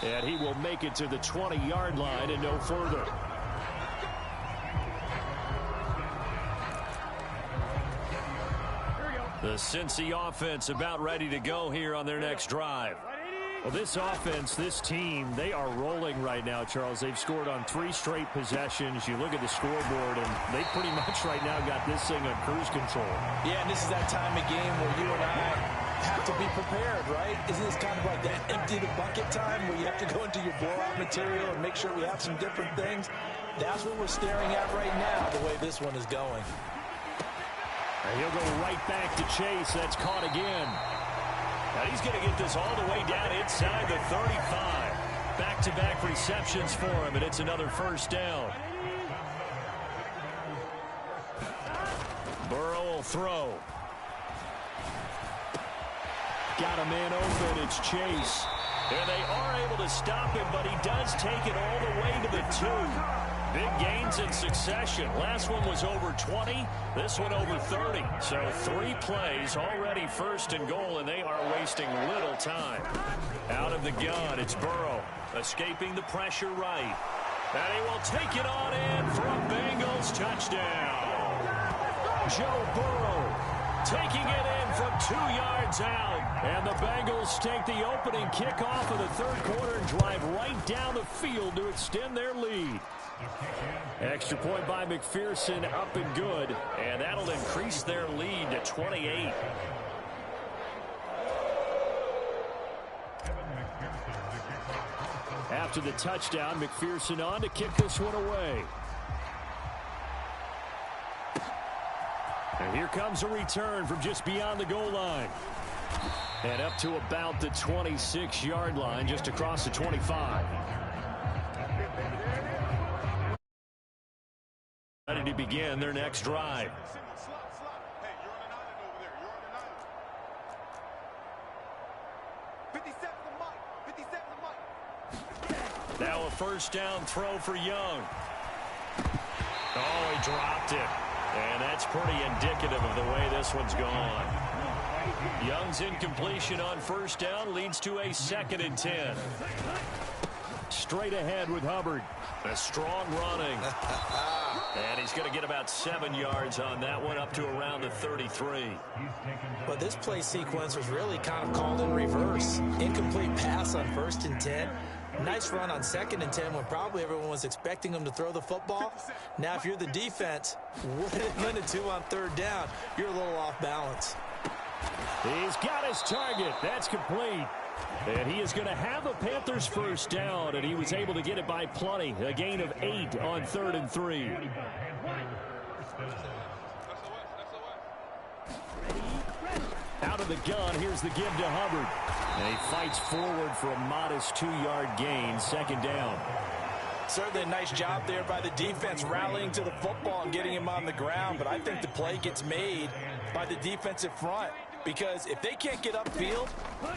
And he will make it to the 20-yard line and no further. The Cincy offense about ready to go here on their next drive. Well, this offense, this team, they are rolling right now, Charles. They've scored on 3 straight possessions. You look at the scoreboard, and they pretty much right now got this thing on cruise control. Yeah, and this is that time of game where you and I have to be prepared, right? Isn't this kind of like that empty the bucket time where you have to go into your blowout material and make sure we have some different things? That's what we're staring at right now, the way this one is going. And he'll go right back to chase. That's caught again. Now he's going to get this all the way down inside the 35. Back-to-back receptions for him, and it's another first down. Burrow will throw. Got a man open. It's Chase. And they are able to stop him, but he does take it all the way to the 2. Big gains in succession. Last one was over 20. This one over 30. So 3 plays, already first and goal, and they are wasting little time. Out of the gun, it's Burrow. Escaping the pressure right. And he will take it on in for a Bengals touchdown. Joe Burrow taking it in from 2 yards out. And the Bengals take the opening kickoff of the third quarter and drive right down the field to extend their lead. Extra point by McPherson, up and good. And that'll increase their lead to 28. After the touchdown, McPherson on to kick this one away. And here comes a return from just beyond the goal line. And up to about the 26-yard line, just across the 25. Ready to begin their next drive. Now a first down throw for Young. Oh, he dropped it. And that's pretty indicative of the way this one's gone. Young's incompletion on first down leads to a 2nd and 10. Straight ahead with Hubbard. A strong running. And he's going to get about 7 yards on that one, up to around the 33. But this play sequence was really kind of called in reverse. Incomplete pass on 1st and 10. Nice run on 2nd and 10 when probably everyone was expecting him to throw the football. Now, if you're the defense, 1 and 2 on 3rd down, you're a little off balance. He's got his target. That's complete. And he is going to have a Panthers first down, and he was able to get it by plenty. A gain of 8 on 3rd and 3. Out of the gun, here's the give to Hubbard. And he fights forward for a modest 2-yard gain, 2nd down. Certainly a nice job there by the defense rallying to the football and getting him on the ground, but I think the play gets made by the defensive front. Because if they can't get upfield,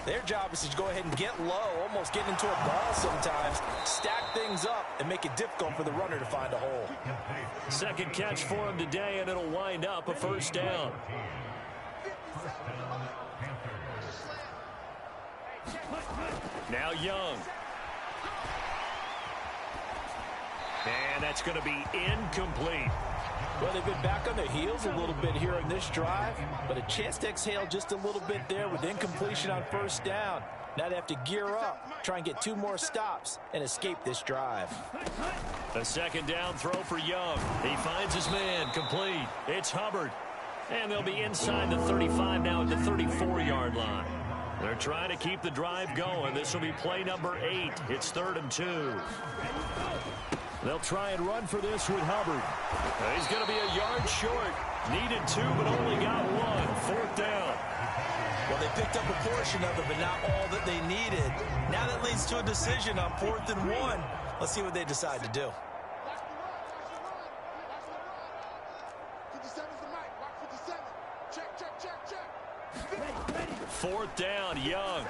their job is to go ahead and get low, almost get into a ball sometimes, stack things up, and make it difficult for the runner to find a hole. 2nd catch for him today, and it'll wind up a first down. Now Young. And that's going to be incomplete. Well, they've been back on their heels a little bit here in this drive, but a chance to exhale just a little bit there with incompletion on 1st down. Now they have to gear up, try and get 2 more stops, and escape this drive. A 2nd down throw for Young. He finds his man, complete. It's Hubbard. And they'll be inside the 35 now at the 34-yard line. They're trying to keep the drive going. This will be play number 8. It's 3rd and 2. They'll try and run for this with Hubbard. He's going to be a yard short. Needed 2, but only got 1. 4th down. Well, they picked up a portion of it, but not all that they needed. Now that leads to a decision on 4th and 1. Let's see what they decide to do. Fourth down, Young.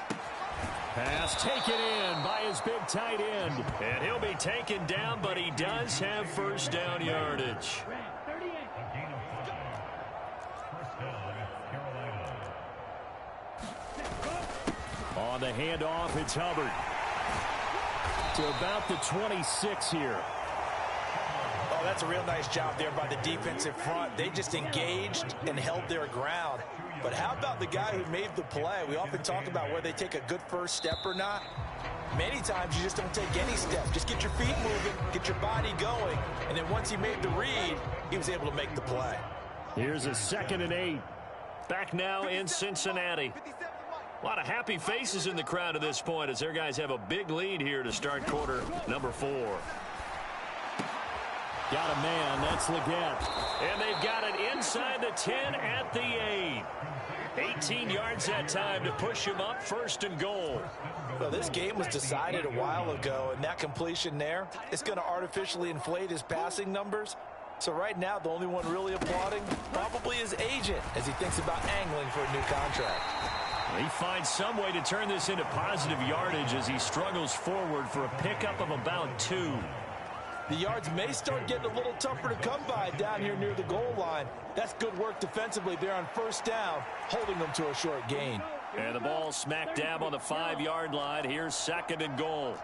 Pass taken in by his big tight end. And he'll be taken down, but he does have first down yardage. On the handoff, it's Hubbard. To about the 26 here. Oh, that's a real nice job there by the defensive front. They just engaged and held their ground. But how about the guy who made the play? We often talk about whether they take a good first step or not. Many times you just don't take any step. Just get your feet moving, get your body going, and then once he made the read, he was able to make the play. Here's a 2nd and 8. Back now in Cincinnati. A lot of happy faces in the crowd at this point as their guys have a big lead here to start quarter number 4. Got a man. That's Leggett. And they've got it inside the 10 at the 8. 18 yards that time to push him up 1st and goal. Well, this game was decided a while ago, and that completion there, it's going to artificially inflate his passing numbers. So right now, the only one really applauding probably his agent as he thinks about angling for a new contract. He finds some way to turn this into positive yardage as he struggles forward for a pickup of about 2. The yards may start getting a little tougher to come by down here near the goal line. That's good work defensively there on 1st down, holding them to a short gain. And the ball smack dab on the 5-yard line. Here's 2nd and goal.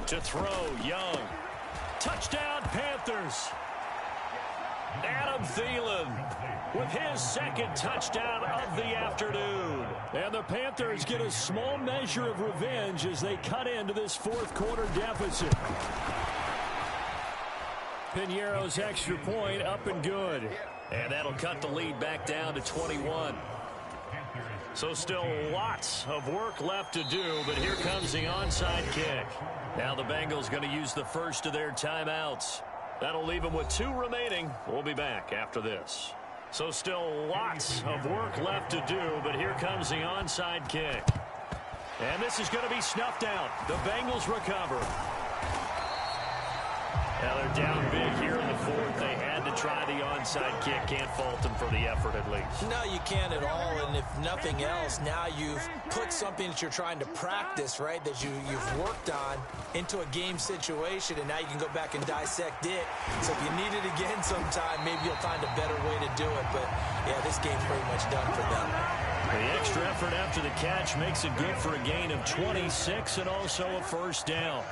To throw, Young. Touchdown, Panthers. Adam Thielen with his 2nd touchdown of the afternoon. And the Panthers get a small measure of revenge as they cut into this 4th quarter deficit. Piñeiro's extra point up and good. And that'll cut the lead back down to 21. So still lots of work left to do, but here comes the onside kick. Now the Bengals going to use the first of their timeouts. That'll leave them with 2 remaining. We'll be back after this. So still lots of work left to do, but here comes the onside kick. And this is going to be snuffed out. The Bengals recover. Now they're down big here in the 4th. They had to try the onside kick. Can't fault them for the effort at least. No, you can't at all. And if nothing else, now you've put something that you're trying to practice, right, that you've worked on into a game situation, and now you can go back and dissect it. So if you need it again sometime, maybe you'll find a better way to do it. But, yeah, this game's pretty much done for them. The extra effort after the catch makes it good for a gain of 26 and also a 1st down.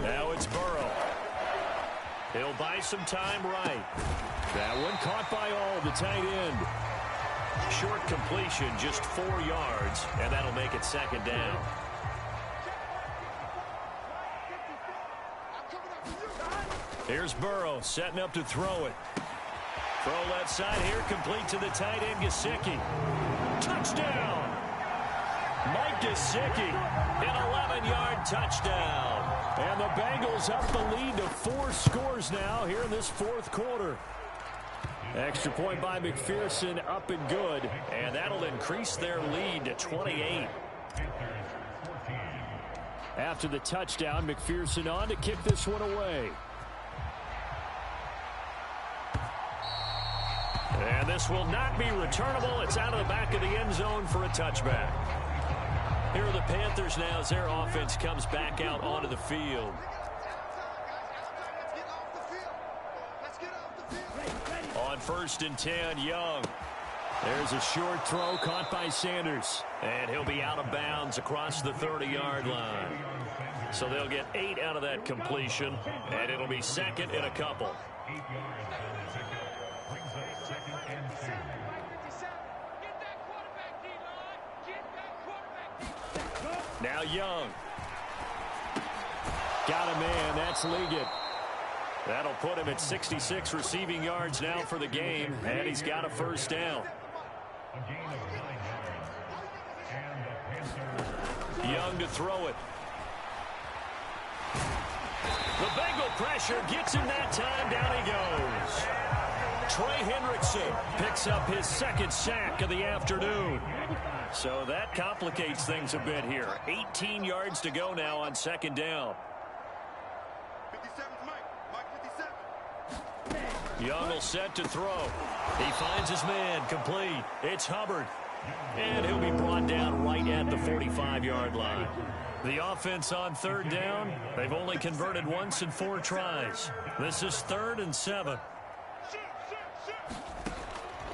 Now it's Burrow. He'll buy some time right. That one caught by all, the tight end. Short completion, just 4 yards, and that'll make it 2nd down. Here's Burrow setting up to throw it. Throw left side here, complete to the tight end, Gesicki. Touchdown! Mike Gesicki, an 11-yard touchdown. And the Bengals up the lead to 4 scores now here in this 4th quarter. Extra point by McPherson, up and good. And that'll increase their lead to 28. After the touchdown, McPherson on to kick this one away. And this will not be returnable. It's out of the back of the end zone for a touchback. Here are the Panthers now as their offense comes back out onto the field. On 1st and 10, Young. There's a short throw caught by Sanders. And he'll be out of bounds across the 30-yard line. So they'll get 8 out of that completion, and it'll be 2nd and a couple. Now Young. Got a man. That's Leggett. That'll put him at 66 receiving yards now for the game, and he's got a 1st down. Young to throw it. The Bengal pressure gets him that time. Down he goes. Trey Hendrickson picks up his 2nd sack of the afternoon. So that complicates things a bit here. 18 yards to go now on 2nd down. Young will set to throw. He finds his man, complete. It's Hubbard. And he'll be brought down right at the 45-yard line. The offense on 3rd down, they've only converted once in 4 tries. This is 3rd and 7.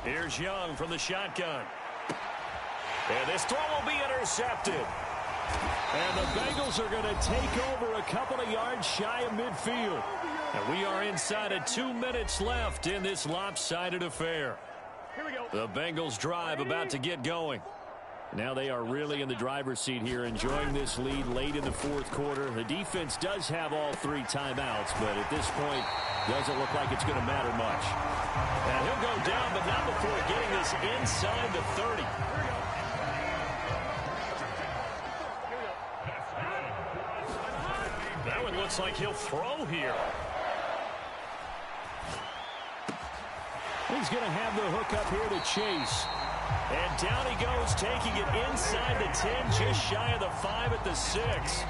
Here's Young from the shotgun. And this throw will be intercepted. And the Bengals are going to take over a couple of yards shy of midfield. And we are inside of 2 minutes left in this lopsided affair. Here we go. The Bengals drive about to get going. Now they are really in the driver's seat here, enjoying this lead late in the 4th quarter. The defense does have all 3 timeouts, but at this point, doesn't look like it's going to matter much. And he'll go down, but not before getting this inside the 30. looks like he'll throw here. He's going to have the hook up here to Chase. And down he goes, taking it inside the 10, just shy of the 5 at the 6.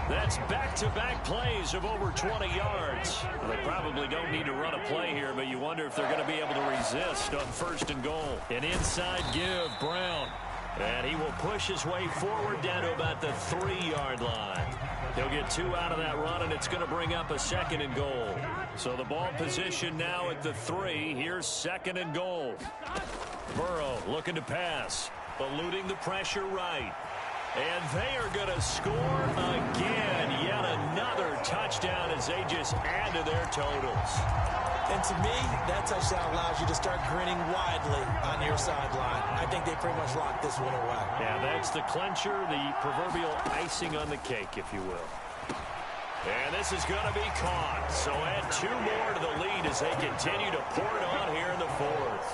That's back-to-back plays of over 20 yards. They probably don't need to run a play here, but you wonder if they're going to be able to resist on 1st and goal. An inside give, Brown. And he will push his way forward down to about the 3-yard line. He'll get 2 out of that run, and it's going to bring up a 2nd and goal. So the ball position now at the 3. Here's 2nd and goal. Burrow looking to pass, eluding the pressure right. And they are going to score again. Yet another touchdown as they just add to their totals. And to me, that touchdown allows you to start grinning widely on your sideline. I think they pretty much locked this one away. Yeah, that's the clincher, the proverbial icing on the cake, if you will. And this is going to be caught. So add 2 more to the lead as they continue to pour it on here in the 4th.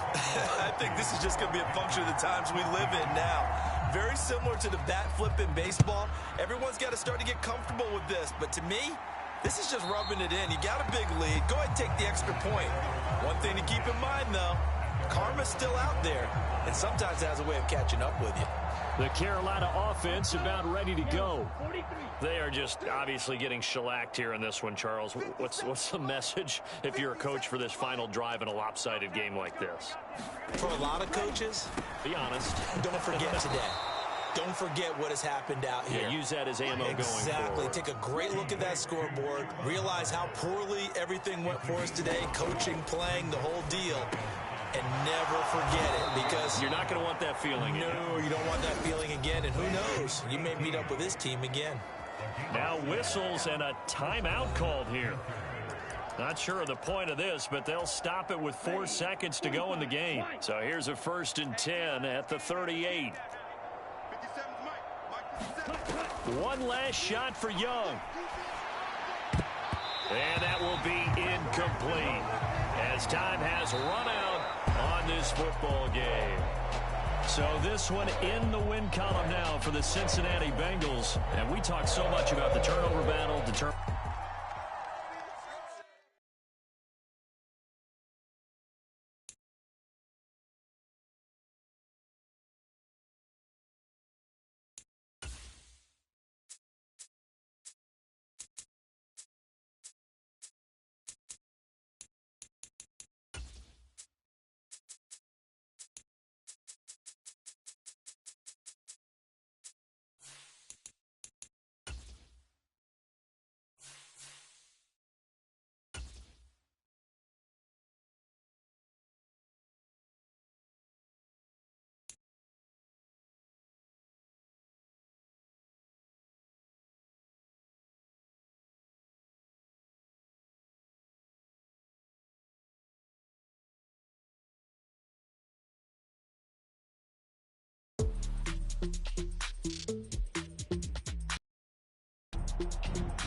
I think this is just going to be a function of the times we live in now. Very similar to the bat flip in baseball. Everyone's got to start to get comfortable with this. But to me, this is just rubbing it in. You got a big lead. Go ahead and take the extra point. One thing to keep in mind, though, karma's still out there. And sometimes it has a way of catching up with you. The Carolina offense about ready to go. They are just obviously getting shellacked here in this one, Charles. What's the message if you're a coach for this final drive in a lopsided game like this? For a lot of coaches, be honest. Don't forget today. Don't forget what has happened out here. Yeah, use that as ammo going forward. Exactly. Take a great look at that scoreboard. Realize how poorly everything went for us today. Coaching, playing, the whole deal. And never forget it, because you're not going to want that feeling again. No, you don't want that feeling again. And who knows? You may meet up with this team again. Now whistles and a timeout called here. Not sure of the point of this, but they'll stop it with 4 seconds to go in the game. So here's a 1st and 10 at the 38. One last shot for Young. And that will be incomplete as time has run out on this football game. So this one in the win column now for the Cincinnati Bengals. And we talk so much about the turnover battle.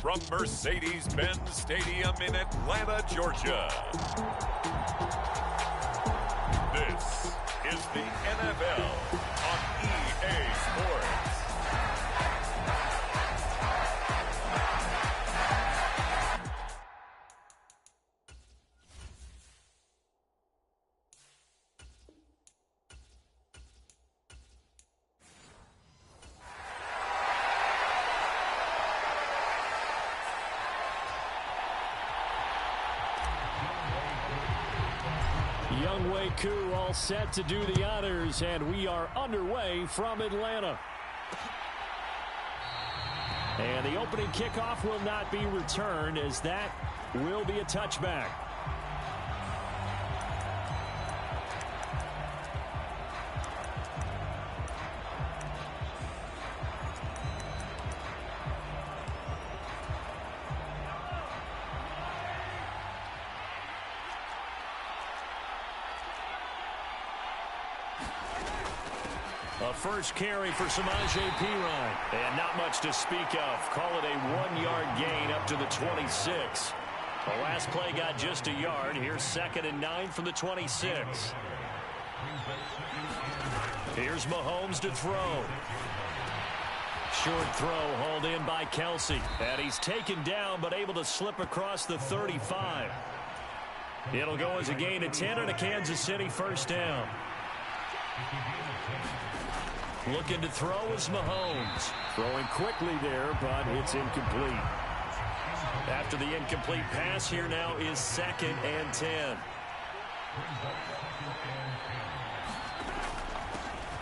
From Mercedes-Benz Stadium in Atlanta, Georgia. This is the NFL on EA Sports. Younghoe all set to do the honors, and we are underway from Atlanta. And the opening kickoff will not be returned, as that will be a touchback. A first carry for Samaje Perine. And not much to speak of. Call it a 1-yard gain up to the 26. The last play got just a yard. Here's 2nd and 9 from the 26. Here's Mahomes to throw. Short throw hauled in by Kelsey. And he's taken down but able to slip across the 35. It'll go as a gain of 10 and a Kansas City first down. Looking to throw is Mahomes. Throwing quickly there, but it's incomplete. After the incomplete pass, here now is 2nd and 10.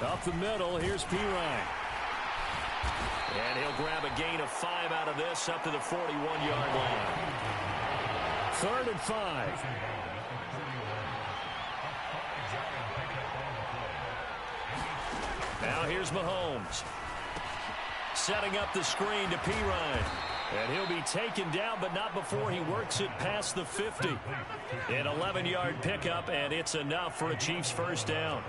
Up the middle, here's Pirine. And he'll grab a gain of 5 out of this up to the 41-yard line. 3rd and 5. Now here's Mahomes. Setting up the screen to Pirine. And he'll be taken down, but not before he works it past the 50. An 11-yard pickup, and it's enough for a Chiefs first down.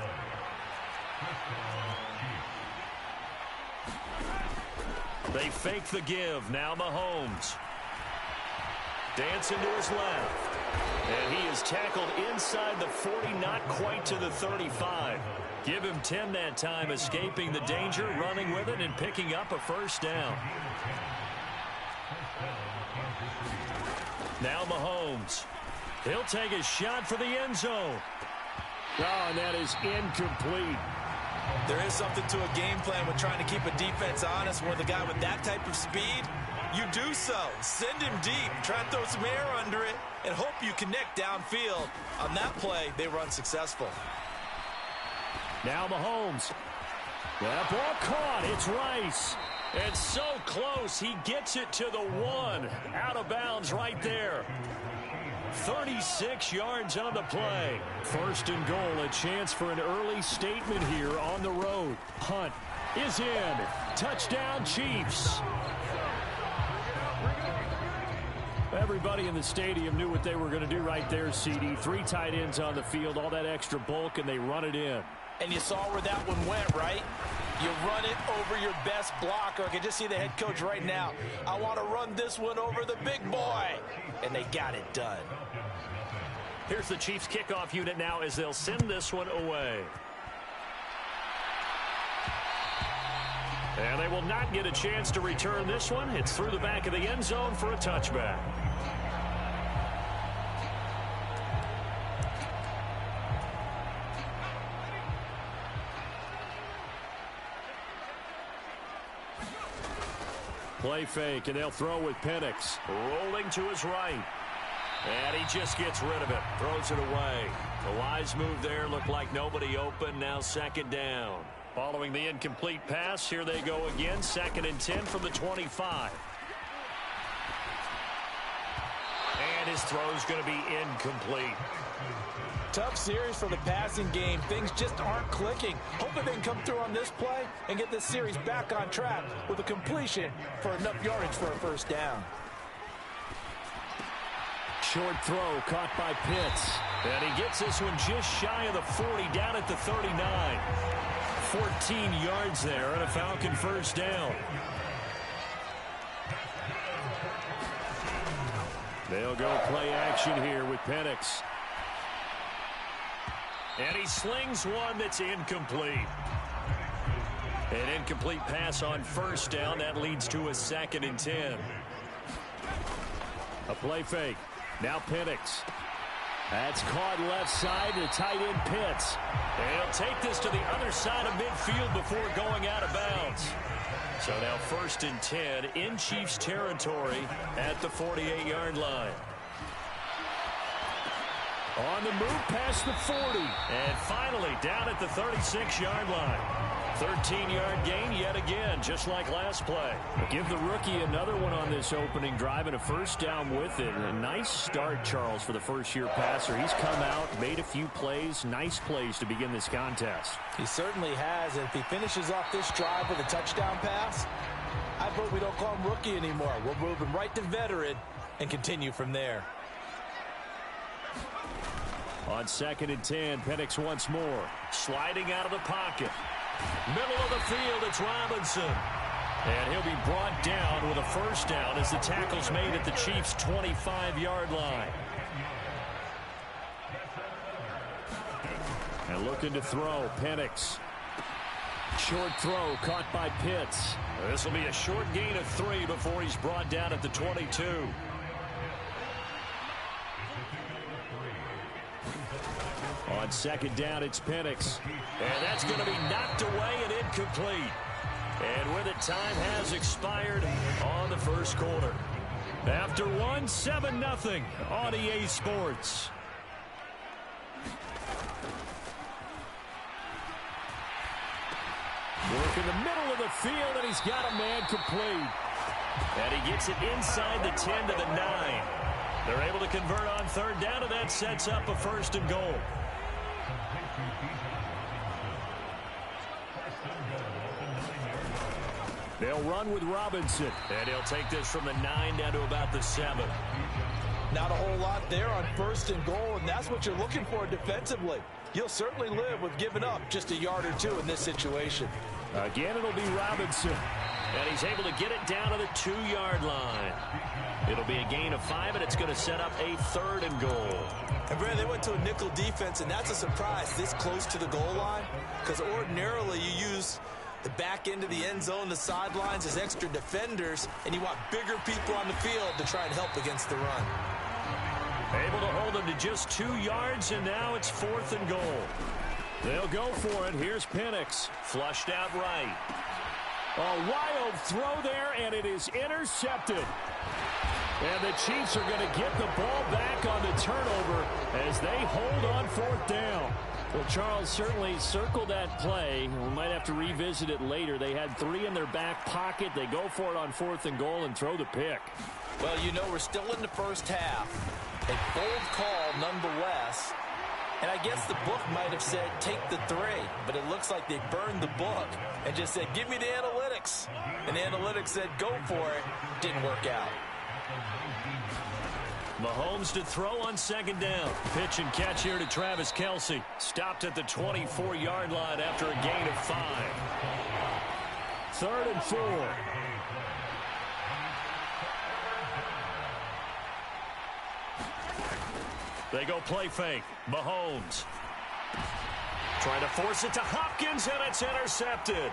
They fake the give. Now Mahomes. Dancing to his left. And he is tackled inside the 40, not quite to the 35. Give him 10 that time, escaping the danger, running with it, and picking up a first down. Now Mahomes. He'll take a shot for the end zone. Oh, and that is incomplete. There is something to a game plan with trying to keep a defense honest. With a guy with that type of speed, you do so. Send him deep. Try and throw some air under it and hope you connect downfield. On that play, they were unsuccessful. Now Mahomes. That ball caught. It's Rice. And so close. He gets it to the 1. Out of bounds right there. 36 yards on the play. 1st and goal. A chance for an early statement here on the road. Punt is in. Touchdown Chiefs. Everybody in the stadium knew what they were going to do right there, CD. 3 tight ends on the field, all that extra bulk, and they run it in. And you saw where that one went, right? You run it over your best blocker. I can just see the head coach right now. I want to run this one over the big boy. And they got it done. Here's the Chiefs kickoff unit now as they'll send this one away. And they will not get a chance to return this one. It's through the back of the end zone for a touchback. Play fake, and they'll throw with Penix. Rolling to his right. And he just gets rid of it. Throws it away. The wise move there. Looked like nobody open. Now 2nd down. Following the incomplete pass, here they go again. 2nd and 10 from the 25. And his throw's going to be incomplete. Tough series for the passing game. Things just aren't clicking. Hoping they can come through on this play and get this series back on track with a completion for enough yardage for a first down. Short throw caught by Pitts. And he gets this one just shy of the 40, down at the 39. 14 yards there and a Falcon first down. They'll go play action here with Penix. And he slings one that's incomplete. An incomplete pass on first down. That leads to a 2nd and 10. A play fake. Now Penix. That's caught left side to tight end Pitts. And he'll take this to the other side of midfield before going out of bounds. So now 1st and 10 in Chiefs territory at the 48-yard line. On the move past the 40. And finally down at the 36-yard line. 13-yard gain yet again, just like last play. Give the rookie another one on this opening drive and a first down with it. A nice start, Charles, for the first-year passer. He's come out, made a few plays, nice plays to begin this contest. He certainly has. And if he finishes off this drive with a touchdown pass, I vote we don't call him rookie anymore. We'll move him right to veteran and continue from there. On 2nd and 10, Penix once more. Sliding out of the pocket. Middle of the field, it's Robinson. And he'll be brought down with a first down as the tackle's made at the Chiefs' 25-yard line. And looking to throw, Penix. Short throw caught by Pitts. This will be a short gain of 3 before he's brought down at the 22. On second down, it's Penix. And that's going to be knocked away and incomplete. And with it, time has expired on the first quarter. After one, 7-0 on EA Sports. Work in the middle of the field, and he's got a man complete. And he gets it inside the 10 to the 9. They're able to convert on third down, and that sets up a 1st and goal. They'll run with Robinson. And he'll take this from the 9 down to about the 7. Not a whole lot there on 1st and goal, and that's what you're looking for defensively. You'll certainly live with giving up just a yard or 2 in this situation. Again, it'll be Robinson. And he's able to get it down to the 2-yard line. It'll be a gain of 5, and it's going to set up a 3rd and goal. And, Brad, they went to a nickel defense, and that's a surprise this close to the goal line, because ordinarily you use the back end of the end zone, the sidelines as extra defenders, and you want bigger people on the field to try and help against the run. Able to hold them to just 2 yards, and now it's 4th and goal. They'll go for it. Here's Penix. Flushed out right. A wild throw there, and it is intercepted. And the Chiefs are going to get the ball back on the turnover as they hold on 4th down. Well, Charles, certainly circled that play. We might have to revisit it later. They had 3 in their back pocket. They go for it on 4th and goal and throw the pick. Well, you know, we're still in the first half. A bold call nonetheless. And I guess the book might have said, take the 3. But it looks like they burned the book and just said, give me the analytics. And the analytics said, go for it. Didn't work out. Mahomes to throw on 2nd down. Pitch and catch here to Travis Kelce. Stopped at the 24-yard line after a gain of 5. 3rd and 4. They go play fake. Mahomes trying to force it to Hopkins, and it's intercepted.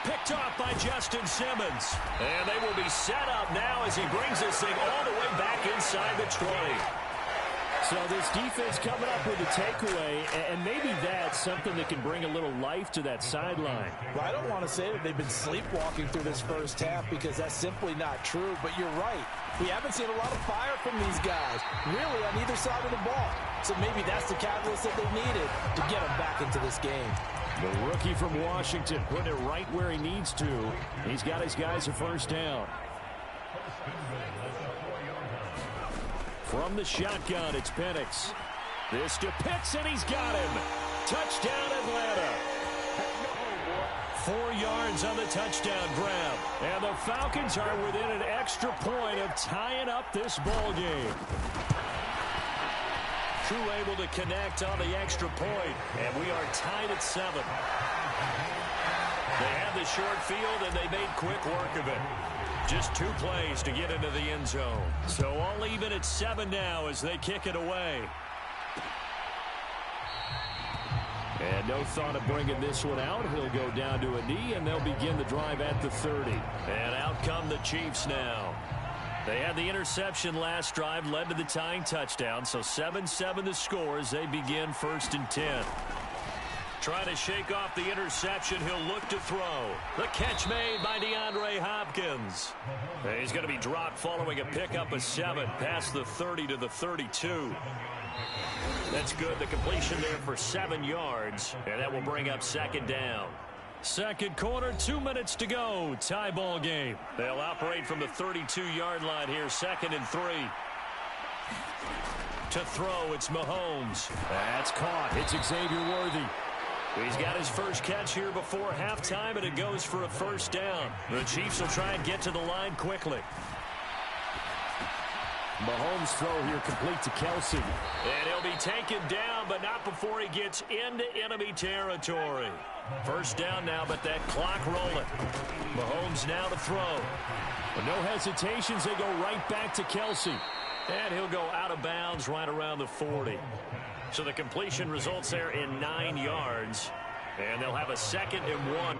Picked off by Justin Simmons. And they will be set up now as he brings this thing all the way back inside the 20. So this defense coming up with a takeaway, and maybe that's something that can bring a little life to that sideline. Well, I don't want to say that they've been sleepwalking through this first half because that's simply not true, but you're right. We haven't seen a lot of fire from these guys, really on either side of the ball. So maybe that's the catalyst that they needed to get them back into this game. The rookie from Washington putting it right where he needs to. He's got his guys a 1st down. From the shotgun, it's Penix. This to Pitts, and he's got him. Touchdown, Atlanta. 4 yards on the touchdown grab. And the Falcons are within an extra point of tying up this ball game. True able to connect on the extra point, and we are tied at 7. They had the short field, and they made quick work of it. Just 2 plays to get into the end zone. So all even at 7 now as they kick it away. And no thought of bringing this one out. He'll go down to a knee, and they'll begin the drive at the 30. And out come the Chiefs now. They had the interception last drive, led to the tying touchdown. So 7-7 the score as they begin 1st and 10. Trying to shake off the interception. He'll look to throw. The catch made by DeAndre Hopkins. He's going to be dropped following a pickup of 7 past the 30 to the 32. That's good. The completion there for 7 yards. And that will bring up 2nd down. 2nd quarter, 2 minutes to go. Tie ball game. They'll operate from the 32-yard line here. 2nd and 3. To throw, it's Mahomes. That's caught. It's Xavier Worthy. He's got his first catch here before halftime, and it goes for a 1st down. The Chiefs will try and get to the line quickly. Mahomes' throw here complete to Kelce. And he'll be taken down, but not before he gets into enemy territory. 1st down now, but that clock rolling. Mahomes now to throw. With no hesitations, they go right back to Kelce. And he'll go out of bounds right around the 40. So the completion results there in 9 yards. And they'll have a 2nd and 1.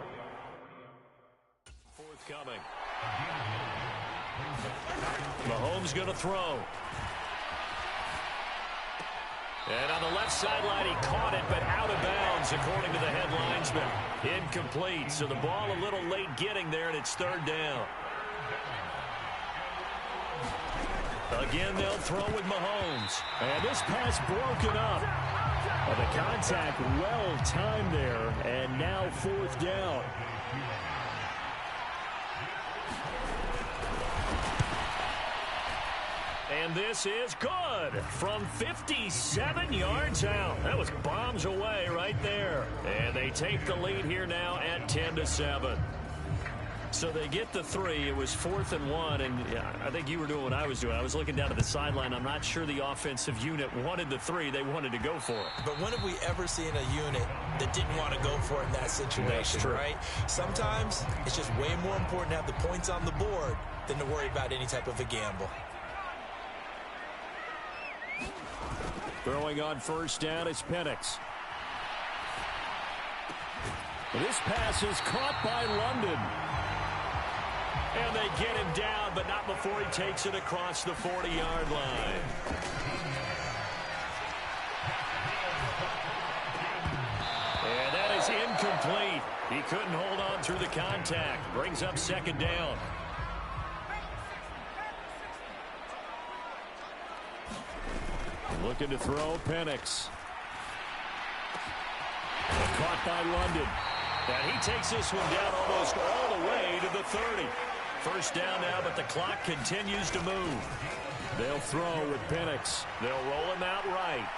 Fourth coming. Mahomes going to throw. And on the left sideline, he caught it, but out of bounds, according to the head linesman. Incomplete, so the ball a little late getting there, and it's 3rd down. Again, they'll throw with Mahomes. And this pass broken up. Well, the contact well timed there, and now 4th down. And this is good from 57 yards out. That was bombs away right there. And they take the lead here now at 10-7. So they get the 3. It was 4th and 1, and I think you were doing what I was doing. I was looking down at the sideline. I'm not sure the offensive unit wanted the 3. They wanted to go for it. But when have we ever seen a unit that didn't want to go for it in that situation, right? Sometimes it's just way more important to have the points on the board than to worry about any type of a gamble. Throwing on 1st down is Penix. This pass is caught by London. And they get him down, but not before he takes it across the 40-yard line. And that is incomplete. He couldn't hold on through the contact. Brings up 2nd down. Looking to throw, Penix. Caught by London. And he takes this one down almost all the way to the 30. 1st down now, but the clock continues to move. They'll throw with Penix. They'll roll him out right.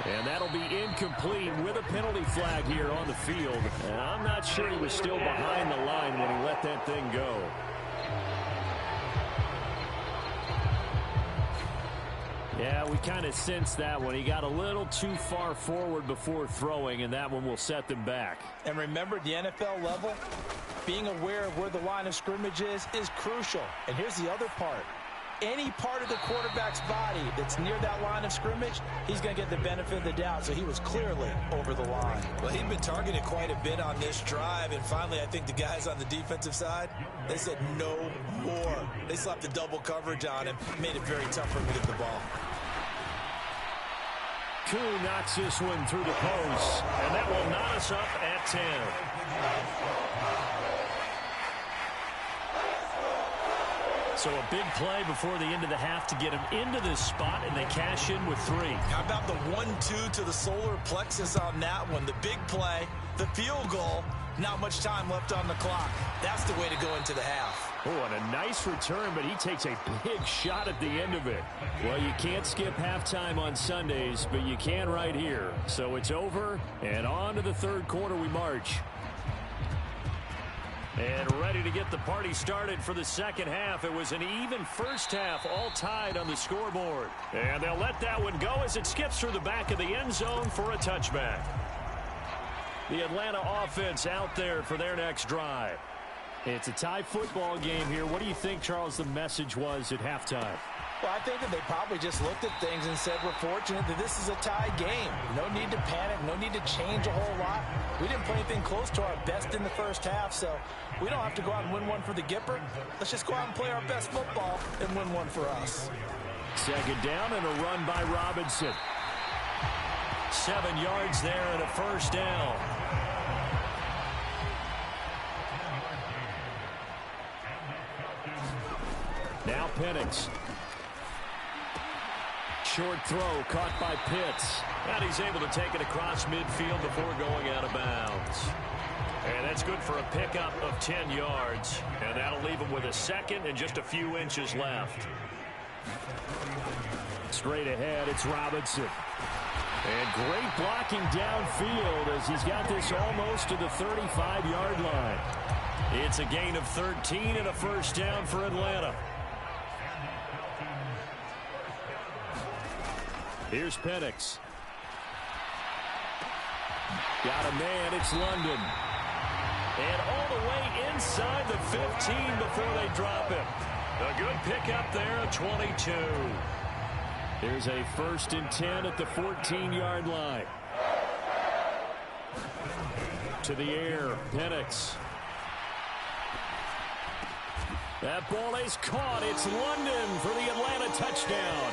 And that'll be incomplete with a penalty flag here on the field. And I'm not sure he was still behind the line when he let that thing go. Yeah, we kind of sensed that one. He got a little too far forward before throwing, and that one will set them back. And remember, the NFL level, being aware of where the line of scrimmage is crucial. And here's the other part. Any part of the quarterback's body that's near that line of scrimmage, he's going to get the benefit of the doubt. So he was clearly over the line. Well, he'd been targeted quite a bit on this drive. And finally, I think the guys on the defensive side, they said no more. They slapped the double coverage on him, made it very tough for him to get the ball. Koo knocks this one through the post. And that will knot us up at 10. So a big play before the end of the half to get him into this spot, and they cash in with 3. How about the 1-2 to the solar plexus on that one? The big play, the field goal, not much time left on the clock. That's the way to go into the half. Oh, and a nice return, but he takes a big shot at the end of it. Well, you can't skip halftime on Sundays, but you can right here. So it's over, and on to the 3rd quarter we march. And ready to get the party started for the 2nd half. It was an even 1st half, all tied on the scoreboard. And they'll let that one go as it skips through the back of the end zone for a touchback. The Atlanta offense out there for their next drive. It's a tie football game here. What do you think, Charles, the message was at halftime? Well, I think that they probably just looked at things and said, we're fortunate that this is a tie game. No need to panic, no need to change a whole lot. We didn't play anything close to our best in the 1st half, so we don't have to go out and win one for the Gipper. Let's just go out and play our best football and win one for us. 2nd down and a run by Robinson. 7 yards there and a 1st down. Now Penix. Short throw caught by Pitts. And he's able to take it across midfield before going out of bounds. And that's good for a pickup of 10 yards. And that'll leave him with a 2nd and just a few inches left. Straight ahead, it's Robinson. And great blocking downfield as he's got this almost to the 35-yard line. It's a gain of 13 and a 1st down for Atlanta. Here's Penix. Got a man, it's London. And all the way inside the 15 before they drop him. A good pickup there at 22. There's a 1st and 10 at the 14-yard line. To the air, Penix. That ball is caught. It's London for the Atlanta touchdown.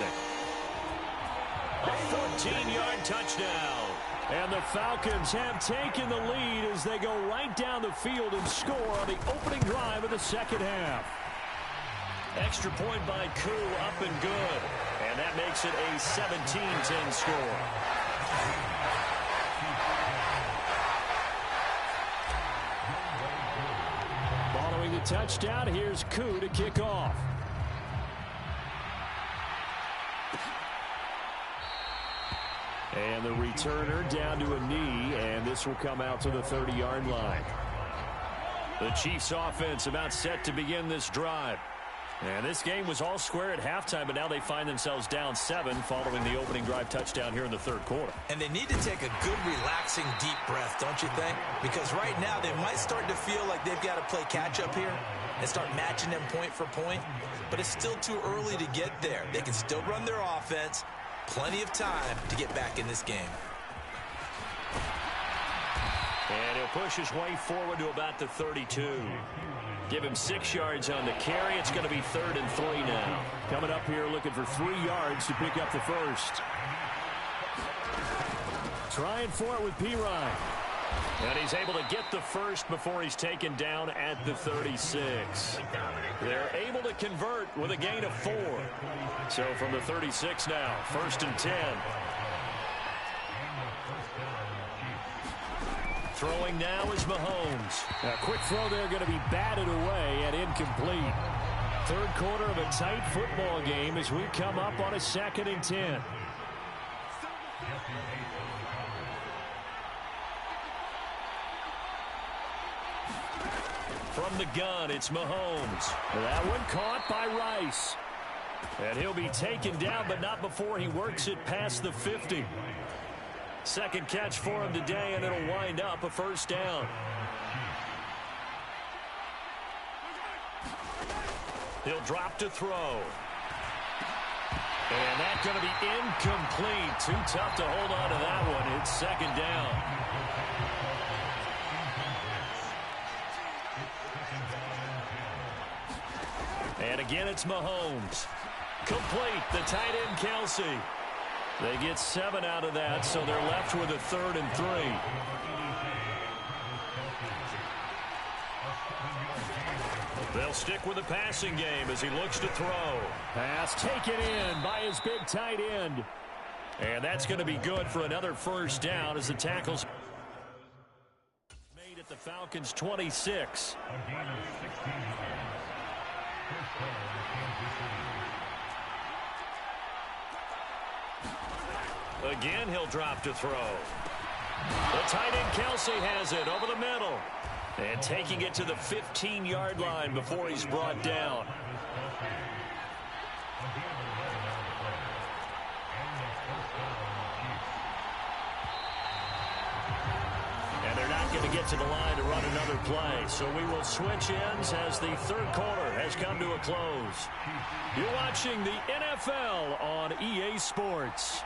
A 14-yard touchdown. And the Falcons have taken the lead as they go right down the field and score on the opening drive of the second half. Extra point by Koo, up and good. And that makes it a 17-10 score. Following the touchdown, here's Koo to kick off. And the returner down to a knee, and this will come out to the 30-yard line. The Chiefs offense about set to begin this drive. And this game was all square at halftime, but now they find themselves down 7 following the opening drive touchdown here in the third quarter. And they need to take a good, relaxing, deep breath, don't you think? Because right now they might start to feel like they've got to play catch-up here and start matching them point for point. But it's still too early to get there. They can still run their offense. Plenty of time to get back in this game. And he'll push his way forward to about the 32. Give him 6 yards on the carry. It's going to be 3rd and 3 now. Coming up here looking for 3 yards to pick up the first. Trying for it with P-Ryan. And he's able to get the first before he's taken down at the 36. They're able to convert with a gain of 4. So from the 36 now, 1st and 10. Throwing now is Mahomes. A quick throw there going to be batted away and incomplete. Third quarter of a tight football game as we come up on a 2nd and 10. From the gun, it's Mahomes. That one caught by Rice. And he'll be taken down, but not before he works it past the 50. Second catch for him today, and it'll wind up a first down. He'll drop to throw. And that's going to be incomplete. Too tough to hold on to that one. It's 2nd down. And again, it's Mahomes. Complete. The tight end, Kelsey. They get 7 out of that, so they're left with a 3rd and 3. They'll stick with the passing game as he looks to throw. Pass taken in by his big tight end. And that's going to be good for another first down as the tackles made at the Falcons' 26. Again, he'll drop to throw. The tight end, Kelsey, has it over the middle. And taking it to the 15-yard line before he's brought down. And they're not going to get to the line to run another play. So we will switch ends as the third quarter has come to a close. You're watching the NFL on EA Sports.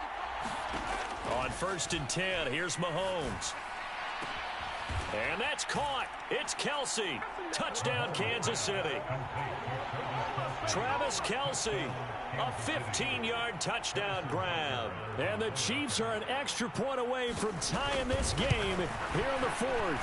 On 1st and 10, here's Mahomes. And that's caught. It's Kelsey. Touchdown, Kansas City. Travis Kelsey, a 15-yard touchdown grab. And the Chiefs are an extra point away from tying this game here in the 4th.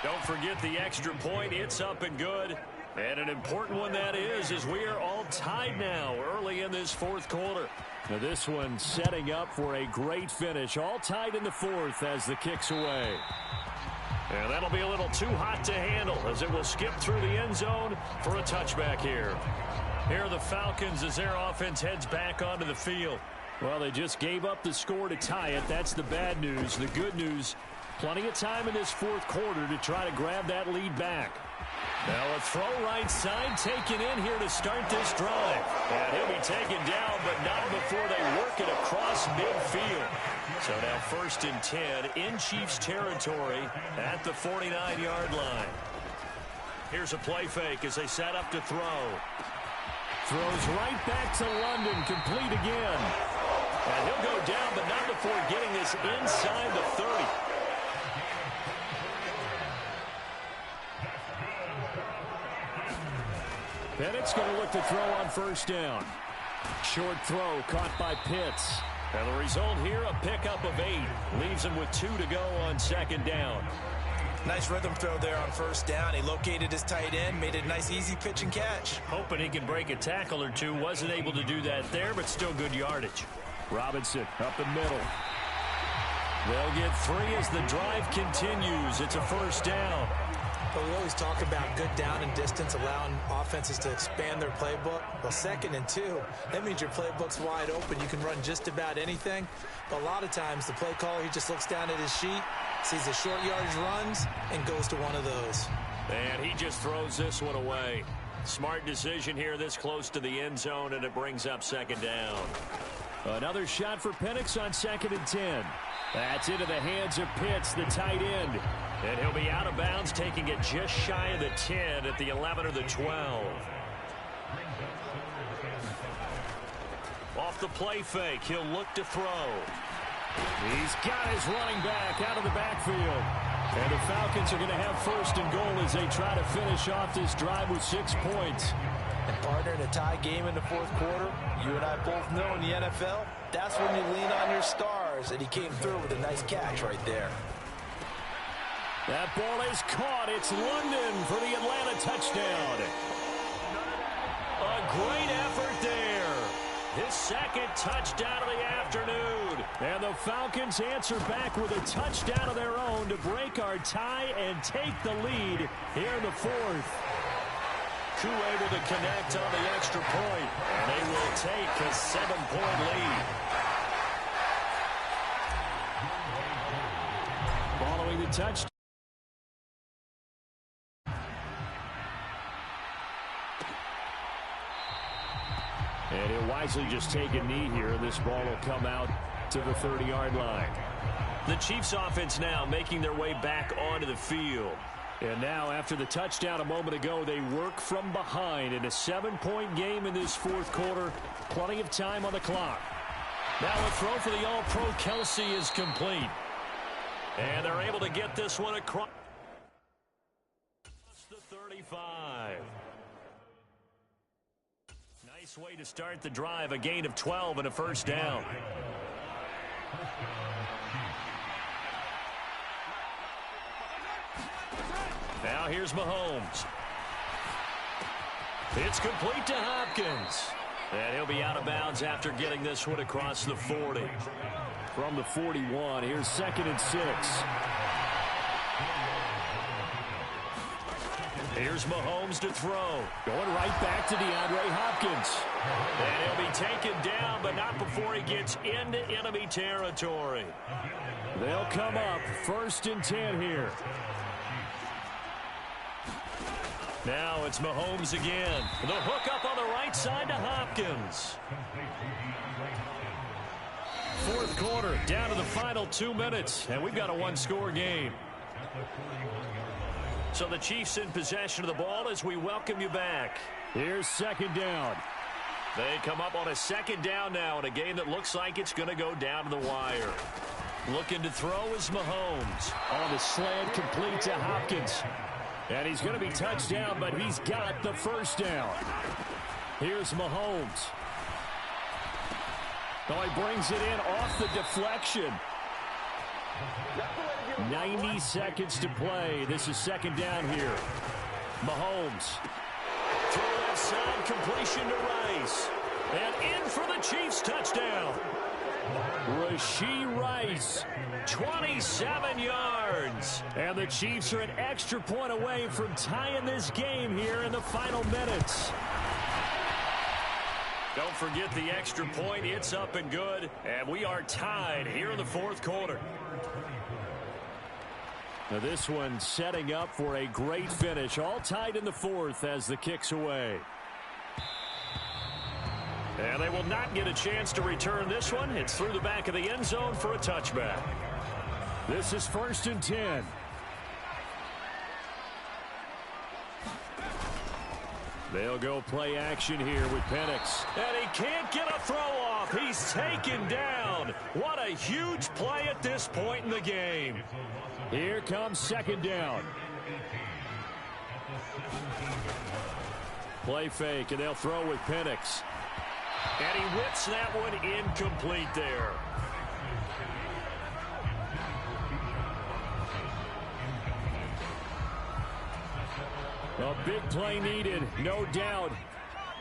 Don't forget the extra point. It's up and good. And an important one that is as we are all tied now early in this 4th quarter. Now this one setting up for a great finish. All tied in the 4th as the kick's away. And that'll be a little too hot to handle as it will skip through the end zone for a touchback here. Here are the Falcons as their offense heads back onto the field. Well, they just gave up the score to tie it. That's the bad news. The good news, plenty of time in this 4th quarter to try to grab that lead back. Now a throw right side taken in here to start this drive. And he'll be taken down, but not before they work it across midfield. So now 1st and 10 in Chiefs territory at the 49-yard line. Here's a play fake as they set up to throw. Throws right back to London, complete again. And he'll go down, but not before getting this inside the 30. with the throw on first down. Short throw caught by Pitts. And the result here, a pickup of 8. Leaves him with 2 to go on second down. Nice rhythm throw there on first down. He located his tight end, made it a nice easy pitch and catch. Hoping he can break a tackle or two. Wasn't able to do that there, but still good yardage. Robinson up the middle. They'll get 3 as the drive continues. It's a first down. But we always talk about good down and distance, allowing offenses to expand their playbook. Well, 2nd and 2, that means your playbook's wide open. You can run just about anything. But a lot of times, the play caller, he just looks down at his sheet, sees the short yardage runs, and goes to one of those. And he just throws this one away. Smart decision here this close to the end zone, and it brings up second down. Another shot for Penix on 2nd and 10. That's into the hands of Pitts, the tight end. And he'll be out of bounds, taking it just shy of the 10 at the 11 or the 12. Off the play fake, he'll look to throw. He's got his running back out of the backfield. And the Falcons are going to have 1st and goal as they try to finish off this drive with 6 points. And partner, in a tie game in the 4th quarter, you and I both know in the NFL, that's when you lean on your stars. And he came through with a nice catch right there. That ball is caught. It's London for the Atlanta touchdown. A great effort there. His 2nd touchdown of the afternoon. And the Falcons answer back with a touchdown of their own to break our tie and take the lead here in the 4th. Koo able to connect on the extra point, and they will take a 7-point lead. Following the touchdown. And he'll wisely just take a knee here. This ball will come out to the 30-yard line. The Chiefs offense now making their way back onto the field. And now, after the touchdown a moment ago, they work from behind in a 7-point game in this 4th quarter. Plenty of time on the clock. Now a throw for the All-Pro Kelsey is complete. And they're able to get this one across the 35. Nice way to start the drive. A gain of 12 and a first down. Now here's Mahomes. It's complete to Hopkins. And he'll be out of bounds after getting this one across the 40. From the 41, here's 2nd and 6. Here's Mahomes to throw. Going right back to DeAndre Hopkins. And he'll be taken down, but not before he gets into enemy territory. They'll come up 1st and 10 here. Now it's Mahomes again. The hook up on the right side to Hopkins. 4th quarter, down to the final 2 minutes, and we've got a 1-score game. So the Chiefs in possession of the ball as we welcome you back. Here's 2nd down. They come up on a 2nd down now in a game that looks like it's going to go down to the wire. Looking to throw is Mahomes. On the slant, complete to Hopkins. And he's going to be touched down, but he's got the first down. Here's Mahomes. Oh, he brings it in off the deflection. 90 seconds to play. This is 2nd down here. Mahomes. Throw left side, completion to Rice. And in for the Chiefs touchdown. Rashee Rice. 27 yards. And the Chiefs are an extra point away from tying this game here in the final minutes. Don't forget the extra point. It's up and good. And we are tied here in the 4th quarter. Now this one setting up for a great finish. All tied in the 4th as the kick's away. And they will not get a chance to return this one. It's through the back of the end zone for a touchback. This is 1st and 10. They'll go play action here with Penix. And he can't get a throw off. He's taken down. What a huge play at this point in the game. Here comes 2nd down. Play fake, and they'll throw with Penix. And he whips that one incomplete there. A big play needed, no doubt.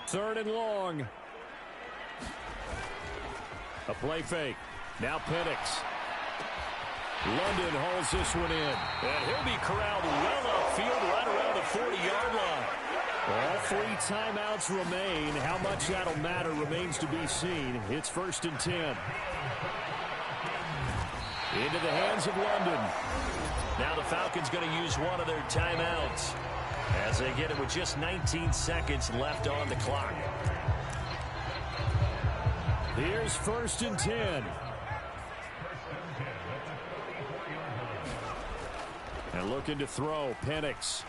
3rd and long. A play fake. Now Penix. London hauls this one in. And he'll be corralled well upfield right around the 40-yard line. All 3 timeouts remain. How much that'll matter remains to be seen. It's 1st and 10. Into the hands of London. Now the Falcons going to use one of their timeouts as they get it with just 19 seconds left on the clock. Here's 1st and 10. And looking to throw, Penix.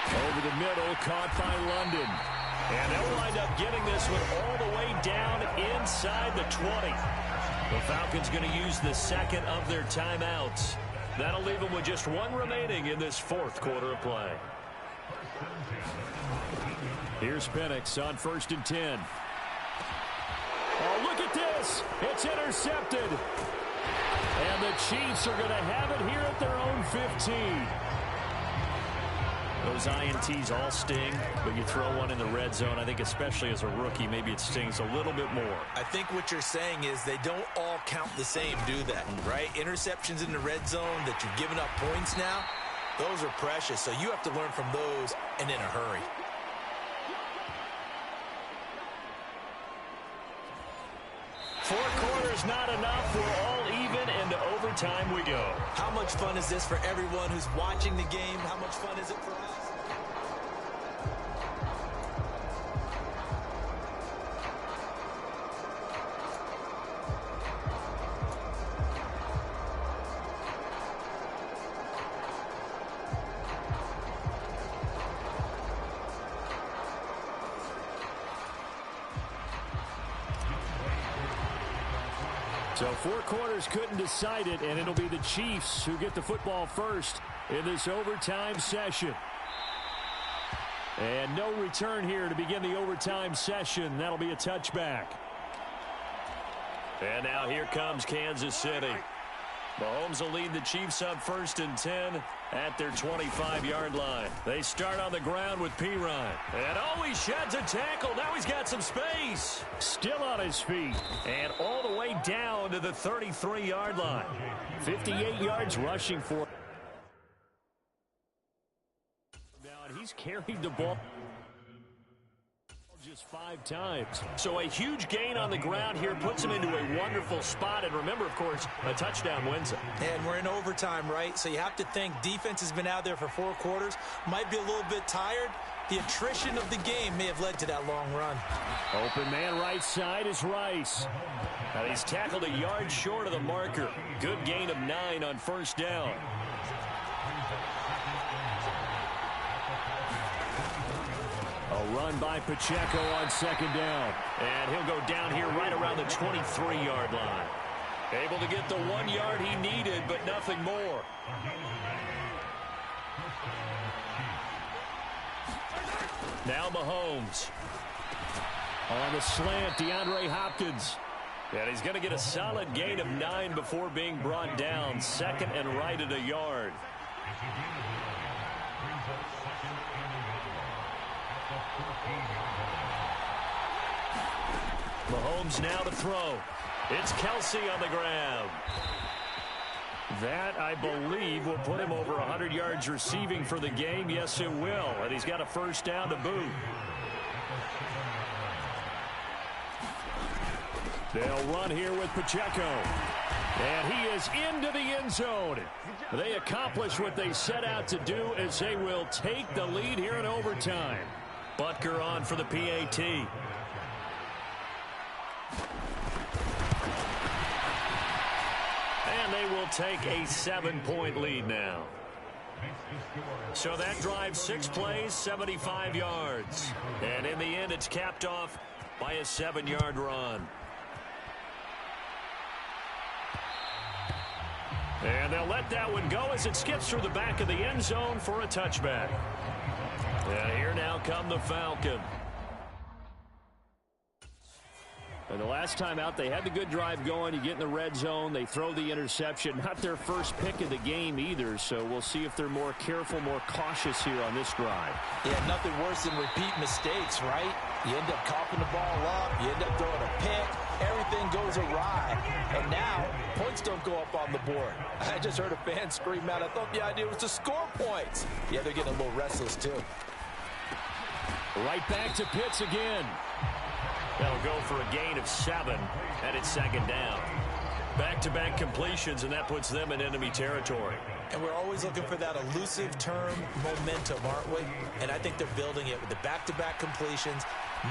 Over the middle, caught by London. And they'll wind up getting this one all the way down inside the 20. The Falcons going to use the 2nd of their timeouts. That'll leave them with just 1 remaining in this 4th quarter of play. Here's Penix on 1st and 10. Oh, look at this. It's intercepted. And the Chiefs are going to have it here at their own 15. Those INTs all sting, but you throw one in the red zone, I think especially as a rookie, maybe it stings a little bit more. I think what you're saying is they don't all count the same, do they? Right? Interceptions in the red zone that you've given up points now, those are precious. So you have to learn from those and in a hurry. Four quarters not enough. We're all even, and to overtime we go. How much fun is this for everyone who's watching the game? How much fun is it for us? So 4 quarters couldn't decide it, and it'll be the Chiefs who get the football first in this overtime session. And no return here to begin the overtime session. That'll be a touchback. And now here comes Kansas City. Mahomes will lead the Chiefs on 1st and 10 at their 25-yard line. They start on the ground with Pirine. And oh, he sheds a tackle. Now he's got some space. Still on his feet. And all the way down to the 33-yard line. 58 yards rushing for. Now, and he's carried the ball just 5 times. So a huge gain on the ground here puts him into a wonderful spot. And remember, of course, a touchdown wins it. And we're in overtime, right? So you have to think defense has been out there for 4 quarters. Might be a little bit tired. The attrition of the game may have led to that long run. Open man right side is Rice. And he's tackled a yard short of the marker. Good gain of 9 on 1st down. A run by Pacheco on 2nd down. And he'll go down here right around the 23-yard line. Able to get the 1 yard he needed, but nothing more. Now Mahomes. On the slant, DeAndre Hopkins. And he's going to get a solid gain of 9 before being brought down. 2nd and right at a yard. Mahomes now to throw. It's Kelsey on the ground. That, I believe, will put him over 100 yards receiving for the game. Yes, it will. And he's got a 1st down to boot. They'll run here with Pacheco. And he is into the end zone. They accomplish what they set out to do as they will take the lead here in overtime. Butker on for the PAT. And they will take a 7-point lead now. So that drives 6 plays, 75 yards. And in the end, it's capped off by a 7-yard run. And they'll let that one go as it skips through the back of the end zone for a touchback. And here now come the Falcons. And the last time out, they had the good drive going. You get in the red zone. They throw the interception. Not their first pick of the game either, so we'll see if they're more careful, more cautious here on this drive. Yeah, nothing worse than repeat mistakes, right? You end up coughing the ball up. You end up throwing a pick. Everything goes awry. And now, points don't go up on the board. I just heard a fan scream out. I thought the idea was to score points. Yeah, they're getting a little restless, too. Right back to Pitts again. They'll go for a gain of 7, and it's second down. Back-to-back completions, and that puts them in enemy territory. And we're always looking for that elusive term momentum, aren't we? And I think they're building it with the back-to-back completions.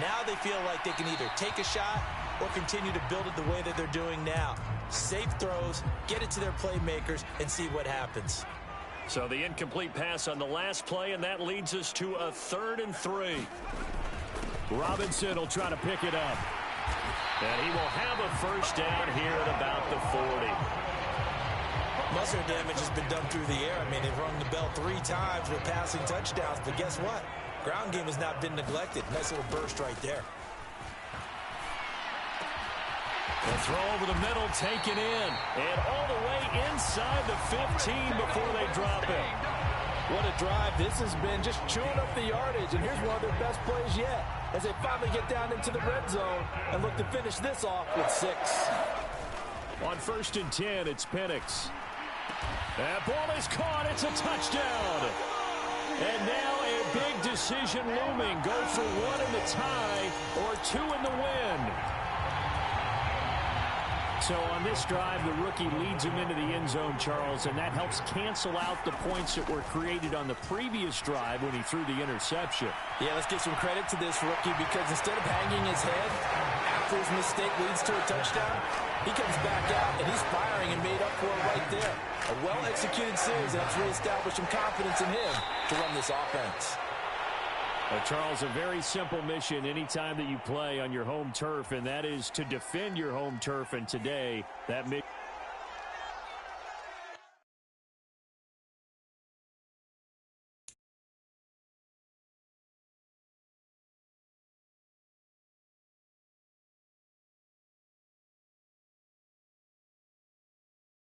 Now they feel like they can either take a shot or continue to build it the way that they're doing now. Safe throws, get it to their playmakers, and see what happens. So the incomplete pass on the last play, and that leads us to a 3rd and 3. Robinson will try to pick it up. And he will have a first down here at about the 40. Muscle damage has been done through the air. I mean, they've rung the bell 3 times with passing touchdowns, but guess what? Ground game has not been neglected. Nice little burst right there. The throw over the middle, taken in. And all the way inside the 15 before they drop it. What a drive this has been, just chewing up the yardage. And here's one of their best plays yet as they finally get down into the red zone and look to finish this off with 6. On 1st and 10, it's Penix. That ball is caught. It's a touchdown. And now a big decision looming. Go for 1 in the tie or 2 in the win. So on this drive, the rookie leads him into the end zone, Charles, and that helps cancel out the points that were created on the previous drive when he threw the interception. Yeah, let's give some credit to this rookie because instead of hanging his head after his mistake leads to a touchdown, he comes back out and he's firing and made up for it right there. A well-executed series that's reestablished some confidence in him to run this offense. Charles, a very simple mission anytime that you play on your home turf, and that is to defend your home turf. And today, that mission